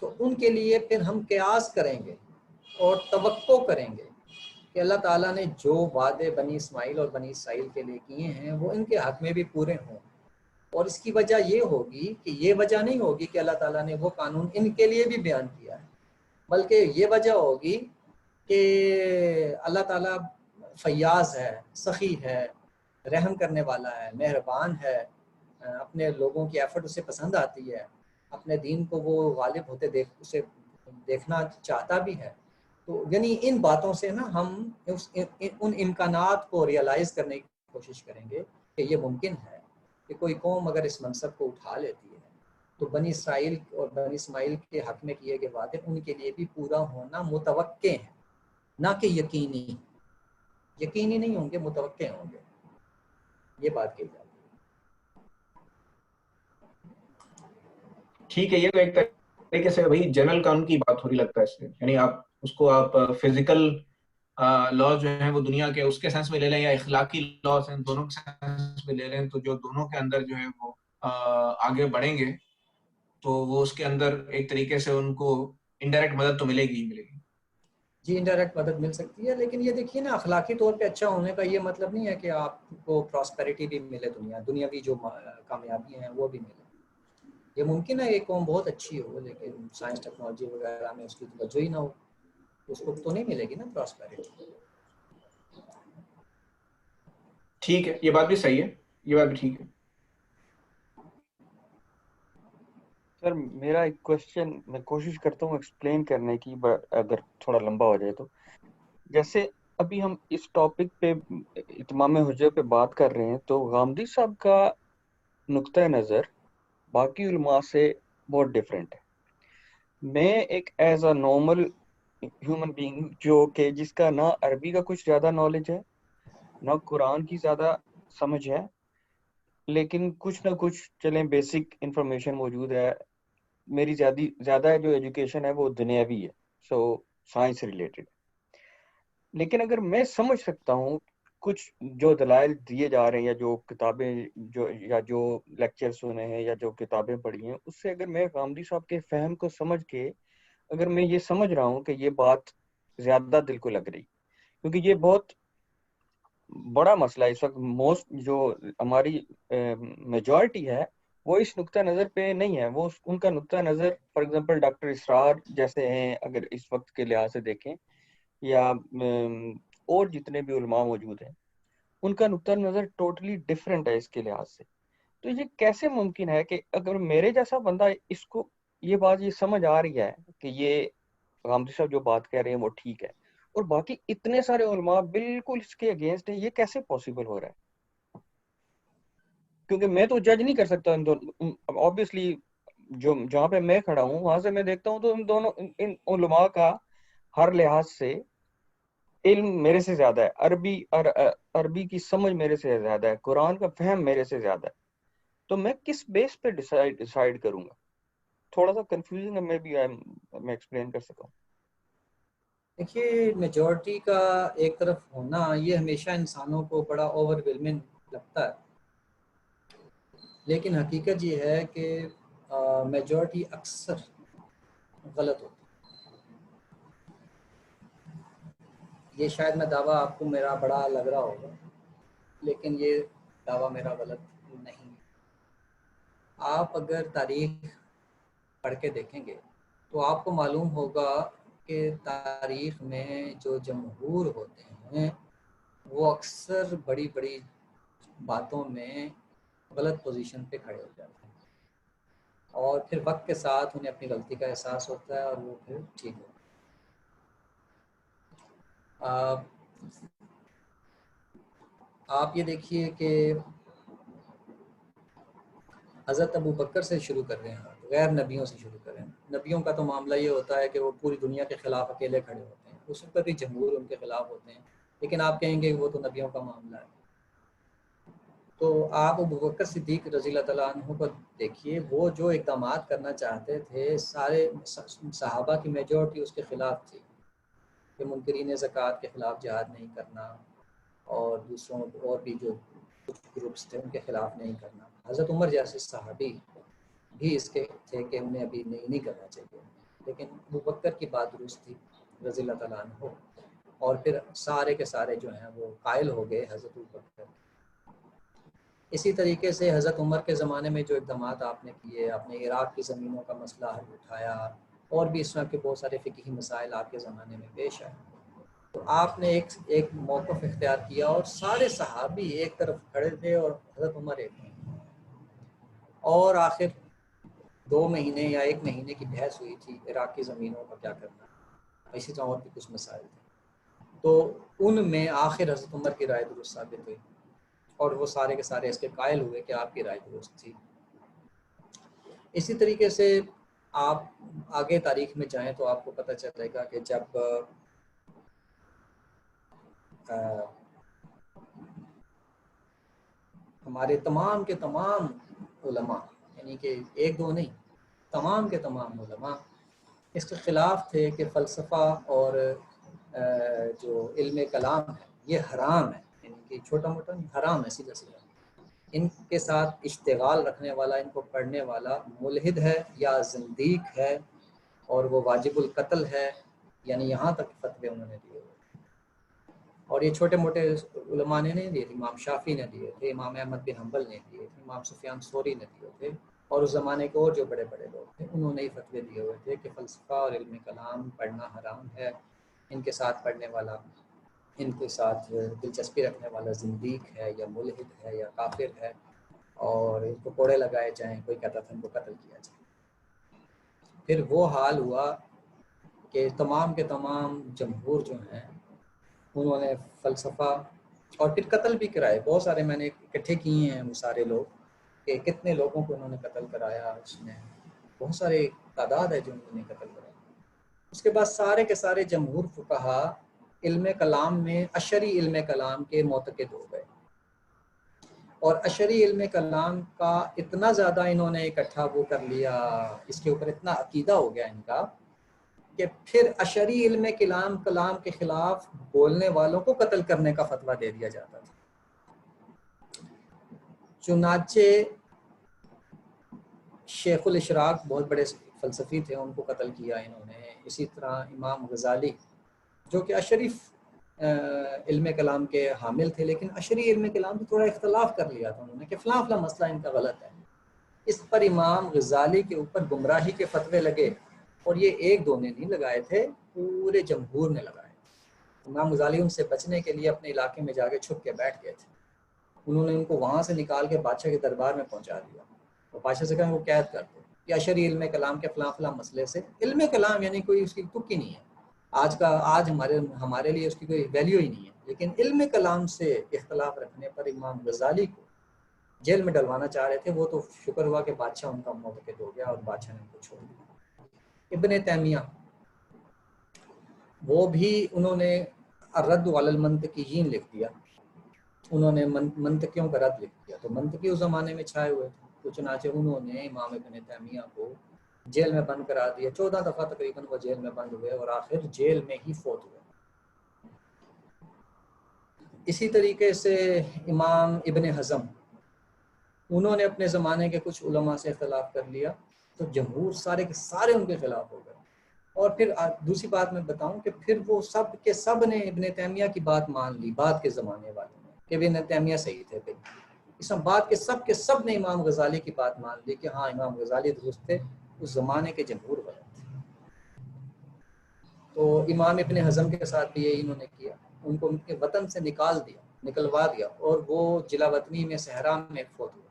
ان کے لیے پھر ہم قیاس کریں گے اور توقع کریں گے کہ اللہ تعالیٰ نے جو وعدے بنی اسماعیل اور بنی اسرائیل کے لیے کیے ہیں وہ ان کے حق میں بھی پورے ہوں. اور اس کی وجہ یہ ہوگی کہ یہ وجہ نہیں ہوگی کہ اللہ تعالیٰ نے وہ قانون ان کے لیے بھی بیان کیا ہے، بلکہ یہ وجہ ہوگی کہ اللہ تعالیٰ فیاض ہے، سخی ہے، رحم کرنے والا ہے، مہربان ہے، اپنے لوگوں کی ایفرٹ اسے پسند آتی ہے، اپنے دین کو وہ غالب ہوتے اسے دیکھنا چاہتا بھی ہے. تو یعنی ان باتوں سے نا ہم ان امکانات کو ریئلائز کرنے کی کوشش کریں گے کہ یہ ممکن ہے کہ کوئی قوم اگر اس منصب کو اٹھا لیتی ہے تو بنی اسرائیل اور بنی اسماعیل کے حق میں کیے گئے وعدے ان کے لیے بھی پورا ہونا متوقع ہے، نہ کہ یقینی نہیں ہوں گے، متوقع ہوں گے. یہ بات کہی جاتی ہے. ٹھیک ہے، یہ تو ایک طریقے سے وہی جنرل قانون کی بات ہو رہی لگتا ہے اس سے، یعنی آپ اس کو آپ فزیکل لا جو ہیں وہ دنیا کے اس کے سینس میں لے لیں یا اخلاقی لاز ہیں دونوں کے سینس میں لے لیں، تو جو دونوں کے اندر جو ہے وہ آگے بڑھیں گے تو وہ اس کے اندر ایک طریقے سے ان کو انڈائریکٹ مدد تو ملے گی ہی ملے گی. جی انڈائریکٹ مدد مل سکتی ہے، لیکن یہ دیکھیے نا اخلاقی طور پہ اچھا ہونے کا یہ مطلب نہیں ہے کہ آپ کو پراسپیرٹی بھی ملے، دنیاوی جو کامیابی ہیں وہ بھی ملے. یہ ممکن ہے ایک قوم بہت اچھی ہو لیکن سائنس ٹیکنالوجی وغیرہ میں اس کی توجہ ہی نہ ہو، اس کو تو نہیں ملے گی نا پراسپیرٹی. ٹھیک ہے، یہ بات بھی صحیح ہے، یہ بات بھی ٹھیک ہے. سر میرا ایک کوشچن میں کوشش کرتا ہوں ایکسپلین کرنے کی، اگر تھوڑا لمبا ہو جائے تو. جیسے ابھی ہم اس ٹاپک پہ اتمام حجت پہ بات کر رہے ہیں تو غامدی صاحب کا نقطہ نظر باقی علماء سے بہت ڈیفرنٹ ہے. میں ایک as a normal human being جو کہ جس کا نہ عربی کا کچھ زیادہ نالج ہے نہ قرآن کی زیادہ سمجھ ہے، لیکن کچھ نہ کچھ چلیں بیسک انفارمیشن موجود ہے. میری زیادہ جو ایجوکیشن ہے وہ دنیاوی ہے، سو سائنس ریلیٹڈ. لیکن اگر میں سمجھ سکتا ہوں کچھ جو دلائل دیے جا رہے ہیں یا جو کتابیں جو لیکچر سنے ہیں یا جو کتابیں پڑھی ہیں، اس سے اگر میں غامدی صاحب کے فہم کو سمجھ کے اگر میں یہ سمجھ رہا ہوں کہ یہ بات زیادہ دل کو لگ رہی، کیونکہ یہ بہت بڑا مسئلہ ہے اس وقت. موسٹ جو ہماری میجورٹی ہے وہ اس نقطہ نظر پہ نہیں ہے. وہ ان کا نقطہ نظر فار ایگزامپل ڈاکٹر اسرار جیسے ہیں اگر اس وقت کے لحاظ سے دیکھیں، یا اور جتنے بھی علماء موجود ہیں، ان کا نقطہ نظر ٹوٹلی ڈفرینٹ ہے اس کے لحاظ سے. تو یہ کیسے ممکن ہے کہ اگر میرے جیسا بندہ اس کو یہ بات یہ سمجھ آ رہی ہے کہ یہ غامدی صاحب جو بات کہہ رہے ہیں وہ ٹھیک ہے، اور باقی اتنے سارے علماء بالکل اس کے اگینسٹ ہیں، یہ کیسے پاسبل ہو رہا ہے؟ کیونکہ میں تو جج نہیں کر سکتا ان دونوں. آبویسلی جو جہاں پہ میں کھڑا ہوں وہاں سے میں دیکھتا ہوں تو ان دونوں ان علماء کا ہر لحاظ سے علم میرے سے زیادہ ہے، عربی کی سمجھ میرے سے زیادہ ہے، قرآن کا فہم میرے سے زیادہ ہے. تو میں کس بیس پہ ڈیسائیڈ کروں گا؟ تھوڑا سا کنفیوژن ہے، میں ایکسپلین کر سکوں. دیکھیے، میجورٹی کا ایک طرف ہونا یہ ہمیشہ انسانوں کو بڑا اوور ویلمنگ لگتا ہے، لیکن حقیقت یہ ہے کہ میجورٹی اکثر غلط ہوتی ہے. یہ شاید میں دعویٰ آپ کو میرا بڑا لگ رہا ہوگا، لیکن یہ دعویٰ میرا غلط نہیں. آپ اگر تاریخ پڑھ کے دیکھیں گے تو آپ کو معلوم ہوگا کہ تاریخ میں جو جمہور ہوتے ہیں وہ اکثر بڑی بڑی باتوں میں غلط پوزیشن پہ کھڑے ہو جاتے ہیں، اور پھر وقت کے ساتھ انہیں اپنی غلطی کا احساس ہوتا ہے اور وہ پھر ٹھیک ہوتا ہے. آپ یہ دیکھیے کہ حضرت ابو بکر سے شروع کر رہے ہیں، غیر نبیوں سے شروع کر رہے ہیں. نبیوں کا تو معاملہ یہ ہوتا ہے کہ وہ پوری دنیا کے خلاف اکیلے کھڑے ہوتے ہیں، اس وقت بھی جمہور ان کے خلاف ہوتے ہیں، لیکن آپ کہیں گے وہ تو نبیوں کا معاملہ ہے. تو آپ ابو بکر صدیق رضی اللہ تعالیٰ عنہ کو دیکھیے، وہ جو اقدامات کرنا چاہتے تھے سارے صحابہ کی میجورٹی اس کے خلاف تھی، کہ منکرین زکوٰۃ کے خلاف جہاد نہیں کرنا، اور دوسروں اور بھی جو کچھ گروپس تھے ان کے خلاف نہیں کرنا. حضرت عمر جیسے صحابی بھی اس کے تھے کہ انہیں ابھی نہیں کرنا چاہیے، لیکن ابو بکر کی بات درست تھی رضی اللہ تعالیٰ عنہ، اور پھر سارے کے سارے جو ہیں وہ قائل ہو گئے حضرت ابو بکر. اسی طریقے سے حضرت عمر کے زمانے میں جو اقدامات آپ نے کیے، آپ نے عراق کی زمینوں کا مسئلہ حل اٹھایا، اور بھی اس طرح کے بہت سارے فقہی مسائل آپ کے زمانے میں پیش آئے، تو آپ نے ایک موقف اختیار کیا، اور سارے صحابی ایک طرف کھڑے تھے اور حضرت عمر ایک طرف. اور آخر 2 مہینے یا 1 مہینے کی بحث ہوئی تھی عراق کی زمینوں کا کیا کرنا، اسی طرح اور بھی کچھ مسائل تھے. تو ان میں آخر حضرت عمر کی رائے درست ثابت ہوئی، اور وہ سارے کے سارے اس کے قائل ہوئے کہ آپ کی رائے درست تھی. اسی طریقے سے آپ آگے تاریخ میں جائیں تو آپ کو پتہ چلے گا کہ جب ہمارے تمام کے تمام علماء، یعنی کہ 1-2 نہیں، تمام کے تمام علماء اس کے خلاف تھے کہ فلسفہ اور جو علم کلام ہے یہ حرام ہے، یعنی کہ چھوٹا موٹا حرام ہے، سیدھا سیدھا. ان کے ساتھ اشتغال رکھنے والا، ان کو پڑھنے والا ملحد ہے یا زندیق ہے، اور وہ واجب القتل ہے، یعنی یہاں تک فتوے انہوں نے دیے. اور یہ چھوٹے موٹے علماء نے نہیں دیے تھے، امام شافعی نے دیے تھے، امام احمد بن حنبل نے دیے تھے، امام سفیان ثوری نے دیے تھے، اور اس زمانے کے اور جو بڑے بڑے لوگ تھے انہوں نے ہی فتوے دیے ہوئے تھے کہ فلسفہ اور علم کلام پڑھنا حرام ہے. ان کے ساتھ پڑھنے والا، ان کے ساتھ دلچسپی رکھنے والا زندیق ہے یا ملحد ہے یا کافر ہے، اور ان کو کوڑے لگائے جائیں، کوئی کہتا تھا ان کو قتل کیا جائے. پھر وہ حال ہوا کہ تمام کے تمام جمہور جو ہیں انہوں نے فلسفہ، اور پھر قتل بھی کرائے. بہت سارے میں نے اکٹھے کیے ہیں وہ سارے لوگ کہ کتنے لوگوں کو انہوں نے قتل کرایا، اس میں بہت سارے تعداد ہے جو انہوں نے قتل کرایا. اس کے بعد سارے کے سارے جمہور فقہا علم کلام میں اشعری علم کلام کے معتقد ہو گئے، اور اشعری علم کلام کا اتنا زیادہ انہوں نے اکٹھا وہ کر لیا، اس کے اوپر اتنا عقیدہ ہو گیا ان کا کہ پھر اشعری علم کلام کے خلاف بولنے والوں کو قتل کرنے کا فتویٰ دے دیا جاتا تھا. چنانچہ شیخ الاشراق بہت بڑے فلسفی تھے، ان کو قتل کیا انہوں نے. اسی طرح امام غزالی جو کہ اشعری علم کلام کے حامل تھے، لیکن اشعری علم کلام سے تھوڑا اختلاف کر لیا تھا انہوں نے کہ فلاں فلاں مسئلہ ان کا غلط ہے. اس پر امام غزالی کے اوپر گمراہی کے فتوے لگے، اور یہ ایک دو نے نہیں لگائے تھے، پورے جمہور نے لگائے. امام غزالی ان سے بچنے کے لیے اپنے علاقے میں جا کے چھپ کے بیٹھ گئے تھے. انہوں نے ان کو وہاں سے نکال کے بادشاہ کے دربار میں پہنچا دیا، اور بادشاہ سے کہا وہ قید کر دو کہ اشعری علم کلام کے فلاں فلاں مسئلے سے، علم کلام یعنی کوئی اس کی تک ہی نہیں ہے آج ہمارے لیے اس کی کوئی ویلیو ہی نہیں ہے، لیکن علم کلام سے اختلاف رکھنے پر امام غزالی کو جیل میں ڈلوانا چاہ رہے تھے. وہ تو شکر ہوا کہ بادشاہ ان کا موقف ہو گیا اور بادشاہ نے ان کو چھوڑ دیا. ابن تیمیہ وہ بھی انہوں نے الرد علی المنطقیین لکھ دیا، انہوں نے منطقیوں کا رد لکھ دیا. تو منطقی اس زمانے میں چھائے ہوئے تھے، تو چنانچہ انہوں نے امام ابن تیمیہ کو جیل میں بند کرا دیا. 14 دفعہ تقریباً وہ جیل میں بند ہوئے اور آخر جیل میں ہی فوت ہوئے. اسی طریقے سے امام ابن حزم، انہوں نے اپنے زمانے کے کچھ علماء سے اختلاف کر لیا، تو جمہور سارے کے سارے ان کے خلاف ہو گئے. اور پھر دوسری بات میں بتاؤں کہ پھر وہ سب کے سب نے ابن تیمیہ کی بات مان لی بعد کے زمانے والوں نے کہ ابن تیمیہ صحیح تھے. پھر اس بات کے سب نے امام غزالی کی بات مان لی کہ ہاں امام غزالی درست تھے، اس زمانے کے جمہور غلط تھے. تو امام ابن حزم کے ساتھ بھی یہی انہوں نے کیا، ان کو ان کے وطن سے نکلوا دیا اور وہ جلا وطنی میں صحرا میں فوت ہوئے.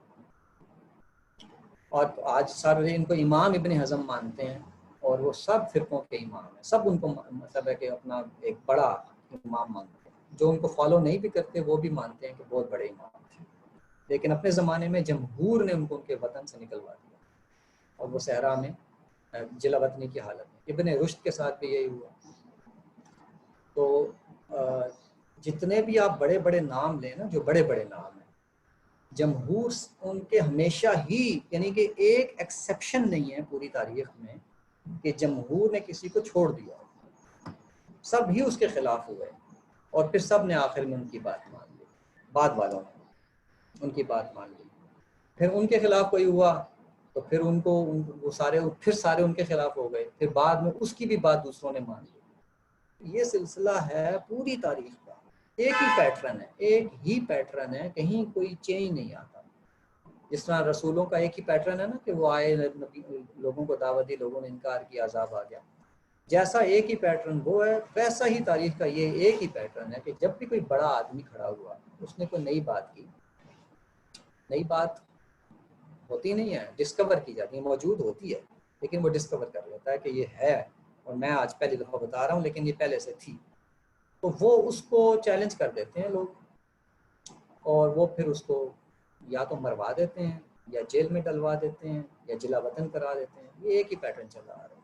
اور آج سارے ان کو امام ابن حزم مانتے ہیں، اور وہ سب فرقوں کے امام ہیں، سب ان کو مطلب ہے کہ اپنا ایک بڑا امام مانتے ہیں. جو ان کو فالو نہیں بھی کرتے وہ بھی مانتے ہیں کہ بہت بڑے امام تھے، لیکن اپنے زمانے میں جمہور نے ان کو ان کے وطن سے نکلوا دیا اور وہ صحرا میں جلا وطنی کی حالت میں. ابن رشد کے ساتھ بھی یہی ہوا. تو جتنے بھی آپ بڑے بڑے نام لیں نا، جو بڑے بڑے نام ہیں، جمہور ان کے ہمیشہ ہی، یعنی کہ ایک ایکسیپشن نہیں ہے پوری تاریخ میں کہ جمہور نے کسی کو چھوڑ دیا، سب ہی اس کے خلاف ہوئے. اور پھر سب نے آخر میں ان کی بات مان لی، بعد والوں نے ان کی بات مان لی. پھر ان کے خلاف کوئی ہوا تو پھر وہ سارے ان کے خلاف ہو گئے، پھر بعد میں اس کی بھی بات دوسروں نے مان لی. یہ سلسلہ ہے پوری تاریخ کا، ایک ہی پیٹرن ہے، کہیں کوئی چینج نہیں آتا. جس طرح رسولوں کا ایک ہی پیٹرن ہے نا کہ وہ آئے لوگوں کو دعوت دی، لوگوں نے انکار کیا، عذاب آ گیا. جیسا ایک ہی پیٹرن وہ ہے، ویسا ہی تاریخ کا یہ ایک ہی پیٹرن ہے کہ جب بھی کوئی بڑا آدمی کھڑا ہوا، اس نے کوئی نئی بات کی، نئی بات ہوتی نہیں ہے، ڈسکور کی جاتی ہے، موجود ہوتی ہے لیکن وہ ڈسکور کر لیتا ہے کہ یہ ہے اور میں آج پہلی دفعہ بتا رہا ہوں لیکن یہ پہلے سے تھی. تو وہ اس کو چیلنج کر دیتے ہیں لوگ، اور وہ پھر اس کو یا تو مروا دیتے ہیں یا جیل میں ڈلوا دیتے ہیں یا جلا وطن کرا دیتے ہیں. یہ ایک ہی پیٹرن چل رہا ہے.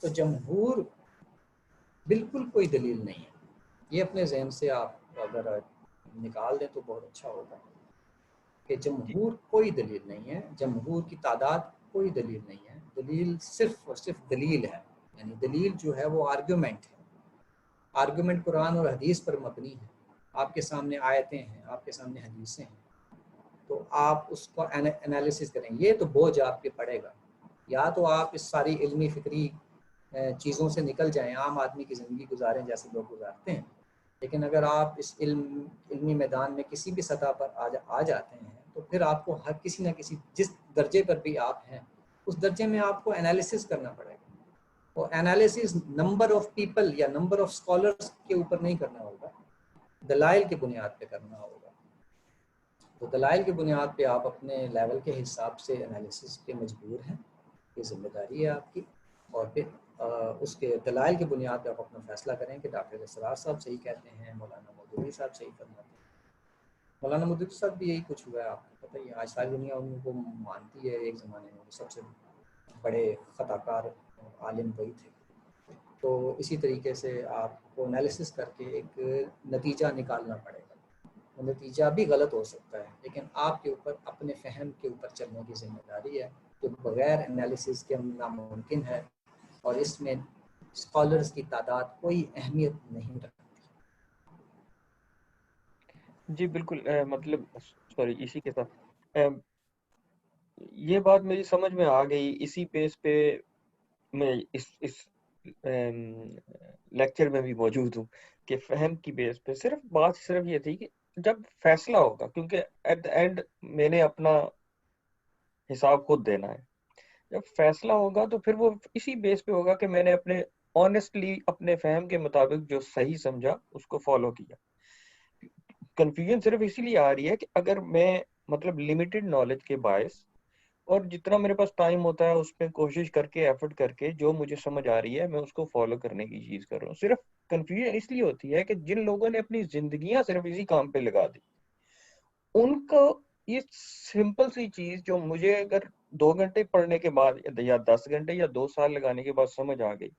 تو جمہور بالکل کوئی دلیل نہیں ہے. یہ اپنے ذہن سے آپ اگر نکال دیں تو بہت اچھا ہوگا کہ جمہور کوئی دلیل نہیں ہے، جمہور کی تعداد کوئی دلیل نہیں ہے. دلیل صرف اور صرف دلیل ہے، یعنی دلیل جو ہے وہ آرگیومنٹ ہے. آرگیومنٹ قرآن اور حدیث پر مبنی ہے. آپ کے سامنے آیتیں ہیں، آپ کے سامنے حدیثیں ہیں، تو آپ اس کو انالیسس کریں. یہ تو بوجھ آپ کے پڑے گا، یا تو آپ اس ساری علمی فکری چیزوں سے نکل جائیں، عام آدمی کی زندگی گزاریں جیسے لوگ گزارتے ہیں. لیکن اگر آپ اس علمی میدان میں کسی بھی سطح پر آ جاتے ہیں تو پھر آپ کو ہر کسی نہ کسی جس درجے پر بھی آپ ہیں اس درجے میں آپ کو انالیسس کرنا پڑے گا. اور انالیسس نمبر آف پیپل یا نمبر آف اسکالرس کے اوپر نہیں کرنا ہوگا، دلائل کی بنیاد پہ کرنا ہوگا. تو دلائل کی بنیاد پہ آپ اپنے لیول کے حساب سے انالیسس پہ مجبور ہیں، یہ ذمہ داری ہے آپ کی. اور پھر اس کے دلائل کی بنیاد پہ آپ اپنا فیصلہ کریں کہ ڈاکٹر اسرار صاحب صحیح کہتے ہیں، مولانا مودودی صاحب صحیح فرماتے ہیں. مولانا مودودی صاحب بھی یہی کچھ ہوا ہے، آپ کو پتہ ہی ہے. آج ساری دنیا ان کو مانتی ہے، ایک زمانے میں سب سے بڑے خطا کار عالم وہی تھے. تو اسی طریقے سے آپ کو انالیسس کر کے ایک نتیجہ نکالنا پڑے گا. وہ نتیجہ بھی غلط ہو سکتا ہے لیکن آپ کے اوپر اپنے فہم کے اوپر چلنے کی ذمہ داری ہے، جو بغیر انالیسس کے ناممکن ہے. اور اس میں اسکالرس کی تعداد کوئی اہمیت نہیں رکھتی. جی بالکل مطلب سوری اسی کے ساتھ یہ بات میری سمجھ میں آ گئی. اسی بیس پہ میں اس لیکچر میں بھی موجود ہوں کہ فہم کی بیس پہ بات صرف یہ تھی کہ جب فیصلہ ہوگا، کیونکہ ایٹ دا اینڈ میں نے اپنا حساب خود دینا ہے، جب فیصلہ ہوگا تو پھر وہ اسی بیس پہ ہوگا کہ میں نے اپنے آنیسٹلی اپنے فہم کے مطابق جو صحیح سمجھا اس کو فالو کیا. کنفیوژن صرف اسی لیے آ رہی ہے کہ اگر میں مطلب لمیٹڈ نالج کے باعث اور جتنا میرے پاس ٹائم ہوتا ہے اس میں کوشش کر کے ایفرٹ کر کے جو مجھے سمجھ آ رہی ہے میں اس کو فالو کرنے کی چیز کر رہا ہوں. صرف کنفیوژن اس لیے ہوتی ہے کہ جن لوگوں نے اپنی زندگیاں صرف اسی کام پہ لگا دی، ان کو یہ سمپل سی چیز جو مجھے اگر 2 گھنٹے پڑھنے کے بعد یا 10 گھنٹے یا 2 سال لگانے کے بعد سمجھ آ گئی،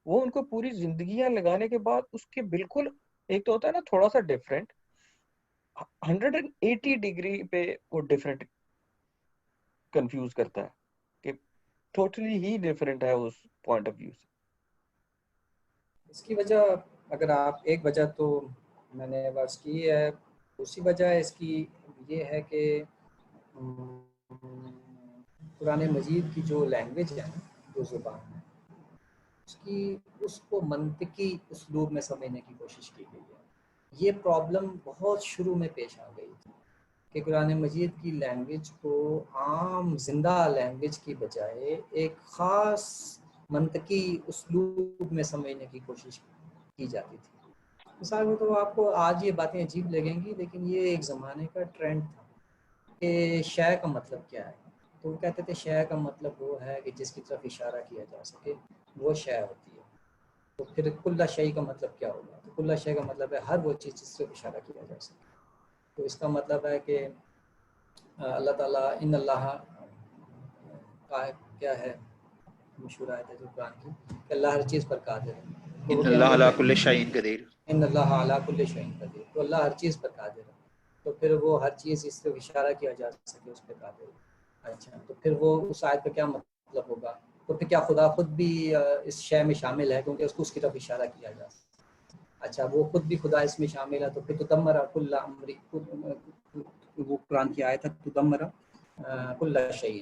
وہ ان کو پوری زندگیاں لگانے کے بعد اس کے بالکل ایک تو ہوتا ہے نا تھوڑا سا ڈفرینٹ 180 ڈگری پہ وہ ڈفرینٹ کنفیوز کرتا ہے کہ ٹوٹلی ہی ڈفرینٹ ہے اس پوائنٹ آف ویو سے. اس کی وجہ اگر آپ ایک وجہ تو میں نے بات کی ہے، دوسری وجہ اس کی یہ ہے کہ قرآن مجید کی جو لینگویج ہے، جو زبان ہے، اس کو منطقی اسلوب میں سمجھنے کی کوشش کی گئی ہے. یہ پرابلم بہت شروع میں پیش آ گئی تھی کہ قرآن مجید کی لینگویج کو عام زندہ لینگویج کی بجائے ایک خاص منطقی اسلوب میں سمجھنے کی کوشش کی جاتی تھی. مثال تو آپ کو آج یہ باتیں عجیب لگیں گی، لیکن یہ ایک زمانے کا ٹرینڈ تھا کہ شے کا مطلب کیا ہے. تو وہ کہتے تھے شے کا مطلب وہ ہے کہ جس کی طرف اشارہ کیا جا سکے وہ شے ہوتی ہے. تو پھر کل شے کا مطلب کیا ہوگا؟ تو کل شے کا مطلب ہے ہر وہ چیز جس سے اشارہ کیا جا سکے. تو اس کا مطلب ہے کہ اللہ تعالیٰ ان اللہ کا کیا ہے مشہور آیت ہے جو قرآن کی کہ اللہ ہر چیز پر قادر ہے. ان اللہ علی کل شیء قدیر. ان اللہ علی کل شیء قدیر. تو اللہ ہر چیز پر قادر ہے. تو پھر وہ ہر چیز اس سے اشارہ کیا جا سکے اس پہ قادر ہے. اچھا تو پھر وہ اس آیت کا کیا مطلب ہوگا؟ تو پھر کیا خدا خود بھی اس شے میں شامل ہے کیونکہ اس کو اس کی طرف اشارہ کیا جا سکتا؟ اچھا وہ خود بھی خدا اس میں شامل ہے، تو پھر تدمر کل امر، وہ قرآن کی آیت ہے تدمر کل شیء.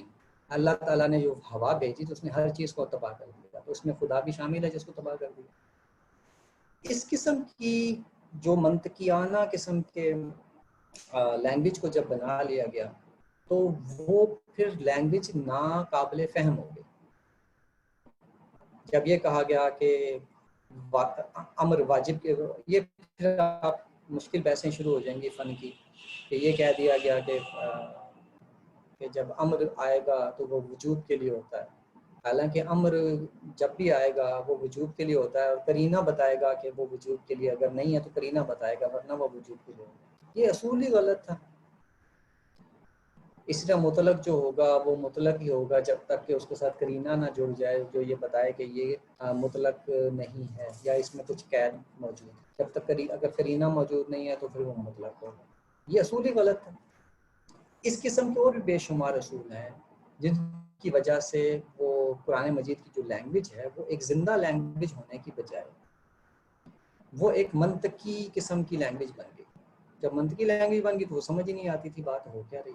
اللہ تعالیٰ نے جو ہوا بھیجی تو اس نے ہر چیز کو تباہ کر دیا، تو اس میں خدا بھی شامل ہے جس کو تباہ کر دیا. اس قسم کی جو منطقیانہ قسم کے لینگویج کو جب بنا لیا گیا تو وہ پھر لینگویج ناقابل فہم ہو گئی. جب یہ کہا گیا کہ امر واجب کے، یہ پھر آپ مشکل بحثیں شروع ہو جائیں گی فن کی کہ یہ کہہ دیا گیا کہ جب امر آئے گا تو وہ وجوب کے لیے ہوتا ہے، حالانکہ امر جب بھی آئے گا وہ وجوب کے لیے ہوتا ہے اور قرینہ بتائے گا کہ وہ وجوب کے لیے، اگر نہیں ہے تو قرینہ بتائے گا ورنہ وہ وجوب کے لیے ہوتا ہے. یہ اصول ہی غلط تھا. اس طرح مطلق جو ہوگا وہ مطلق ہی ہوگا جب تک کہ اس کے ساتھ قرینہ نہ جڑ جائے جو یہ بتائے کہ یہ مطلق نہیں ہے یا اس میں کچھ قید موجود ہے. جب تک اگر قرینہ موجود نہیں ہے تو پھر وہ مطلق ہوگا. یہ اصول ہی غلط ہے. اس قسم کے اور بھی بے شمار اصول ہیں جن کی وجہ سے وہ قرآن مجید کی جو لینگویج ہے وہ ایک زندہ لینگویج ہونے کی بجائے وہ ایک منطقی قسم کی لینگویج بن گئی. جب منطقی لینگویج بن گئی تو وہ سمجھ ہی نہیں آتی تھی بات ہو کیا رہی.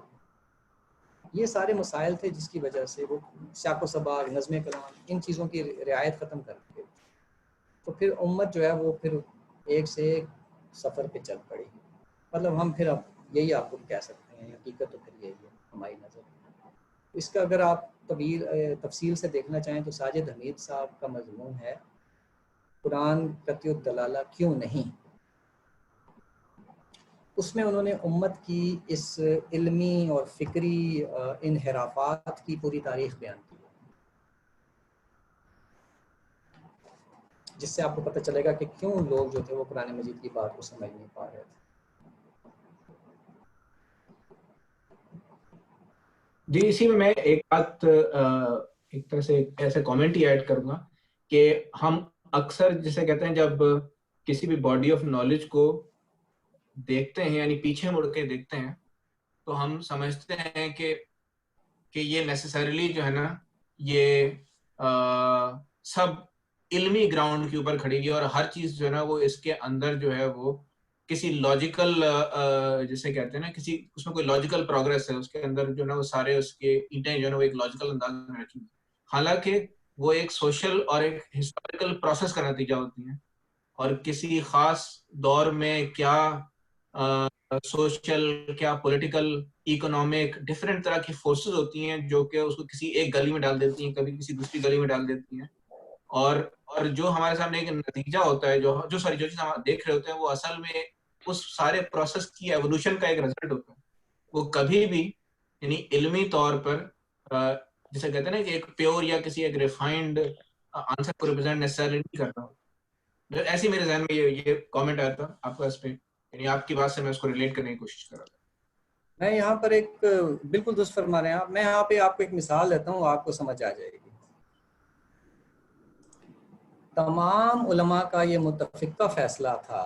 یہ سارے مسائل تھے جس کی وجہ سے وہ سیاق و سباق، نظم کلام، ان چیزوں کی رعایت ختم کر دی. تو پھر امت جو ہے وہ پھر ایک سے ایک سفر پہ چل پڑی. مطلب ہم پھر اب یہی آپ کو کہہ سکتے ہیں، حقیقت تو پھر یہی ہے ہماری نظر. اس کا اگر آپ تفصیل سے دیکھنا چاہیں تو ساجد حمید صاحب کا مضمون ہے قرآن قطعی الدلالہ کیوں نہیں. اس میں انہوں نے امت کی اس علمی اور فکری انحرافات کی پوری تاریخ بیان کی ہے، جس سے آپ کو پتہ چلے گا کہ کیوں لوگ جو تھے وہ قرآن مجید کی بات کو سمجھ نہیں پا رہے تھے. جی اسی میں ایک بات ایک طرح سے ایسے کامنٹ ہی ایڈ کروں گا کہ ہم اکثر جسے کہتے ہیں جب کسی بھی باڈی آف نالج کو دیکھتے ہیں یعنی پیچھے مڑ کے دیکھتے ہیں تو ہم سمجھتے ہیں کہ یہ نیسسریلی جو ہے نا یہ سب علمی گراؤنڈ کے اوپر کھڑی ہوئی ہے، اور ہر چیز جو ہے نا وہ اس کے اندر جو ہے وہ کسی لاجیکل جسے کہتے ہیں نا کسی اس میں کوئی لاجیکل پروگرس ہے، اس کے اندر جو ہے نا وہ سارے اس کے اینٹیں جو ہے نا وہ ایک لاجیکل انداز میں رکھی، حالانکہ وہ ایک سوشل اور ایک ہسٹوریکل پروسیس کا نتیجہ ہوتی ہیں، اور کسی خاص دور میں کیا سوشل کیا پولیٹیکل اکنامک ڈفرینٹ طرح کی فورسز ہوتی ہیں جو کہ اس کو کسی ایک گلی میں ڈال دیتی ہیں، کبھی کسی دوسری گلی میں ڈال دیتی ہیں، اور جو ہمارے سامنے ایک نتیجہ ہوتا ہے، جو ساری جو چیز ہم دیکھ رہے ہوتے ہیں وہ اصل میں اس سارے پروسیس کی ایوولوشن کا ایک رزلٹ ہوتا ہے. وہ کبھی بھی یعنی علمی طور پر جسے کہتے ہیں نا کہ ایک پیور یا کسی ایک ریفائنڈ آنسر کو ریپرزینٹ نیسسرلی نہیں کرتا. ایسی میرے ذہن میں یہ کامنٹ آیا تھا آپ کا اس پہ، یعنی آپ کی بات سے میں اس کو ریلیٹ کرنے کی کوشش کر رہا تھا. میں یہاں پر ایک بالکل درست فرما رہے ہیں آپ. میں یہاں پہ آپ کو ایک مثال دیتا ہوں، آپ کو سمجھ آ جائے گی. تمام علماء کا یہ متفقہ فیصلہ تھا،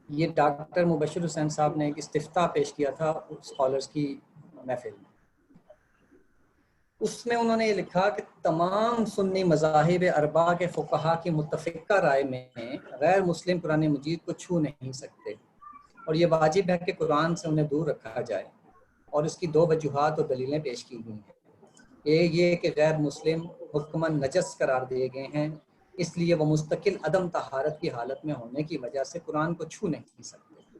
یہ ڈاکٹر مبشر حسین صاحب نے ایک استفتاء پیش کیا تھا اسکالرز کی محفل میں. اس میں انہوں نے یہ لکھا کہ تمام سنی مذاہب اربعہ کے فقہا کی متفقہ رائے میں غیر مسلم قرآن مجید کو چھو نہیں سکتے، اور یہ واجب ہے کہ قرآن سے انہیں دور رکھا جائے. اور اس کی 2 وجوہات اور دلیلیں پیش کی گئی ہیں. ایک یہ کہ غیر مسلم حکماً نجس قرار دیے گئے ہیں، اس لیے وہ مستقل عدم طہارت کی حالت میں ہونے کی وجہ سے قرآن کو چھو نہیں سکتے.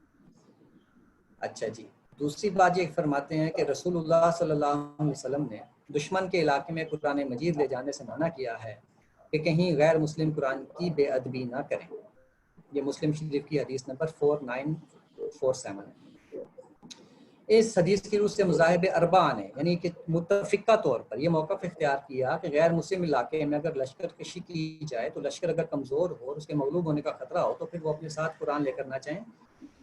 اچھا جی، دوسری بات یہ فرماتے ہیں کہ رسول اللہ صلی اللہ علیہ وسلم نے دشمن کے علاقے میں قرآن مجید لے جانے سے منع کیا ہے کہ کہیں غیر مسلم قرآن کی بے ادبی نہ کریں. یہ مسلم شریف کی حدیث نمبر 4947 ہے. اس حدیث کی روح سے مذاہب اربعہ نے یعنی کہ متفقہ طور پر یہ موقف اختیار کیا کہ غیر مسلم علاقے میں اگر لشکر کشی کی جائے تو لشکر اگر کمزور ہو اور اس کے مغلوب ہونے کا خطرہ ہو تو پھر وہ اپنے ساتھ قرآن لے کر نہ چاہیں،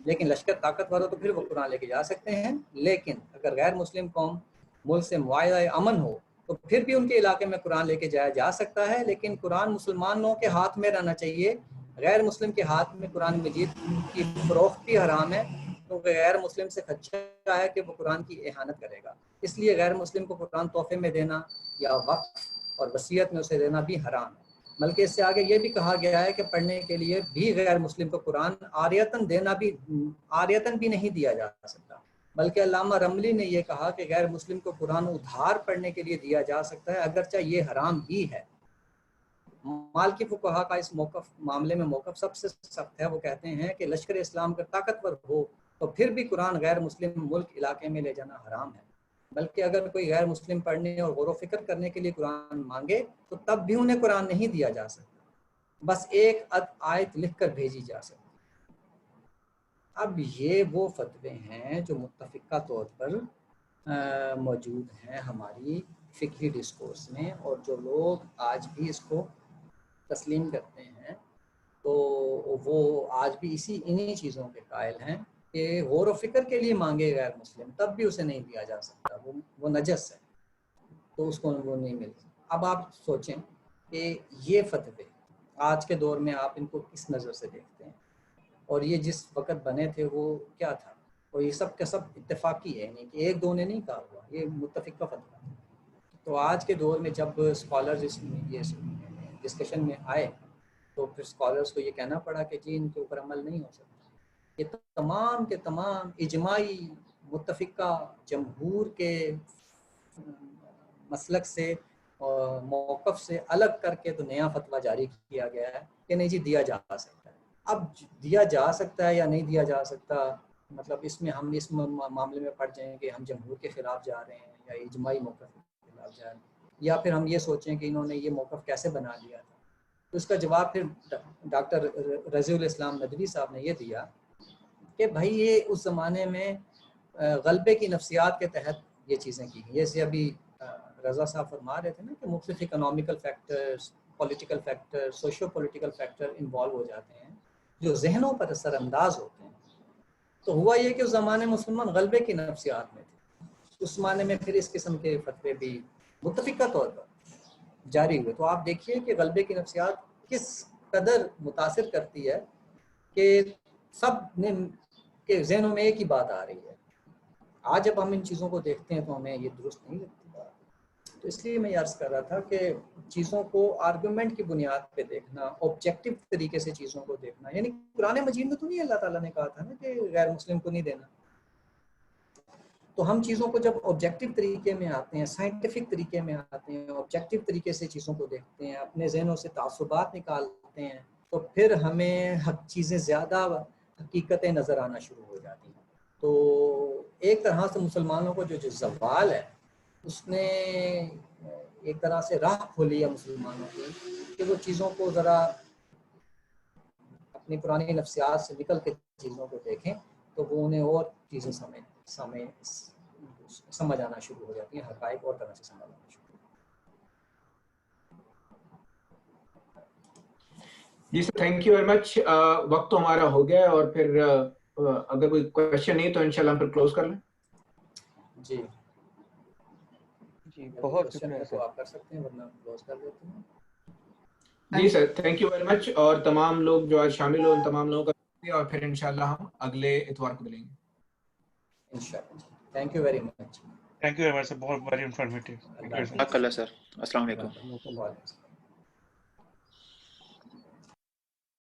لیکن لشکر طاقتور ہو تو پھر وہ قرآن لے کے جا سکتے ہیں. لیکن اگر غیر مسلم قوم ملک سے معاہدہ امن ہو تو پھر بھی ان کے علاقے میں قرآن لے کے جایا جا سکتا ہے، لیکن قرآن مسلمانوں کے ہاتھ میں رہنا چاہیے. غیر مسلم کے ہاتھ میں قرآن مجید کی فروخت بھی حرام ہے، کیونکہ غیر مسلم سے خدشہ ہے کہ وہ قرآن کی اہانت کرے گا. اس لیے غیر مسلم کو قرآن تحفے میں دینا یا وقف اور وصیت میں اسے دینا بھی حرام ہے. بلکہ اس سے آگے یہ بھی کہا گیا ہے کہ پڑھنے کے لیے بھی غیر مسلم کو قرآن عاریتاً بھی نہیں دیا جا سکتا. بلکہ علامہ رملی نے یہ کہا کہ غیر مسلم کو قرآن ادھار پڑھنے کے لیے دیا جا سکتا ہے، اگرچہ یہ حرام ہی ہے. مالکی فقہا کا اس معاملے میں موقف سب سے سخت ہے. وہ کہتے ہیں کہ لشکر اسلام کا طاقتور ہو تو پھر بھی قرآن غیر مسلم ملک علاقے میں لے جانا حرام ہے. بلکہ اگر کوئی غیر مسلم پڑھنے اور غور و فکر کرنے کے لیے قرآن مانگے تو تب بھی انہیں قرآن نہیں دیا جا سکتا، بس ایک آیت لکھ کر بھیجی جا سکتی. اب یہ وہ فتوے ہیں جو متفقہ طور پر موجود ہیں ہماری فقہی ڈسکورس میں، اور جو لوگ آج بھی اس کو تسلیم کرتے ہیں تو وہ آج بھی انہی چیزوں کے قائل ہیں کہ غور و فکر کے لیے مانگے غیر مسلم تب بھی اسے نہیں دیا جا سکتا، وہ نجس ہے تو اس کو وہ نہیں ملتی. اب آپ سوچیں کہ یہ فتوے آج کے دور میں آپ ان کو کس نظر سے دیکھتے ہیں، اور یہ جس وقت بنے تھے وہ کیا تھا، اور یہ سب کا سب اتفاقی ہے، یعنی کہ ایک دو نے نہیں کہا ہوا، یہ متفقہ فتویٰ. تو آج کے دور میں جب اسکالرز اس ڈسکشن میں آئے تو پھر اسکالرز کو یہ کہنا پڑا کہ جی ان کے اوپر عمل نہیں ہو سکتا. یہ تمام کے تمام اجماعی متفقہ جمہور کے مسلک سے اور موقف سے الگ کر کے تو نیا فتویٰ جاری کیا گیا ہے کہ نہیں جی دیا جا سکتا ہے. اب دیا جا سکتا ہے یا نہیں دیا جا سکتا، مطلب اس میں ہم اس معاملے میں پڑ جائیں کہ ہم جمہور کے خلاف جا رہے ہیں یا اجماعی موقف کے خلاف جا رہے ہیں، یا پھر ہم یہ سوچیں کہ انہوں نے یہ موقف کیسے بنا لیا تھا. تو اس کا جواب پھر ڈاکٹر رضی الاسلام ندوی صاحب نے یہ دیا کہ بھائی یہ اس زمانے میں غلبے کی نفسیات کے تحت یہ چیزیں کی گئی. جیسے ابھی رضا صاحب فرما رہے تھے نا کہ مختلف economical factors, political factor, socio political factor involve ہو جاتے ہیں جو ذہنوں پر اثر انداز ہوتے ہیں. تو ہوا یہ کہ اس زمانے میں مسلمان غلبے کی نفسیات میں تھے، اس زمانے میں پھر اس قسم کے فتوے بھی متفقہ طور پر جاری ہوئے. تو آپ دیکھیے کہ غلبے کی نفسیات کس قدر متاثر کرتی ہے کہ سب نے کے ذہنوں میں ایک ہی بات آ رہی ہے. آج جب ہم ان چیزوں کو دیکھتے ہیں تو ہمیں یہ درست نہیں لگتی. تو اس لیے میں یہ عرض کر رہا تھا کہ چیزوں کو آرگومنٹ کی بنیاد پہ دیکھنا، آبجیکٹو طریقے سے چیزوں کو دیکھنا. یعنی قرآن مجید میں تو نہیں اللہ تعالیٰ نے کہا تھا نا کہ غیر مسلم کو نہیں دینا. تو ہم چیزوں کو جب آبجیکٹو طریقے میں آتے ہیں، سائنٹیفک طریقے میں آتے ہیں، آبجیکٹو طریقے سے چیزوں کو دیکھتے ہیں، اپنے ذہنوں سے تعصبات نکالتے ہیں، تو پھر ہمیں چیزیں زیادہ حقیقتیں نظر آنا شروع ہو جاتی ہیں. تو ایک طرح سے مسلمانوں کو جو زوال ہے اس نے ایک طرح سے راہ کھولی ہے مسلمانوں کی کہ وہ چیزوں کو ذرا اپنی پرانی نفسیات سے نکل کے چیزوں کو دیکھیں تو وہ انہیں اور چیزیں سمجھ آنا شروع ہو جاتی ہیں، حقائق اور طرح سے سمجھ آنا شروع. جی سر، تھینک یو ویری مچ. وقت تو ہمارا ہو گیا ہے اور پھر اگر کوئی کویشچن نہیں تو انشاءاللہ ہم پھر کلوز کر لیں. جی بہت شکریہ تو آپ کر سکتے ہیں ورنہ کلوز کر دیتے ہیں. جی سر، تھینک یو ویری مچ. اور تمام لوگ جو آج شامل ہوئے ان تمام لوگوں کا شکریہ، اور پھر انشاءاللہ ہم اگلے اتوار کو ملیں گے انشاءاللہ. Thank you very much. Thank you very much, بہت ویری انفارمیٹیو. اللہ سر، السلام علیکم. وعلیکم السلام.